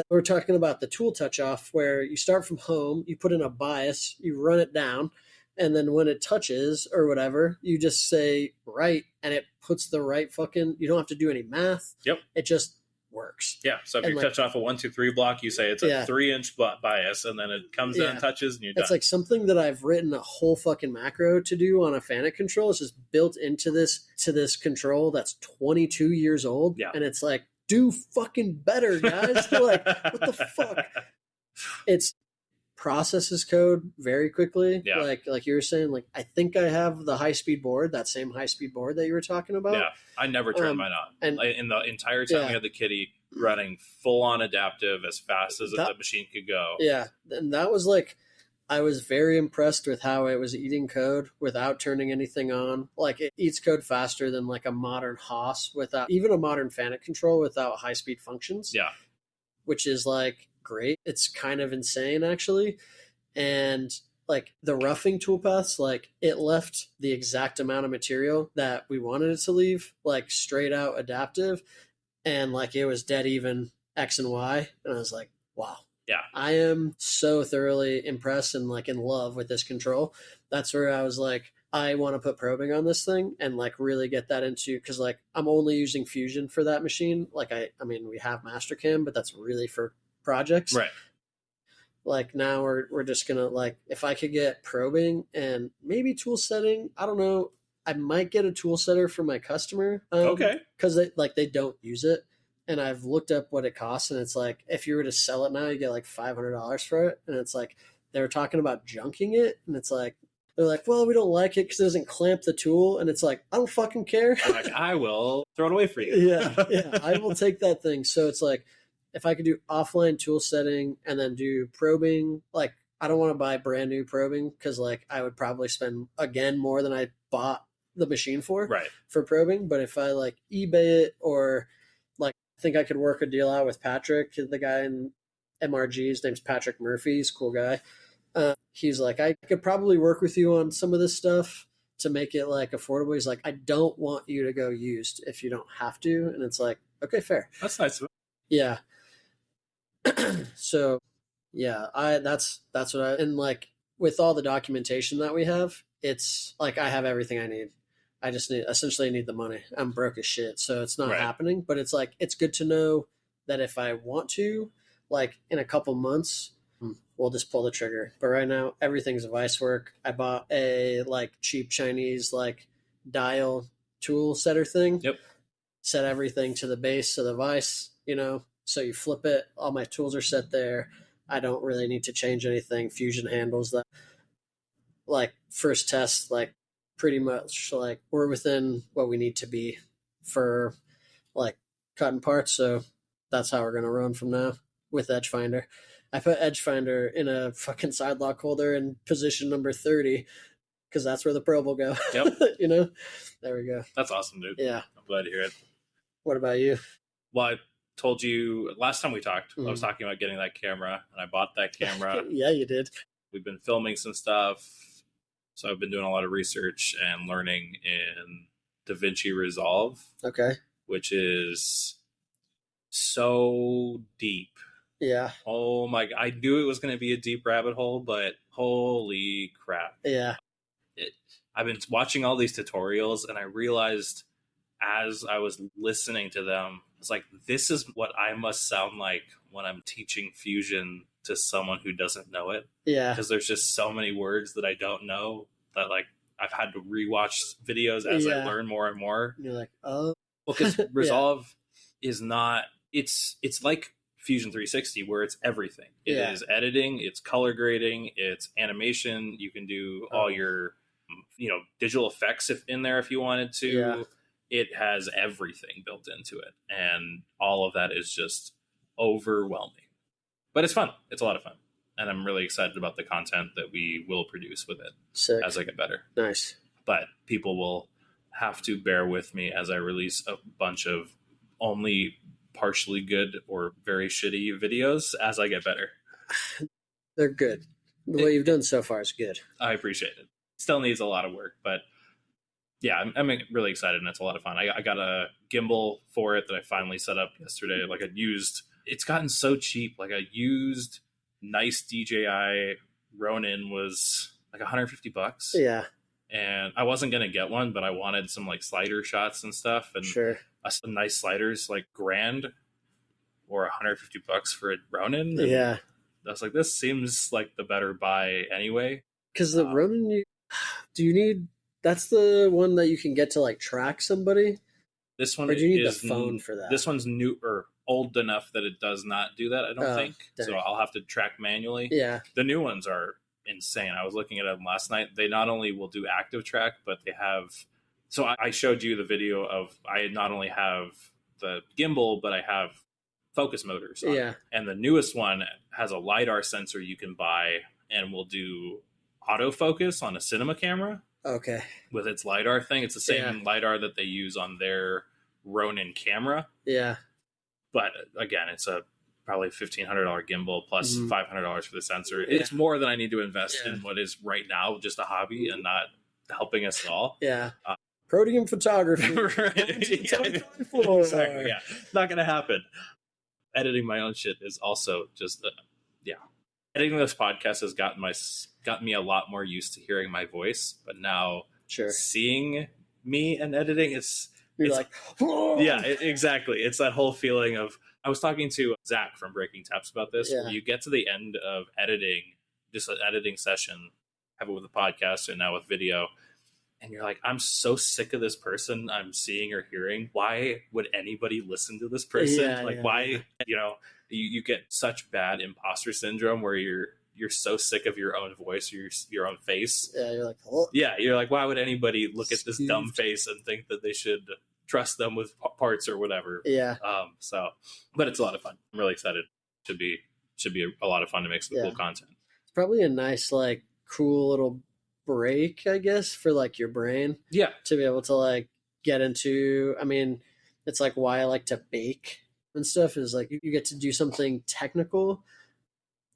we're talking about the tool touch off where you start from home, you put in a bias, you run it down, and then when it touches or whatever, you just say right, and it puts the right fucking, you don't have to do any math.
Yep.
It just works.
Yeah. So if you touch off a 1, 2, 3 block, you say it's a 3-inch bias, and then it comes in and touches, and you're done.
It's like something that I've written a whole fucking macro to do on a Fanuc control. It's just built into this control that's 22 years old.
Yeah.
And it's like, do fucking better, guys. They're like, what the fuck? It's processes code very quickly.
Yeah.
Like you were saying, like I think I have the high-speed board, that same high-speed board that you were talking about.
Yeah, I never turned mine on. And in the entire time we had the kitty running full-on adaptive as fast as the machine could go. Yeah,
and that was like, I was very impressed with how it was eating code without turning anything on. Like it eats code faster than like a modern Haas without, even a modern Fanuc control without high-speed functions.
Yeah.
Which is like great. It's kind of insane actually. And like the roughing toolpaths, like it left the exact amount of material that we wanted it to leave, like straight out adaptive. And like it was dead even X and Y. And I was like, wow.
Yeah.
I am so thoroughly impressed and like in love with this control. That's where I was like, I want to put probing on this thing and like really get that into, because like I'm only using Fusion for that machine. Like I mean, we have Mastercam, but that's really for projects.
Right.
Like now we're just gonna like, if I could get probing and maybe tool setting, I don't know. I might get a tool setter for my customer.
Okay.
Because they don't use it. And I've looked up what it costs, and it's like, if you were to sell it now, you get like $500 for it. And it's like, they were talking about junking it. And it's like, They're like, well, we don't like it because it doesn't clamp the tool. And it's like, I don't fucking care.
I'm like, I will throw it away for you.
Yeah, I will take that thing. So it's like, if I could do offline tool setting and then do probing, like, I don't want to buy brand new probing because, like, I would probably spend, again, more than I bought the machine for probing. But if I, like, eBay it, or, like, I think I could work a deal out with Patrick, the guy in MRG. His name's Patrick Murphy. He's a cool guy. He's like, I could probably work with you on some of this stuff to make it, like, affordable. He's like, I don't want you to go used if you don't have to. And it's like, okay, fair.
That's nice.
Yeah. So yeah, that's what I, and like with all the documentation that we have, it's like I have everything I need. I just essentially need the money. I'm broke as shit, so it's not happening. But it's like, it's good to know that if I want to, like, in a couple months, we'll just pull the trigger. But right now, everything's vice work. I bought a, like, cheap Chinese, like, dial tool setter thing.
Yep.
Set everything to the base of the vice, so you flip it. All my tools are set there. I don't really need to change anything. Fusion handles that. Like, first test, like, pretty much, like, we're within what we need to be for, like, cutting parts. So that's how we're going to run from now with Edge Finder. I put Edge Finder in a fucking side lock holder in position number 30 because that's where the probe will go.
Yep.
There we go.
That's awesome, dude.
Yeah.
I'm glad to hear it.
What about you?
Well, I told you last time we talked, I was talking about getting that camera, and I bought that camera.
Yeah, you did.
We've been filming some stuff. So I've been doing a lot of research and learning in DaVinci Resolve.
Okay.
Which is so deep.
Yeah.
Oh my, I knew it was going to be a deep rabbit hole, but holy crap.
Yeah.
I've been watching all these tutorials, and I realized as I was listening to them, it's like, this is what I must sound like when I'm teaching Fusion to someone who doesn't know it.
Yeah.
Because there's just so many words that I don't know that, like, I've had to rewatch videos as I learn more and more.
You're like, oh.
Well, because Resolve is not, it's like Fusion 360 where it's everything. It is editing, it's color grading, it's animation. You can do all your, digital effects in there if you wanted to.
Yeah.
It has everything built into it. And all of that is just overwhelming. But it's fun. It's a lot of fun. And I'm really excited about the content that we will produce with it as I get better.
Nice.
But people will have to bear with me as I release a bunch of only partially good or very shitty videos as I get better.
They're good. What you've done so far is good.
I appreciate it. Still needs a lot of work, but yeah, I'm really excited, and it's a lot of fun. I got a gimbal for it that I finally set up yesterday. Like, it's gotten so cheap. Like, a used nice DJI Ronin was like $150.
Yeah.
And I wasn't going to get one, but I wanted some, like, slider shots and stuff. And some nice sliders, like $1,000 or $150 for a Ronin. And
yeah.
I was like, this seems like the better buy anyway.
Because the Ronin, that's the one that you can get to, like, track somebody?
This one,
or do you need the phone for that?
This one's new or old enough that it does not do that, I don't think. Dang. So I'll have to track manually.
Yeah.
The new ones are insane. I was looking at them last night. They not only will do active track, but they have... So I showed you the video of, I not only have the gimbal, but I have focus motors on it. And the newest one has a LiDAR sensor you can buy and will do autofocus on a cinema camera.
Okay.
With its LiDAR thing. It's the same LiDAR that they use on their Ronin camera.
Yeah.
But again, it's a probably $1,500 gimbal plus $500 for the sensor. It's more than I need to invest in what is right now just a hobby and not helping us at all.
Yeah. Podium photography.
Exactly. Yeah. Not going to happen. Editing my own shit is also just, editing this podcast has gotten me a lot more used to hearing my voice, but now seeing me and editing, it's
like, whoa!
Yeah, exactly. It's that whole feeling of, I was talking to Zach from Breaking Taps about this, where you get to the end of editing, just an editing session, have it with a podcast and now with video, and you're like, I'm so sick of this person I'm seeing or hearing. Why would anybody listen to this person? Why, you get such bad imposter syndrome where you're you're so sick of your own voice or your own face.
Yeah, you're like, oh.
Yeah, you're like, why would anybody look at this dumb face and think that they should trust them with parts or whatever?
Yeah.
But it's a lot of fun. I'm really excited. Should be a lot of fun to make some cool content.
It's probably a nice, like, cool little break, I guess, for like your brain.
Yeah.
To be able to like get into, I mean, it's like why I like to bake and stuff is like you get to do something technical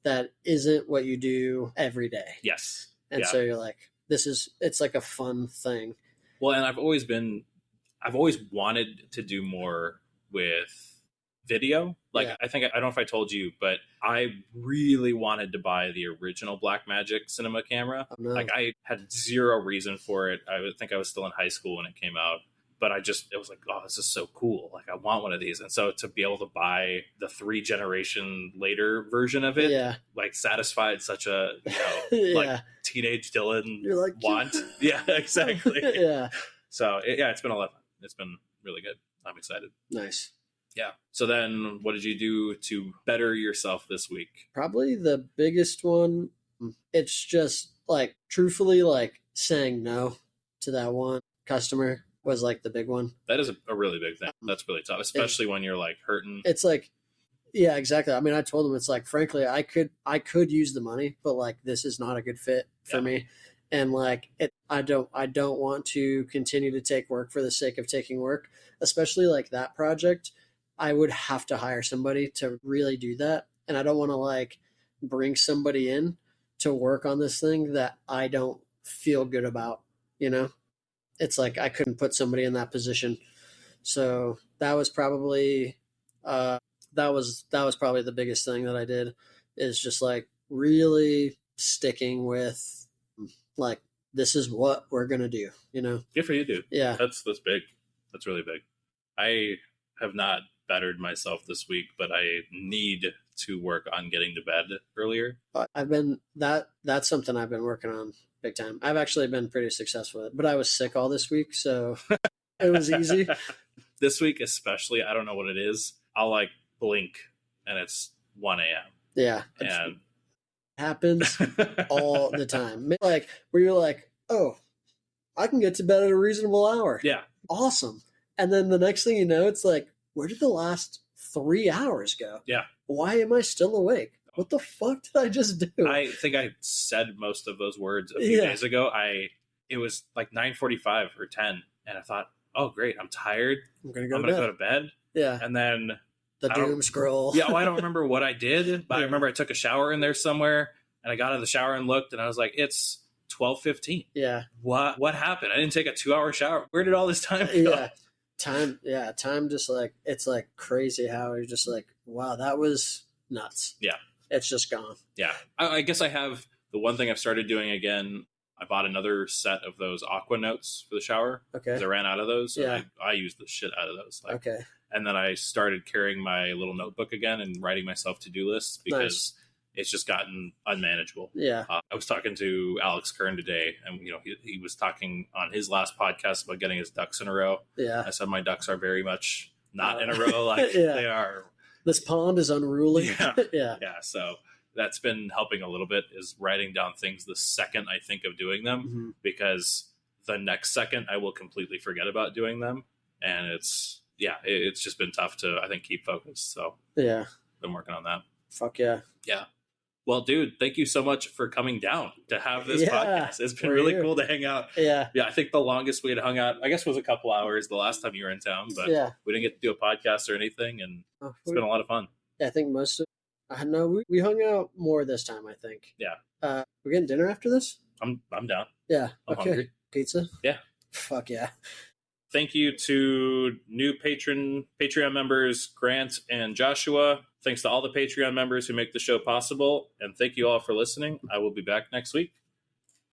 that isn't what you do every day.
Yes.
And so you're like, it's like a fun thing.
Well, and I've always wanted to do more with video. Like, I don't know if I told you, but I really wanted to buy the original Blackmagic cinema camera. Oh, no. Like, I had zero reason for it. I would think I was still in high school when it came out. But it was like, oh, this is so cool. Like, I want one of these. And so to be able to buy the 3 generation later version of it, like, satisfied such a, like, teenage Dylan want. Yeah, exactly. So, it's been a lot of fun. It's been really good. I'm excited.
Nice.
Yeah. So then what did you do to better yourself this week?
Probably the biggest one. It's just like, truthfully, like saying no to that one customer was like the big one.
That is a really big thing. That's really tough, especially when you're like hurting.
It's like, yeah, exactly. I mean, I told him it's like, frankly, I could use the money, but like, this is not a good fit for me. And like, I don't want to continue to take work for the sake of taking work, especially like that project. I would have to hire somebody to really do that. And I don't want to like bring somebody in to work on this thing that I don't feel good about, It's like I couldn't put somebody in that position. So that was probably probably the biggest thing that I did, is just like really sticking with like, this is what we're going to do,
Good for you, dude.
Yeah.
That's big. That's really big. I have not bettered myself this week, but I need to work on getting to bed earlier.
That's something I've been working on big time. I've actually been pretty successful at it, but I was sick all this week, so it was easy.
This week especially, I don't know what it is. I'll like blink and it's 1 a.m.
Yeah.
And
it happens all the time. Like where you're like, oh, I can get to bed at a reasonable hour.
Yeah.
Awesome. And then the next thing you know, it's like, where did the last 3 hours go?
Yeah.
Why am I still awake? What the fuck did I just do?
I think I said most of those words a few days ago. It was like 9:45 or 10, and I thought, oh, great, I'm tired.
I'm going to
go to bed.
Yeah.
And then
the doom scroll.
Yeah, well, I don't remember what I did, but I remember I took a shower in there somewhere, and I got out of the shower and looked, and I was like, it's 12:15.
Yeah.
What happened? I didn't take a 2-hour shower. Where did all this time go?
Yeah. Time just like, it's like crazy how you're just like, wow, that was nuts.
Yeah.
It's just gone.
Yeah. I guess I have the one thing I've started doing again. I bought another set of those Aqua Notes for the shower. Okay. Because I ran out of those. So I used the shit out of those.
Okay.
And then I started carrying my little notebook again and writing myself to-do lists because it's just gotten unmanageable.
Yeah.
I was talking to Alex Kern today, and he was talking on his last podcast about getting his ducks in a row.
Yeah.
I said my ducks are very much not in a row like they are.
This pond is unruly.
Yeah. Yeah. So that's been helping a little bit, is writing down things the second I think of doing them, because the next second I will completely forget about doing them. And it's just been tough to, I think, keep focused. So
yeah,
been working on that.
Fuck yeah.
Yeah. Well, dude, thank you so much for coming down to have this podcast. It's been really cool to hang out.
Yeah.
Yeah. I think the longest we had hung out, I guess, was a couple hours the last time you were in town, but we didn't get to do a podcast or anything. And it's been a lot of fun.
Yeah. I think we hung out more this time, I think.
Yeah.
We're getting dinner after this?
I'm down.
Yeah.
I'm hungry.
Pizza?
Yeah.
Fuck yeah.
Thank you to new Patreon members, Grant and Joshua. Thanks to all the Patreon members who make the show possible. And thank you all for listening. I will be back next week.